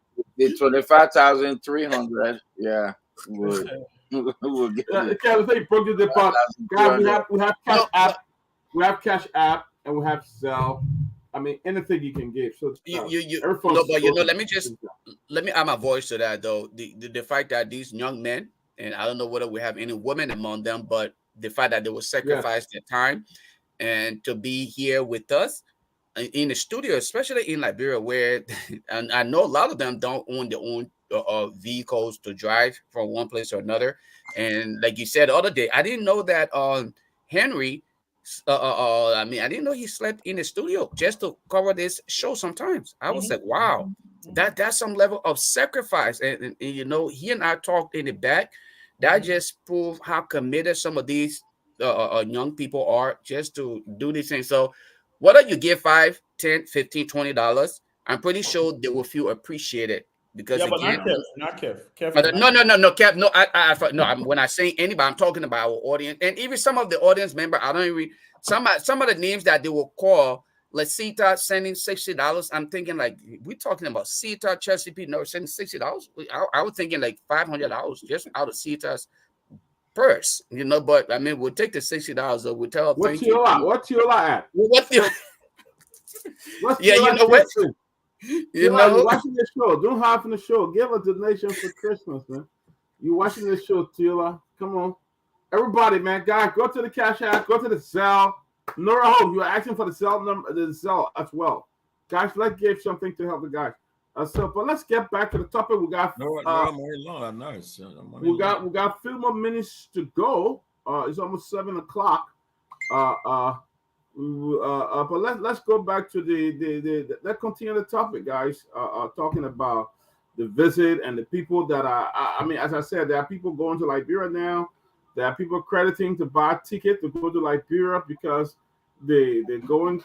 25,300. Yeah. We'll get it. Kevin, say broke the depart. God, we have Cash App. We have Cash App and we have Zelle. I mean, anything you can give. So no, but you know, let me add my voice to that though. The fact that these young men, and I don't know whether we have any women among them, but the fact that they will sacrifice their time and to be here with us in the studio, especially in Liberia, where and I know a lot of them don't own their own vehicles to drive from one place to another. And like you said the other day, I didn't know that Henry. I mean, I didn't know he slept in the studio just to cover this show. Sometimes I was like, wow, that's some level of sacrifice. And you know, he and I talked in the back. That just proved how committed some of these young people are just to do these things. So whether you give $5, $10, $15, $20, I'm pretty sure they will feel appreciated. Because but again, not Kev. No, Kev. No, when I say anybody, I'm talking about our audience, and even some of the audience member. I don't even some of the names that they will call. Lasita sending $60. I'm thinking like we're talking about Sita Chesapeake. No, sending $60. I was thinking like $500 just out of Sita's purse, you know. But I mean, we'll take the $60. We'll tell her what's your lot? What's your lot at? What's your? Yeah, you know what? You know, you're watching this show. Don't hide from the show. Give a donation for Christmas, man. You watching this show, Tila. Come on. Everybody, man. Guys, go to the Cash App. Go to the Zelle. Nora Hope, you're asking for the Zelle number, the Zelle as well. Guys, let's give something to help the guys. But let's get back to the topic. We got we got a few more minutes to go. It's almost 7 o'clock. But let's go back to let's continue the topic, guys. Talking about the visit and the people that I mean, as I said, there are people going to Liberia now. There are people crediting to buy a ticket to go to Liberia because they're going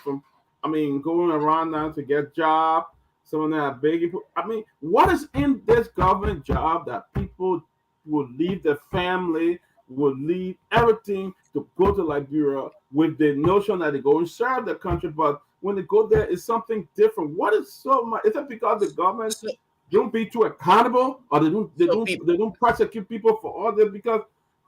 around now to get job. Some of them are begging. I mean, what is in this government job that people will leave their family, will leave everything to go to Liberia with the notion that they go and serve the country, but when they go there, it's something different. What is so much? Is it because the government don't be too accountable, or they don't prosecute people for all this? Because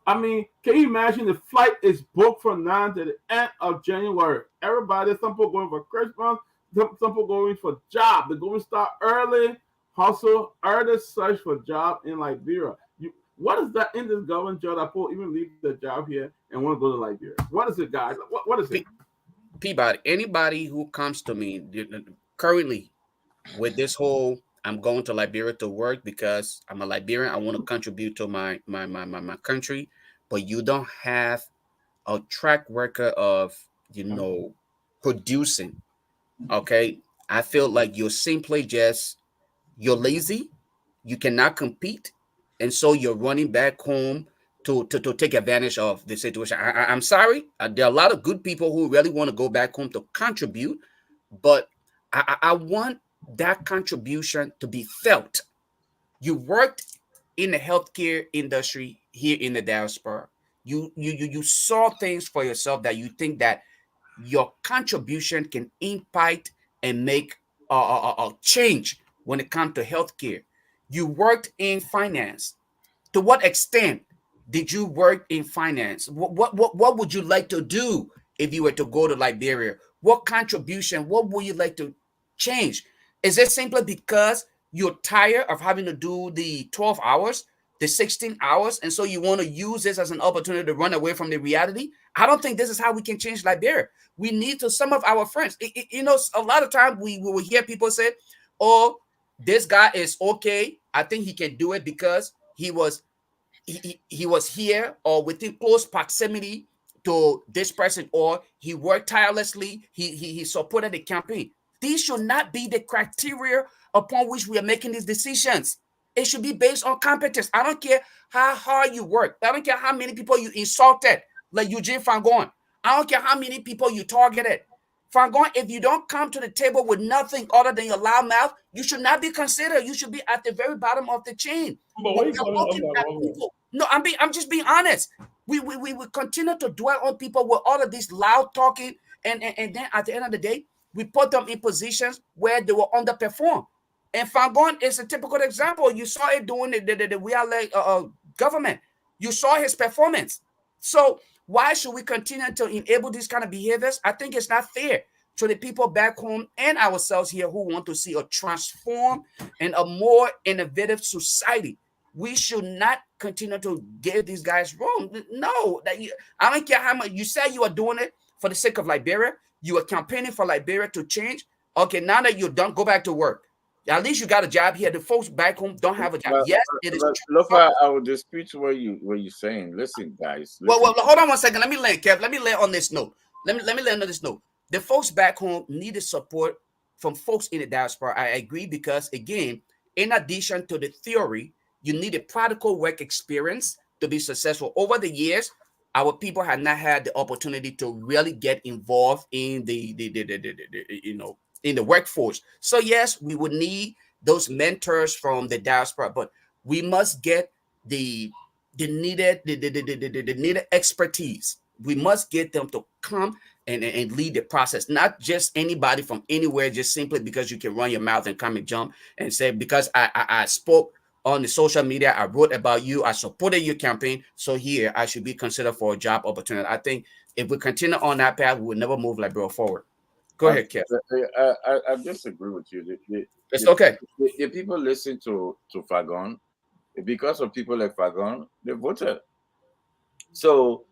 I mean, can you imagine the flight is booked from now to the end of January? Everybody, some people going for Christmas, some people going for job. They're going to start early, hustle, early search for job in Liberia. What is that in this government job that people even leave their job here and want to go to Liberia? What is it, guys? What is it? Peabody, anybody who comes to me currently with this whole I'm going to Liberia to work because I'm a Liberian, I want to contribute to my country, but you don't have a track record of, you know, producing. Okay. I feel like you're simply you're lazy, you cannot compete, and so you're running back home to take advantage of the situation. I'm sorry. There are a lot of good people who really want to go back home to contribute, but I want that contribution to be felt. You worked in the healthcare industry here in the diaspora. You saw things for yourself that you think that your contribution can impact and make a change when it comes to healthcare. You worked in finance. To what extent did you work in finance? What would you like to do if you were to go to Liberia? What contribution? What would you like to change? Is it simply because you're tired of having to do the 12 hours, the 16 hours, and so you want to use this as an opportunity to run away from the reality? I don't think this is how we can change Liberia. We need to, some of our friends, you know, a lot of times we will hear people say, oh, this guy is okay. I think he can do it because he was here or within close proximity to this person, or he worked tirelessly. He supported the campaign. These should not be the criteria upon which we are making these decisions. It should be based on competence. I don't care how hard you work. I don't care how many people you insulted, like Eugene Fangon. I don't care how many people you targeted. Fangon, if you don't come to the table with nothing other than your loud mouth, you should not be considered. You should be at the very bottom of the chain. But why are you calling us that wrong? People. No, I'm just being honest. We continue to dwell on people with all of this loud talking, and then at the end of the day, we put them in positions where they will underperform. And Fangon is a typical example. You saw it doing the real government. You saw his performance. So why should we continue to enable these kind of behaviors? I think it's not fair to the people back home and ourselves here who want to see a transform and a more innovative society. We should not continue to give these guys wrong. No, I don't care how much you say you are doing it for the sake of Liberia. You are campaigning for Liberia to change. Okay, now that you're done, go back to work. At least you got a job here. The folks back home don't have a job. Yes, it is. Look, I will dispute what you're saying. Listen, guys. Listen. Well, hold on one second. Let me land, Kev. Let me land on this note. Let me land on this note. The folks back home needed support from folks in the diaspora. I agree because, again, in addition to the theory, you need a practical work experience to be successful. Over the years, our people have not had the opportunity to really get involved in in the workforce. So yes, we would need those mentors from the diaspora, but we must get the needed expertise. We must get them to come and lead the process, not just anybody from anywhere, just simply because you can run your mouth and come and jump and say, because I spoke on the social media, I wrote about you, I supported your campaign, so here I should be considered for a job opportunity. I think if we continue on that path, we will never move Liberia forward. Go ahead, Kev. I disagree with you. It's okay. If people listen to Fagon, because of people like Fagon, they voted. So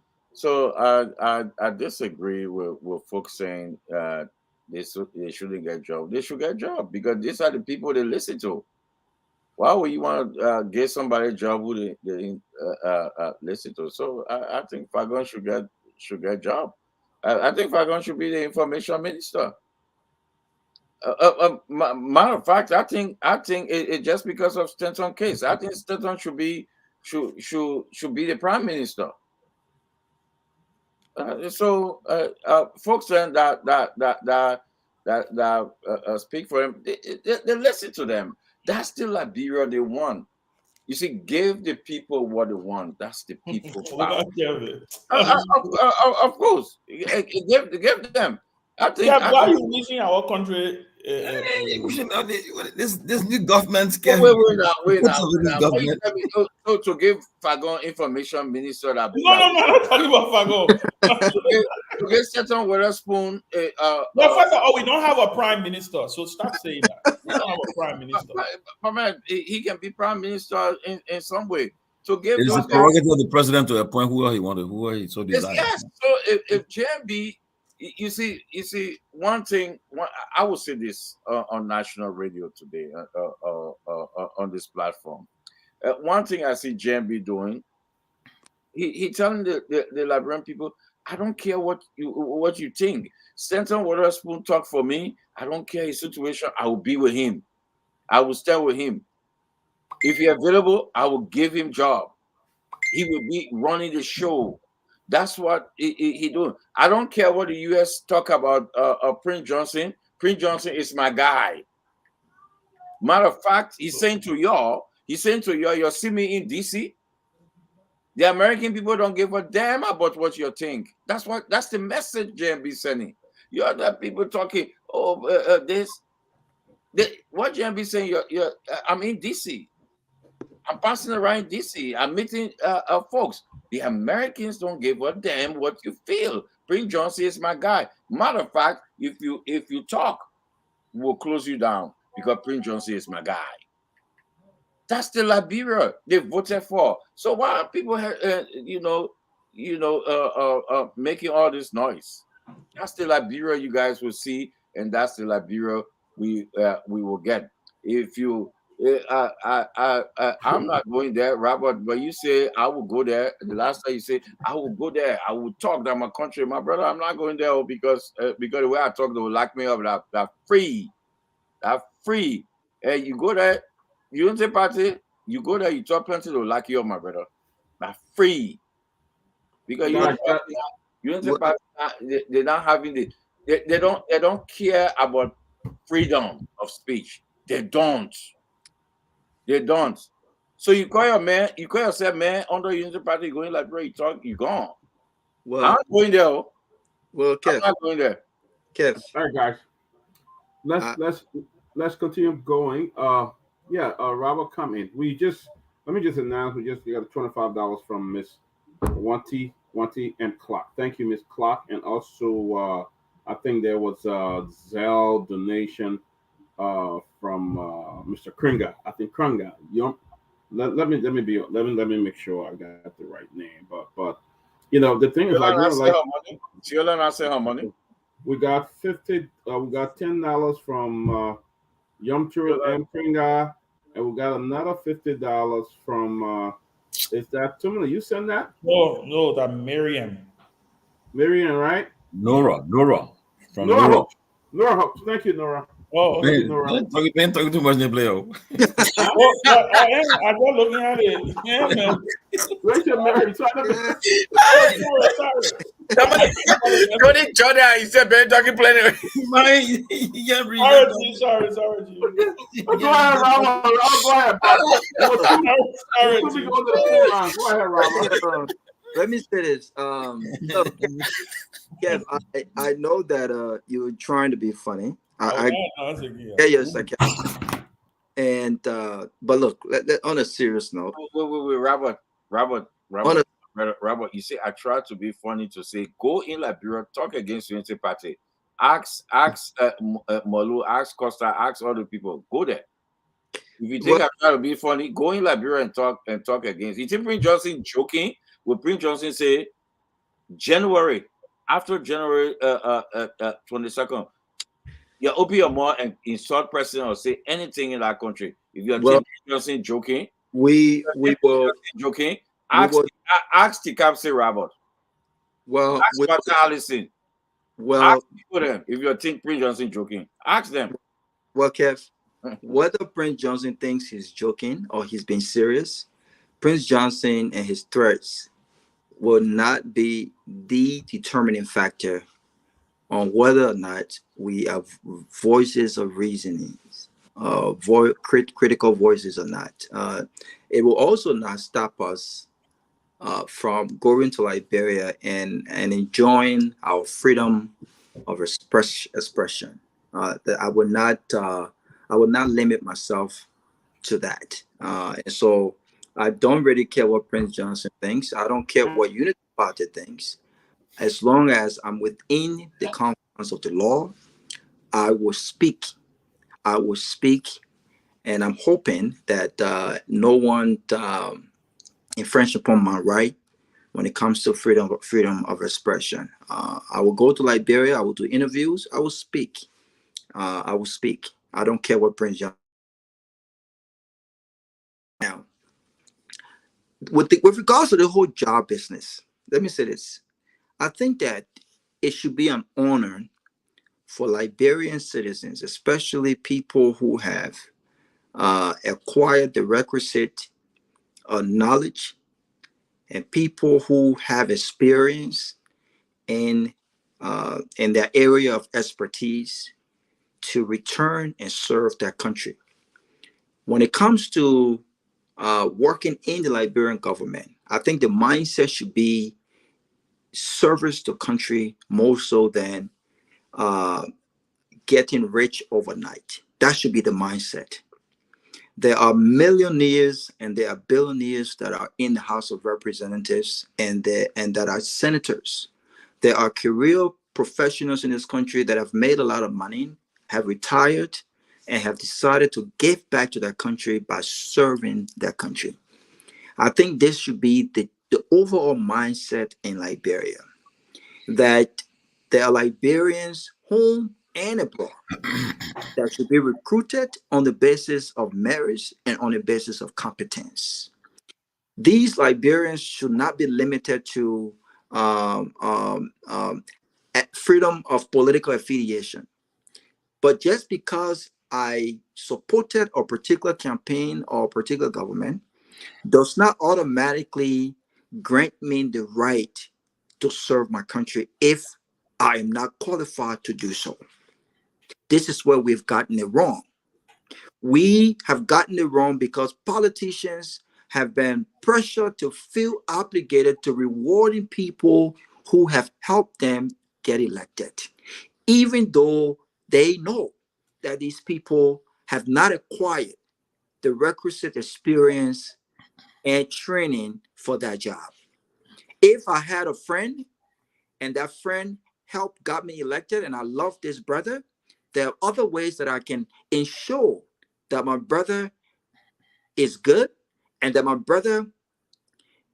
I disagree with folks saying they shouldn't get job. They should get job because these are the people they listen to. Why would you want to get somebody a job who they listen to? So I think Fagon should get job. I think Fagon should be the information minister. Matter of fact, I think it just because of Stanton case. I think Stanton should be the prime minister. Folks then that speak for him, they listen to them. That's the Liberia they want. You see, give the people what they want. That's the people. Of course, give them. I think. Yeah, why are you wishing our country? This new government can. Wait now. So to give Fagon information minister that. No, I'm not talking about Fagon. To get Stanton Witherspoon. First of all, we don't have a prime minister, so stop saying that. We don't have a prime minister. But man, he can be prime minister in some way. To give. It's a prerogative of the president to appoint who he wanted, who he so desired. Yes. So if JMB. You see, one thing. I will say this on national radio today, on this platform. One thing I see JMB doing, he telling the Liberian people, I don't care what you think. Stanton Witherspoon talk for me. I don't care his situation. I will be with him. I will stay with him. If he's available, I will give him job. He will be running the show. That's what he doing. I don't care what the U.S. talk about Prince Johnson. Prince Johnson is my guy. Matter of fact, he's saying to y'all, you see me in D.C. The American people don't give a damn about what you think. That's the message JMB sending. You other people talking, what JMB saying, I'm in D.C. I'm passing around DC. I'm meeting folks. The Americans don't give a damn what you feel. Prince Johnson is my guy. Matter of fact, if you talk, we'll close you down because Prince Johnson is my guy. That's the Liberia they voted for. So why are people, making all this noise? That's the Liberia you guys will see, and that's the Liberia we will get. If you I'm not going there, Robert, but you say I will go there. The last time you say I will go there, I will talk that my country, my brother. I'm not going there because the way I talk, they will lock me up. That free. And you go there, you don't say party, You go there, you talk plenty to like you, my brother. But free. Because they're not having they don't care about freedom of speech. They don't. So you call yourself man under Unity Party, you going like bro, you talk, you gone. Well, I'm not going there. Well, I'm Kev, not going there. Kev, All right, guys. Let's continue going. Robert, come in. Let me just announce we got $25 from Miss Wanty and Clock. Thank you, Miss Clock, and also I think there was a Zelle donation from Mr. Kringa. I think Kringa. Let me make sure I got the right name. But the thing is like Sheila say her money. We got $50. We got $10 from Yom Turul M Kringa, and we got another $50 from. Is that Tomalin? You send that? No, that Miriam, right? Nora. From Nora. Nora. Nora, thank you, Nora. Oh, Thank you, Nora. Don't talk too much, play. well, I was looking at it. Yeah, man. Where's your Mary? Don't Jordan, he said Ben talking plenty. Sorry. Go ahead, Robert. Go ahead. Go ahead, Robert. let me say this. Kev, I know that you're trying to be funny. Yes, I can. And but look, on a serious note. Wait, Robert. You see, I try to be funny to say, go in Liberia, talk against Unity Party, ask Molu, ask Costa, ask other people. Go there. If you think I try to be funny, go in Liberia and talk against. You think Prince Johnson joking? Will Prince Johnson say after January 22nd? You open your mouth and insult president or say anything in that country. If you're Prince Johnson joking, we will joking. Ask the Captain Robert. Well, ask Pastor Allison. Well, ask people them if you think Prince Johnson joking. Ask them. Well, Kev, whether Prince Johnson thinks he's joking or he's being serious, Prince Johnson and his threats will not be the determining factor on whether or not we have voices of reasonings, critical voices or not. It will also not stop us from going to Liberia and enjoying our freedom of expression. That I would not limit myself to that. And so I don't really care what Prince Johnson thinks. I don't care what Unity Party thinks. As long as I'm within the confines of the law, I will speak. And I'm hoping that no one infringe upon my right when it comes to freedom of expression. I will go to Liberia. I will do interviews. I will speak. I don't care what Prince Johnson. Now, with regards to the whole job business, let me say this. I think that it should be an honor for Liberian citizens, especially people who have acquired the requisite knowledge and people who have experience in their area of expertise, to return and serve their country. When it comes to working in the Liberian government, I think the mindset should be service to country more so than getting rich overnight. That should be the mindset. There are millionaires and there are billionaires that are in the House of Representatives and that are senators. There are career professionals in this country that have made a lot of money, have retired, and have decided to give back to their country by serving their country. I think this should be the overall mindset in Liberia, that there are Liberians home and abroad that should be recruited on the basis of merit and on the basis of competence. These Liberians should not be limited to freedom of political affiliation. But just because I supported a particular campaign or a particular government does not automatically grant me the right to serve my country if I am not qualified to do so. This is where we've gotten it wrong. We have gotten it wrong because politicians have been pressured to feel obligated to rewarding people who have helped them get elected, even though they know that these people have not acquired the requisite experience and training for that job. If I had a friend and that friend helped got me elected and I love this brother, there are other ways that I can ensure that my brother is good and that my brother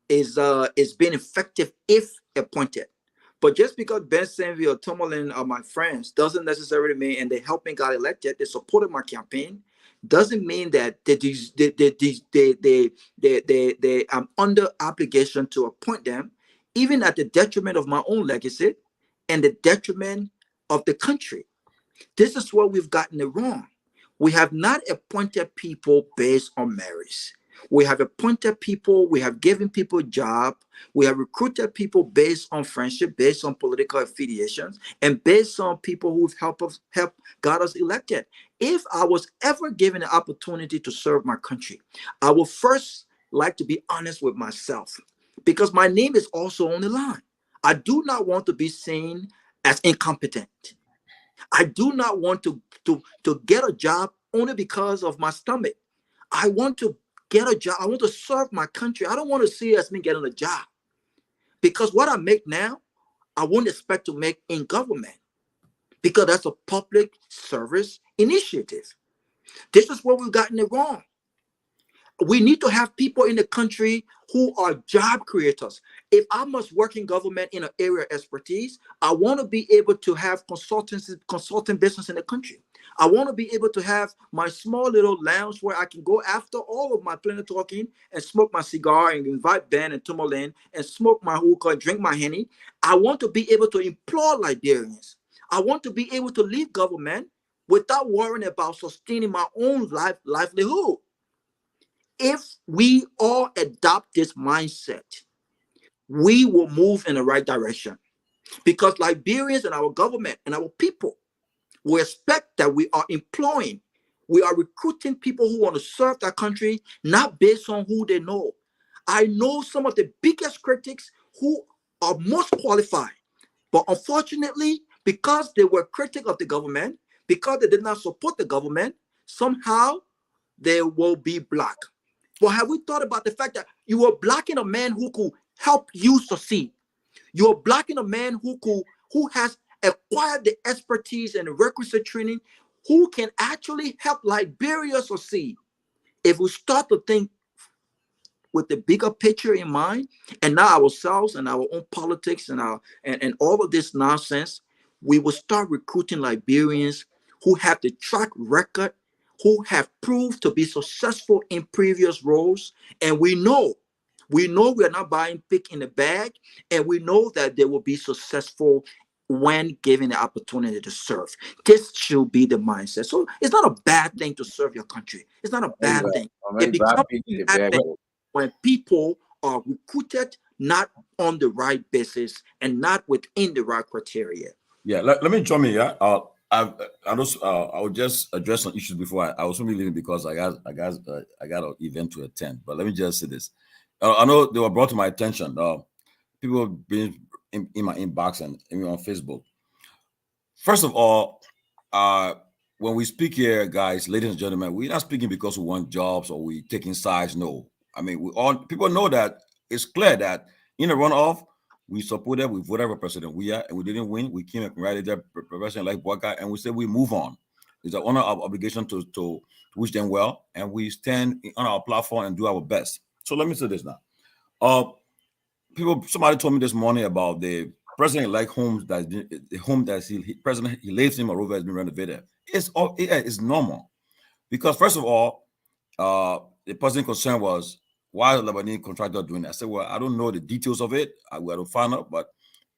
is being effective if appointed. But just because Ben Sanvee or Tomalin are my friends doesn't necessarily mean, and they helped me got elected, they supported my campaign, doesn't mean that I'm under obligation to appoint them, even at the detriment of my own legacy and the detriment of the country. This is where we've gotten it wrong. We have not appointed people based on merits. We have appointed people, we have given people jobs, we have recruited people based on friendship, based on political affiliations, and based on people who've helped got us elected. If I was ever given an opportunity to serve my country, I would first like to be honest with myself, because my name is also on the line. I do not want to be seen as incompetent. I do not want to get a job only because of my stomach. I want to get a job. I want to serve my country. I don't want to see it as me getting a job, because what I make now, I wouldn't expect to make in government, because that's a public service initiative. This is where we've gotten it wrong. We need to have people in the country who are job creators. If I must work in government in an area of expertise, I want to be able to have consulting business in the country. I want to be able to have my small little lounge where I can go after all of my plenty talking and smoke my cigar and invite Ben and Tomalin and smoke my hookah and drink my Henny. I want to be able to employ Liberians. I want to be able to leave government without worrying about sustaining my own livelihood. If we all adopt this mindset, we will move in the right direction, because Liberians and our government and our people will expect that we are employing, we are recruiting people who want to serve that country, not based on who they know. I know some of the biggest critics who are most qualified, but unfortunately, because they were critics of the government, because they did not support the government, somehow they will be blocked. But have we thought about the fact that you are blocking a man who could help you succeed? You are blocking a man who has acquired the expertise and the requisite training, who can actually help Liberia succeed. If we start to think with the bigger picture in mind, and not ourselves and our own politics and all of this nonsense, we will start recruiting Liberians who have the track record, who have proved to be successful in previous roles. And we know we are not buying pick in the bag, and we know that they will be successful when given the opportunity to serve. This should be the mindset. So it's not a bad thing to serve your country. It's not a bad thing. It becomes a bad thing when people are recruited not on the right basis and not within the right criteria. Yeah, let me jump in. Yeah, I will just address some issues before I was only leaving because I got an event to attend. But let me just say this: I know they were brought to my attention. People being in my inbox and on Facebook. First of all, when we speak here, guys, ladies and gentlemen, we're not speaking because we want jobs or we taking sides. No, I mean people know that it's clear that in the runoff, we supported, we voted for President Weah, and we didn't win. We came right there, President like Boakai, and we said we move on. It's an honor of obligation to wish them well, and we stand on our platform and do our best. So let me say this now. Somebody told me this morning about the president-elect home that president he lives in Monrovia has been renovated. It's normal, because first of all, the president concern was why the Lebanese contractor doing that. I said, well, I don't know the details of it. I will find out, but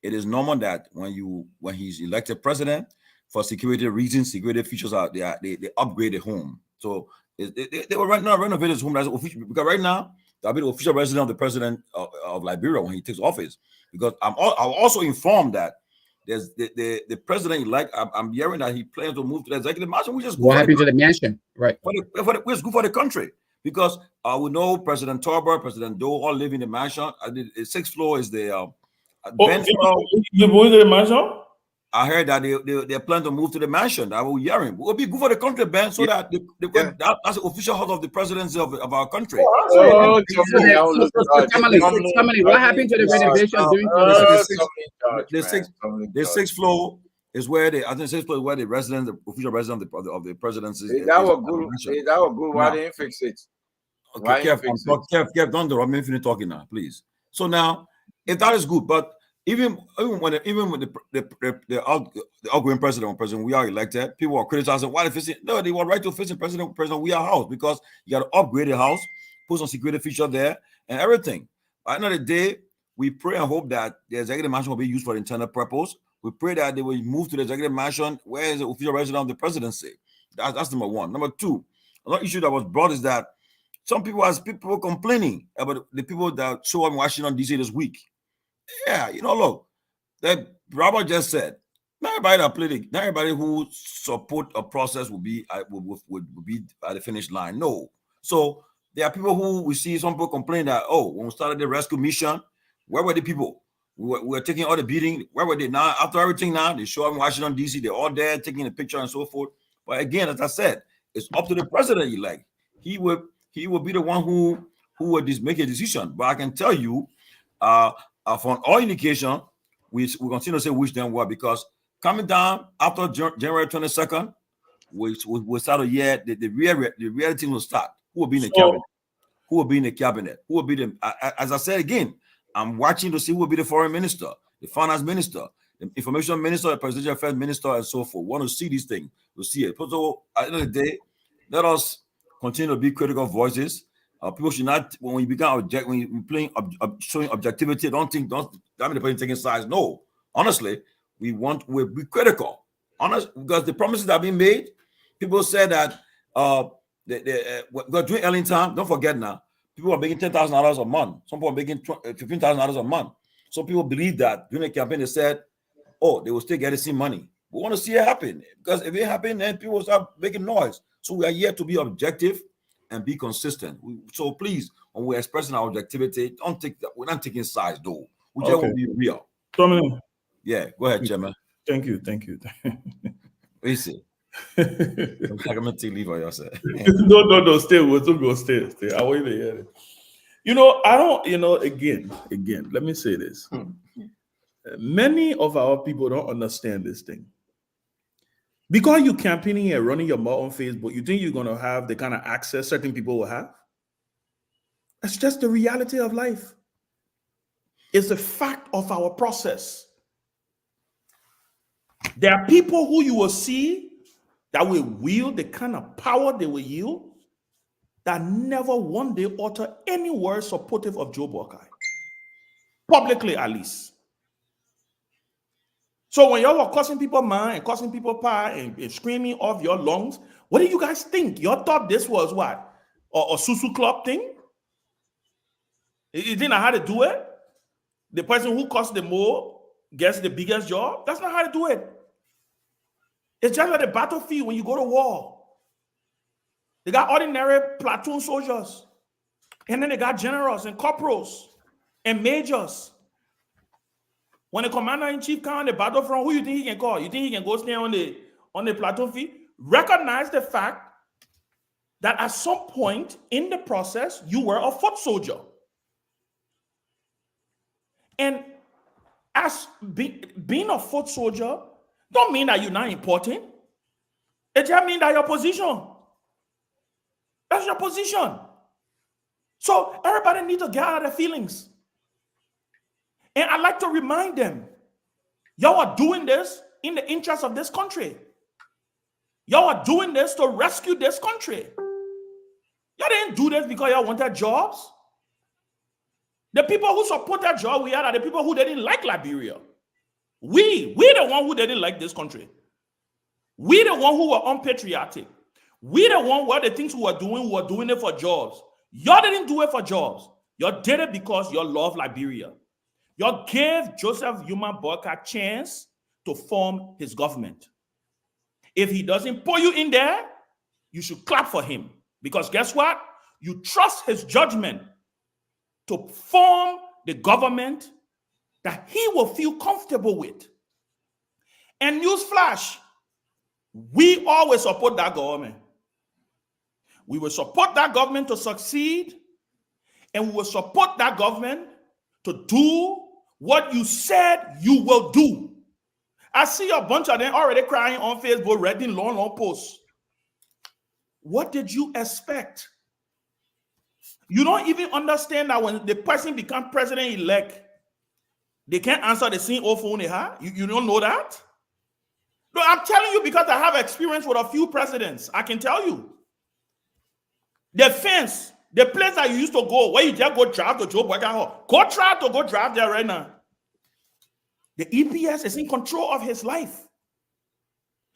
it is normal that when he's elected president, for security reasons, security features they upgrade the home. So they were right now renovating his home. That's official, because right now that'll be the official residence of the president of Liberia when he takes office. Because I'm also informed that there's the president-elect. I'm hearing that he plans to move to the executive mansion, which is good. What happened to the mansion? Right. It's good for the country, because we know President Torber, President Doe all live in the mansion. The 6th floor is the Ben. You moving to the mansion? I heard that they plan to move to the mansion. That we're hearing. It will be good for the country, Ben, so that that's the official house of the presidency of our country. Oh, Tomalin, what happened to the renovation during the 6th floor is where the 6th floor is where the official resident of the presidency. That was good. Why didn't fix it? Okay, Kev, don't do. I'm finished talking now, please. So now, if that is good, but even when the outgoing president, we are elected, people are criticizing why they fixing. No, they were right to fix president. We are house, because you got to upgrade the house, put some security feature there, and everything. By the end of the day, we pray and hope that the executive mansion will be used for internal purpose. We pray that they will move to the executive mansion, where is the official resident of the presidency. That's number one. Number two, another issue that was brought is that some people complaining about the people that show up in Washington, D.C. this week. Yeah, look, that Robert just said, not everybody who support a process will be at the finish line. No. So there are people who we see, some people complain that, when we started the rescue mission, where were the people? We were taking all the beating. Where were they? Now, after everything now, they show up in Washington, D.C., they're all there taking a picture and so forth. But again, as I said, it's up to the president-elect. He will be the one who will make a decision. But I can tell you, from all indication, we continue to say wish them well, because coming down after January 22nd, we start a year, the reality will start. Who will be in the cabinet? Who will be in the cabinet? Who will be the, as I said again, I'm watching to see who will be the foreign minister, the finance minister, the information minister, the presidential affairs minister, and so forth. We want to see these things. We'll see it. So at the end of the day, let us continue to be critical voices. People should not, when you become when you're playing showing objectivity, don't mean the person taking sides. No, honestly, we'll be critical. Honest, because the promises that have been made, people said that we're doing early time. Don't forget now, people are making $10,000 a month. Some people are making $15,000 a month. Some people believe that during the campaign they said, they will still get the same money. We want to see it happen, because if it happens, then people will start making noise. So we are here to be objective and be consistent. So please, when we're expressing our objectivity, don't take that. We're not taking sides, though. We just want to be real. Tomalin. Yeah, go ahead, Chairman. Thank you. Easy. I'm gonna take leave on yourself. No, stay. We'll go stay. I want you to hear it. I don't. Again. Let me say this. Many of our people don't understand this thing. Because you're campaigning and running your mouth on Facebook, you think you're going to have the kind of access certain people will have? That's just the reality of life. It's the fact of our process. There are people who you will see that will wield the kind of power they will yield that never one day utter any word supportive of Joe Buckeye. Publicly, at least. So when y'all were cussing people man and cussing people pie and screaming off your lungs, what do you guys think? Y'all thought this was what? A Susu Club thing? You didn't know how to do it? The person who cussed the more gets the biggest job? That's not how to do it. It's just like the battlefield when you go to war. They got ordinary platoon soldiers. And then they got generals and corporals and majors. When the commander-in-chief comes on the battlefront, who you think he can call? You think he can go stand on the platoon field? Recognize the fact that at some point in the process, you were a foot soldier. And as being a foot soldier don't mean that you're not important. It just means that your position. That's your position. So everybody needs to get out of their feelings. And I like to remind them, y'all are doing this in the interest of this country. Y'all are doing this to rescue this country. Y'all didn't do this because y'all wanted jobs. The people who support that job we had are the people who didn't like Liberia. We the one who didn't like this country. We the one who were unpatriotic. We the one where the things we were doing it for jobs. Y'all didn't do it for jobs. Y'all did it because y'all love Liberia. Y'all gave Joseph Yuma Boyka a chance to form his government. If he doesn't put you in there, you should clap for him. Because guess what? You trust his judgment to form the government that he will feel comfortable with. And newsflash, we always support that government. We will support that government to succeed, and we will support that government to do what you said you will do. I see a bunch of them already crying on Facebook, writing long posts. What did you expect? You don't even understand that when the person becomes president-elect, they can't answer the same old phone they have? You don't know that? No, I'm telling you because I have experience with a few presidents. I can tell you. The fence, the place that you used to go, where you just go drive to Joe Boyka, go try to go drive there right now. The EPS is in control of his life.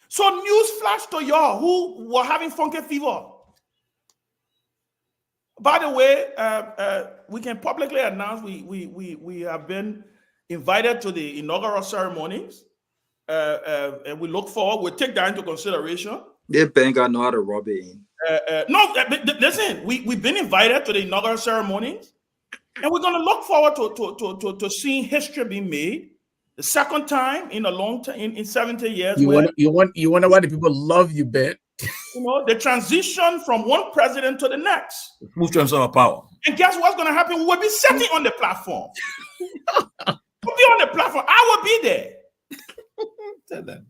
So news flash to y'all who were having funky fever. By the way, we can publicly announce we have been invited to the inaugural ceremonies. And we look forward. We'll take that into consideration. They bang got know how to rub it in. Listen, we've been invited to the inaugural ceremonies, and we're going to look forward to seeing history being made. The second time in a long time, in 70 years. You wonder why the people love you, Ben. You know, the transition from one president to the next. Move transfer of power. And guess what's going to happen? We will be sitting on the platform. We'll be on the platform. I will be there. Tell them.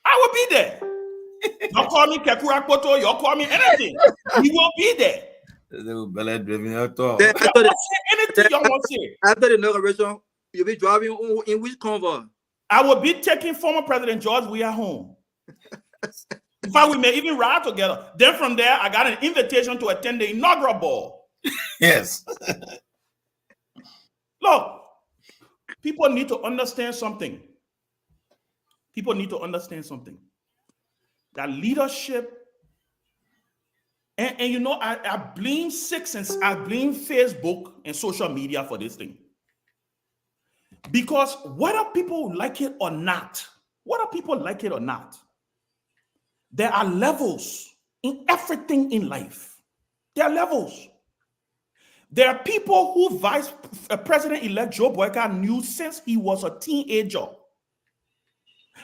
I will be there. You call me Kekura Koto, you call me anything. We will be there. Anything you want to say. After the inauguration, you'll be driving in which convoy? I will be taking former President George Weah home. In fact, we may even ride together. Then from there, I got an invitation to attend the inaugural ball. Yes. Look, people need to understand something. People need to understand something. That leadership, and you know, I blame I blame Facebook and social media for this thing. Because whether people like it or not, there are levels in everything in life. There are levels. There are people who Vice President-elect Joe Boyka knew since he was a teenager.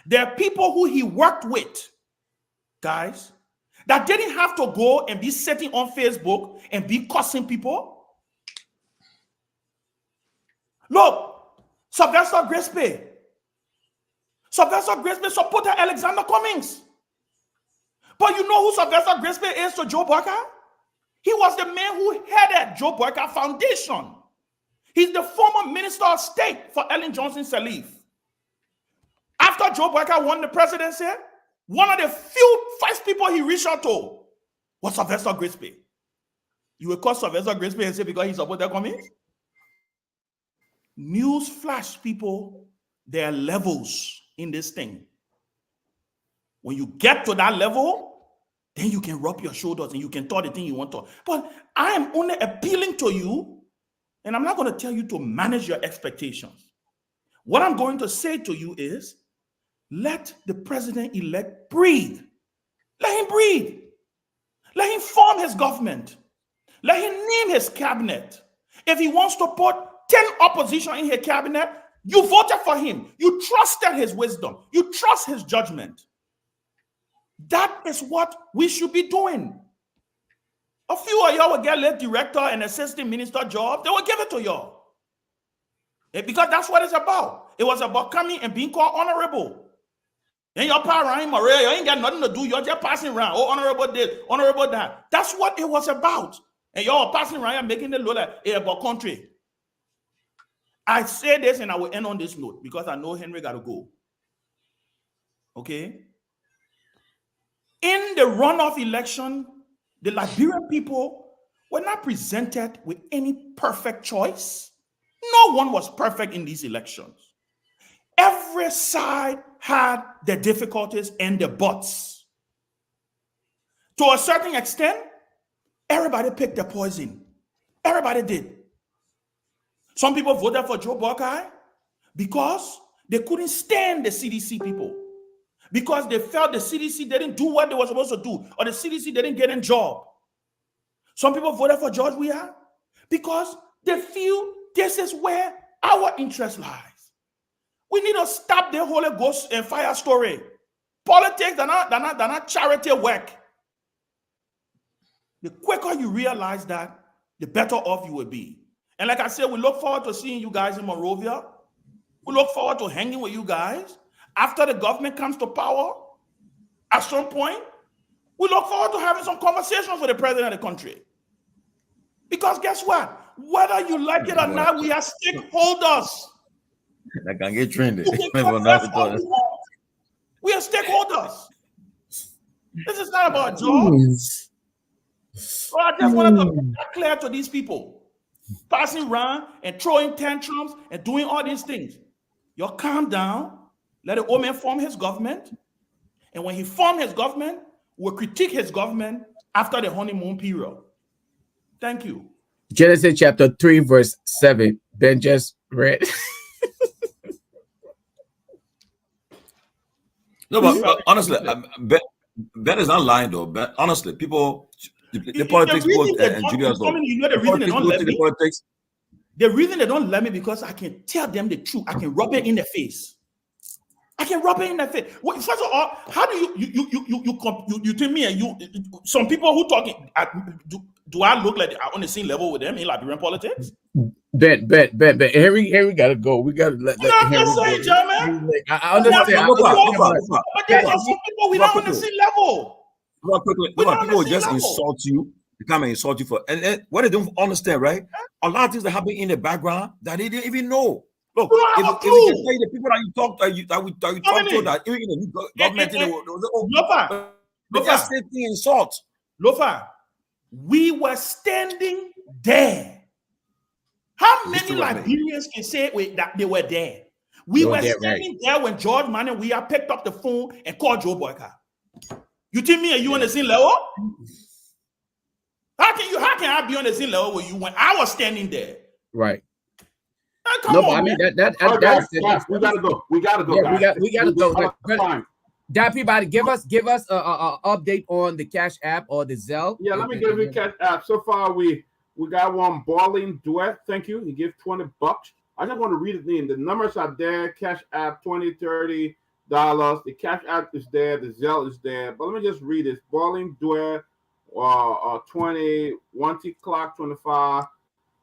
There are people who he worked with, guys, that didn't have to go and be sitting on Facebook and be cussing people. Look, Sylvester Grispe supported Alexander Cummings. But you know who Sylvester Grispe is to Joe Boyka? He was the man who headed Joe Boyka Foundation. He's the former Minister of State for Ellen Johnson Sirleaf. After Joe Boyka won the presidency, one of the few first people he reached out to was Sylvester Grispe. You will call Sylvester Grispe and say because he supported Cummings? News flash, people, there are levels in this thing. When you get to that level, then you can rub your shoulders and you can talk the thing you want to. But I am only appealing to you, and I'm not going to tell you to manage your expectations. What I'm going to say to you is, let the president-elect breathe. Let him breathe. Let him form his government. Let him name his cabinet. If he wants to put 10 opposition in his cabinet, you voted for him. You trusted his wisdom. You trust his judgment. That is what we should be doing. A few of y'all will get led director and assistant minister job. They will give it to y'all. Because that's what it's about. It was about coming and being called honorable. And your parent, Maria, you ain't got nothing to do. You're just passing around. Oh, honorable this, honorable that. That's what it was about. And y'all passing around and making it look like about country. I say this and I will end on this note because I know Henry got to go. Okay? In the runoff election, the Liberian people were not presented with any perfect choice. No one was perfect in these elections. Every side had their difficulties and their buts. To a certain extent, everybody picked their poison. Everybody did. Some people voted for Joe Buckeye because they couldn't stand the CDC people, because they felt the CDC didn't do what they were supposed to do, or the CDC didn't get a job. Some people voted for George Weah because they feel this is where our interest lies. We need to stop the Holy Ghost and fire story. Politics, they're not charity work. The quicker you realize that, the better off you will be. And like I said, we look forward to seeing you guys in Monrovia. We look forward to hanging with you guys. After the government comes to power, at some point, we look forward to having some conversations with the president of the country. Because guess what? Whether you like it or not, we are stakeholders. I can get trended. We are stakeholders. This is not about jobs. So I just wanted to make that clear to these people. Passing around and throwing tantrums and doing all these things. You calm down. Let the old man form his government. And when he forms his government, we'll critique his government after the honeymoon period. Thank you. Genesis chapter 3, verse 7. Ben just read. No, but honestly, Ben is not lying though. But honestly, people, the politics, and Julius, you know the reason they don't let me. Politics. The reason they don't let me because I can tell them the truth. I can rub it in their face. I can rub it in their face. Well, first of all, how do you tell me and you? Some people who talking, do I look like I'm on the same level with them in Liberian politics? Ben. Henry gotta go. We gotta let I'm Henry just saying, go. German. I understand. But there's some people we're not on the same level. People will just insult you, become and insult you for, and what they don't understand, right? A lot of things that happen in the background that they didn't even know. Look, if we can tell you the people that you talk to, that even in the government, they just say things insult. Lofa, we were standing there. How many Liberians can say that they were there? We were standing there when George Manning Weah picked up the phone and called Joe Boyka. You think me and you on the same level? How can I be on the same level with you when I was standing there? Right. Come on, I mean that's we gotta go. We gotta go. Yeah, we gotta go. Time. Peabody, give us a update on the Cash App or the Zelle. Yeah, let me give you Cash App. So far, we got one Balling Duet. Thank you. He gave $20. I just want to read it in. The numbers are there. Cash App $20, $30. The Cash App is there. The Zelle is there. But let me just read this. Balling Duet 20, 1T Clock 25,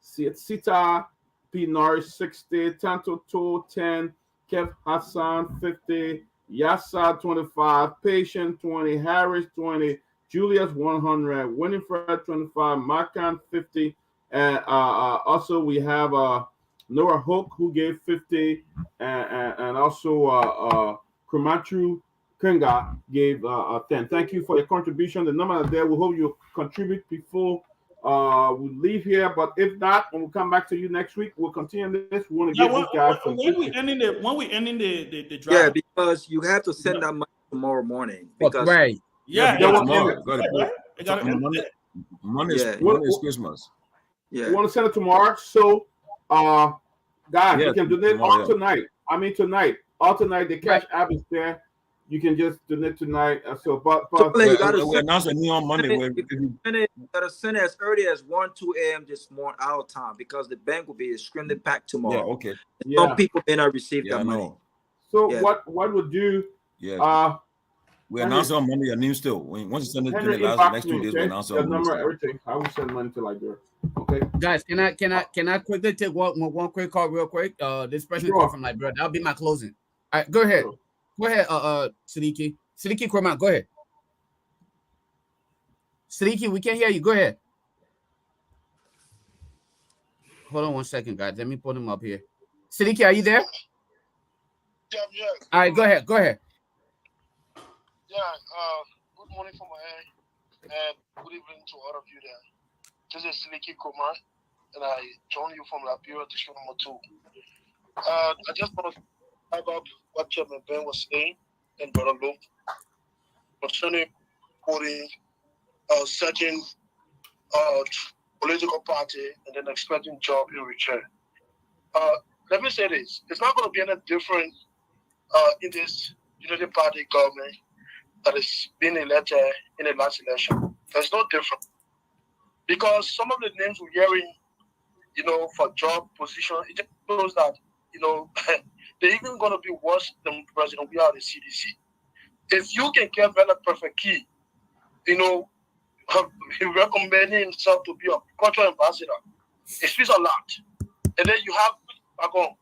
Sita P Norris 60, Tanto 2 10, Keff Hassan 50, Yassa 25, Patient 20, Harris 20, Julius 100, Winifred 25, Makan 50, and also we have Noah Hook who gave 50, and also Kumatru Kenga gave 10. Thank you for your contribution. The number is there. We hope you contribute before we leave here. But if not, when we come back to you next week, we'll continue this. We want to give you guys some. When we ending the drive. Yeah, because you have to send that money tomorrow morning. Because tomorrow. Monday is Christmas. Yeah, we want to send it tomorrow. So, guys, you can donate all tonight. I mean tonight. All tonight. The Cash App is there. You can just donate tonight. You gotta we announce a new on Monday. You gotta send it as early as 1-2 a.m. this morning our time because the bank will be extremely packed tomorrow. Yeah, okay. Some people may not receive that money. So what we'll do? Yeah. We announce it on Monday. Your name still. Once you send it to the next 2 days, we announce it on Monday. Everything. I will send money to Liberia. Okay. Guys, can I quickly take one quick call real quick? This person call from Liberia. That'll be my closing. All right, go ahead. Sure. Go ahead, Siddiqui Kurman, go ahead. Siddiqui, we can't hear you. Go ahead. Hold on 1 second, guys. Let me put him up here. Siddiqui, are you there? Yeah. All right, go ahead. Yeah, good morning from my end, and good evening to all of you there. This is Siddiqui Kurman, and I join you from Liberia, district number 2. I just want to back up what Chairman Ben was saying and Brother Luke concerning putting a certain political party and then expecting job in return. Let me say this: it's not going to be any different in this unity party government that is being elected in the last election. There's no difference because some of the names we're hearing, for job position, it just shows that they're even going to be worse than President we are the CDC. If you can get very perfect key, he recommending himself to be a cultural ambassador. It speaks a lot. And then you have Fagon.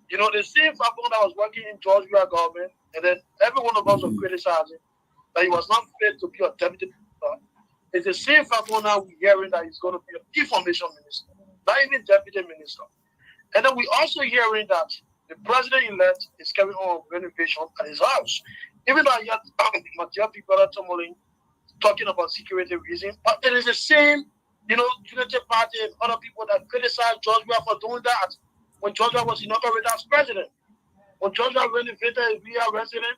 The same Fagon that was working in George Weah government, and then every one of us was criticizing that he was not fit to be a deputy minister. It's the same Fagon now we're hearing that he's going to be an information minister, not even deputy minister. And then we're also hearing that the president-elect is carrying on renovation at his house. Even though I had my dear people at Tomalin talking about security reasons, but it is the same, Unity Party and other people that criticize George Weah for doing that when George Weah was inaugurated as president. When George Weah renovated his Weah resident,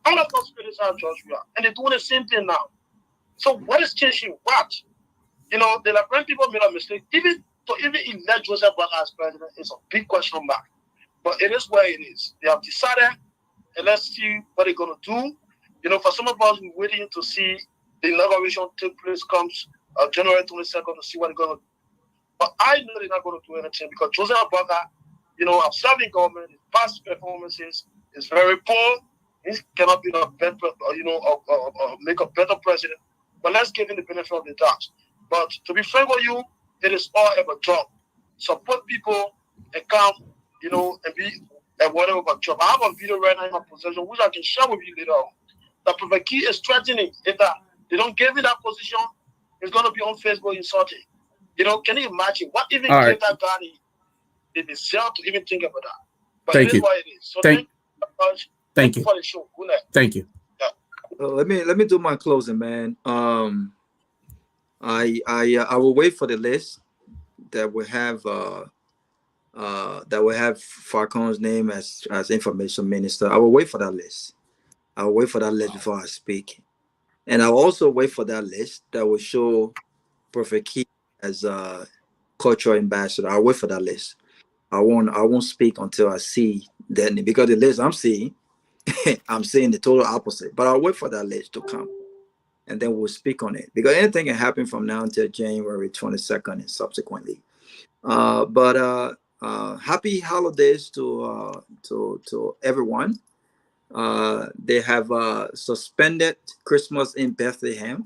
all of us criticize George Weah, and they're doing the same thing now. So what is changing? What? The Liberian people made a mistake. Even elect Joseph Boakai as president is a big question mark. But it is where it is. They have decided, and let's see what they're going to do. For some of us, we're waiting to see the inauguration take place comes January 22nd to see what they're going to do. But I know they're not going to do anything because Joseph Boakai, I've served in government, his past performances is very poor. He cannot be a better, make a better president. But let's give him the benefit of the doubt. But to be frank with you, it is all about job. Support people and come, and be a whatever about job. I have a video right now in my possession, which I can share with you later on. That Prophet Key is threatening if that they don't give me that position, it's going to be on Facebook insulting. Can you imagine what even gave that guy the desire to even think about that? But Thank you. What it is. So thank you for the show. Good night. Thank you. Well, let me do my closing, man. I will wait for the list that will have Farcon's name as information minister. I will wait for that list. I will wait for that list before I speak, and I'll also wait for that list that will show Prophet Key as a cultural ambassador. I'll wait for that list. I won't speak until I see that, because the list I'm seeing, I'm seeing the total opposite. But I'll wait for that list to come, and then we'll speak on it, because anything can happen from now until January 22nd and subsequently. But happy holidays to everyone. They have suspended Christmas in Bethlehem,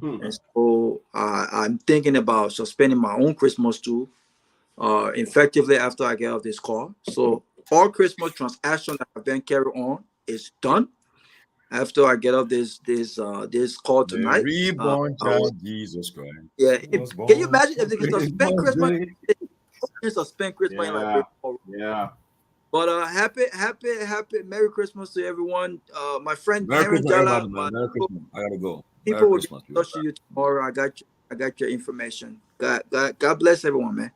and so I'm thinking about suspending my own Christmas too, effectively after I get off this call. So all Christmas transactions that have been carried on is done after I get off this call tonight. Reborn child Jesus Christ. Yeah, can you imagine if they can suspend Christmas? Suspend Christmas in Liberia. Yeah. But happy Merry Christmas to everyone. My friend Merry Henry Christmas, Jala, everybody, man. Merry Christmas. I gotta go. people will Christmas, be in touch with you tomorrow. I got your information. God bless everyone, man.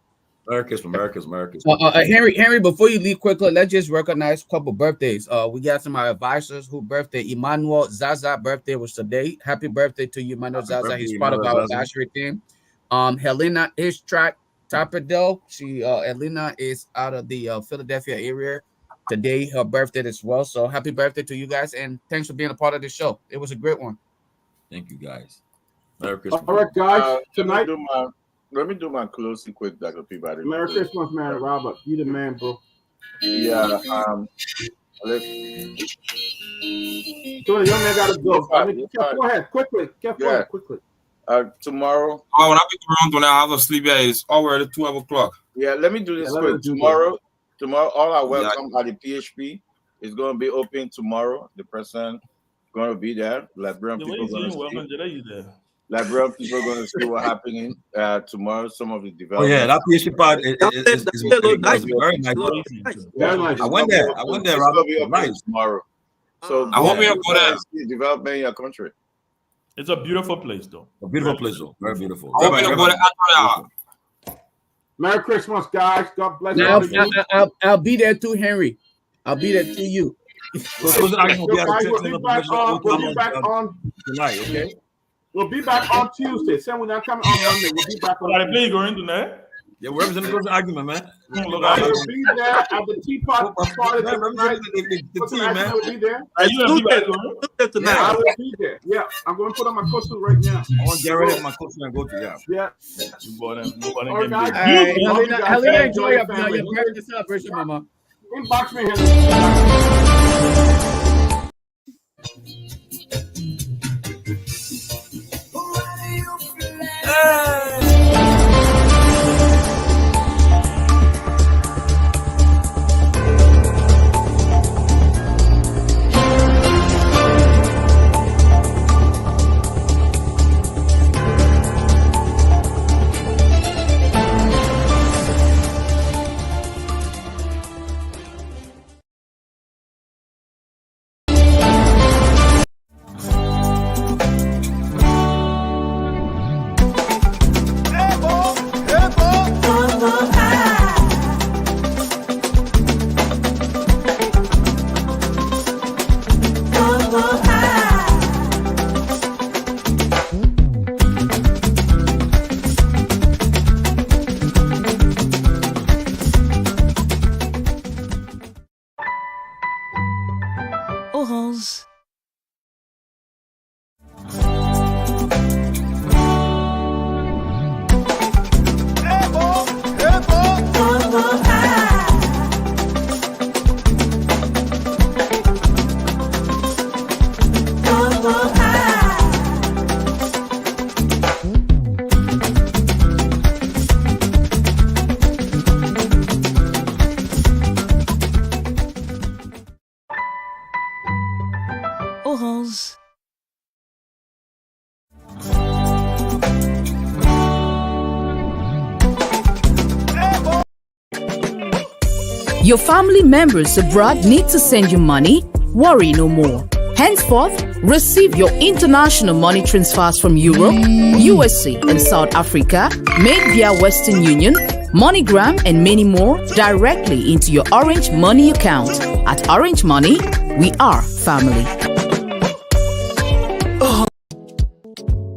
Merry Christmas, Merry Christmas, Merry Christmas. Henry, before you leave quickly, let's just recognize a couple birthdays. We got some of our advisors who birthday. Emmanuel Zaza birthday was today. Happy birthday to you, Emmanuel Zaza. He's part of our advisory team. Helena Ishtrack Tapardell. Helena is out of the Philadelphia area. Today, her birthday as well. So happy birthday to you guys, and thanks for being a part of the show. It was a great one. Thank you, guys. Merry Christmas. All right, guys. Tonight, let me do my closing quick, Dr. Peabody. Merry Christmas, man. Robert, you the man, bro. Yeah. Young man gotta go. Go ahead, quickly. Quickly. Tomorrow. Oh, when I be around when I have a sleep, it's already 12 o'clock. Yeah, let me do this quick. Tomorrow, all our welcome at the PHP is going to be open tomorrow. The person going to be there. Liberian people going to see. Liberian people going to see what's happening tomorrow. Some of the development. Oh yeah, that PHP part is very nice. I went there. Robert. Nice Tomorrow. So I hope you go there. See development in your country. It's a beautiful place, though. A beautiful place, though. Very beautiful. I hope you go there. Merry Christmas, guys. God bless you. I'll be there too, Henry. I'll be there to you. So closing argument will be at Guys, the we'll be back on. tonight, okay? We'll be back on Tuesday. So we're not coming on Monday. We'll be back on. Are they playing going tonight? Yeah, we're representing the closing argument, man. Look I at will be there at the teapot party tonight. The team, man. I will be there. Are you gonna be back going? Yeah, I will be there. Yeah, I'm going to put on my costume right now. I want to get ready with my costume and go to Yeah. Nobody All right, guys. Helena, enjoy your birthday celebration, Mama. Inbox me here. Your family members abroad need to send you money? Worry no more. Henceforth, receive your international money transfers from Europe, USA, and South Africa made via Western Union, MoneyGram, and many more directly into your Orange Money account. At Orange Money, we are family.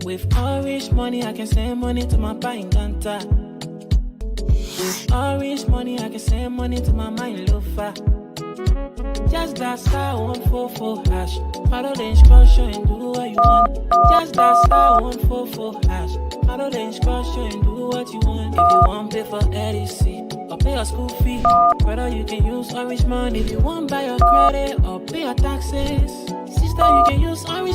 With Orange Money, I can send money to my buying ganta. Orange Money, I can send money to my mind lofa. Just that star 144 hash. Follow the instruction and do what you want. Just that star 144 hash. Follow the instruction and do what you want. If you want pay for EDC or pay your school fee, brother, you can use Orange Money. If you want buy your credit or pay your taxes, sister, you can use Orange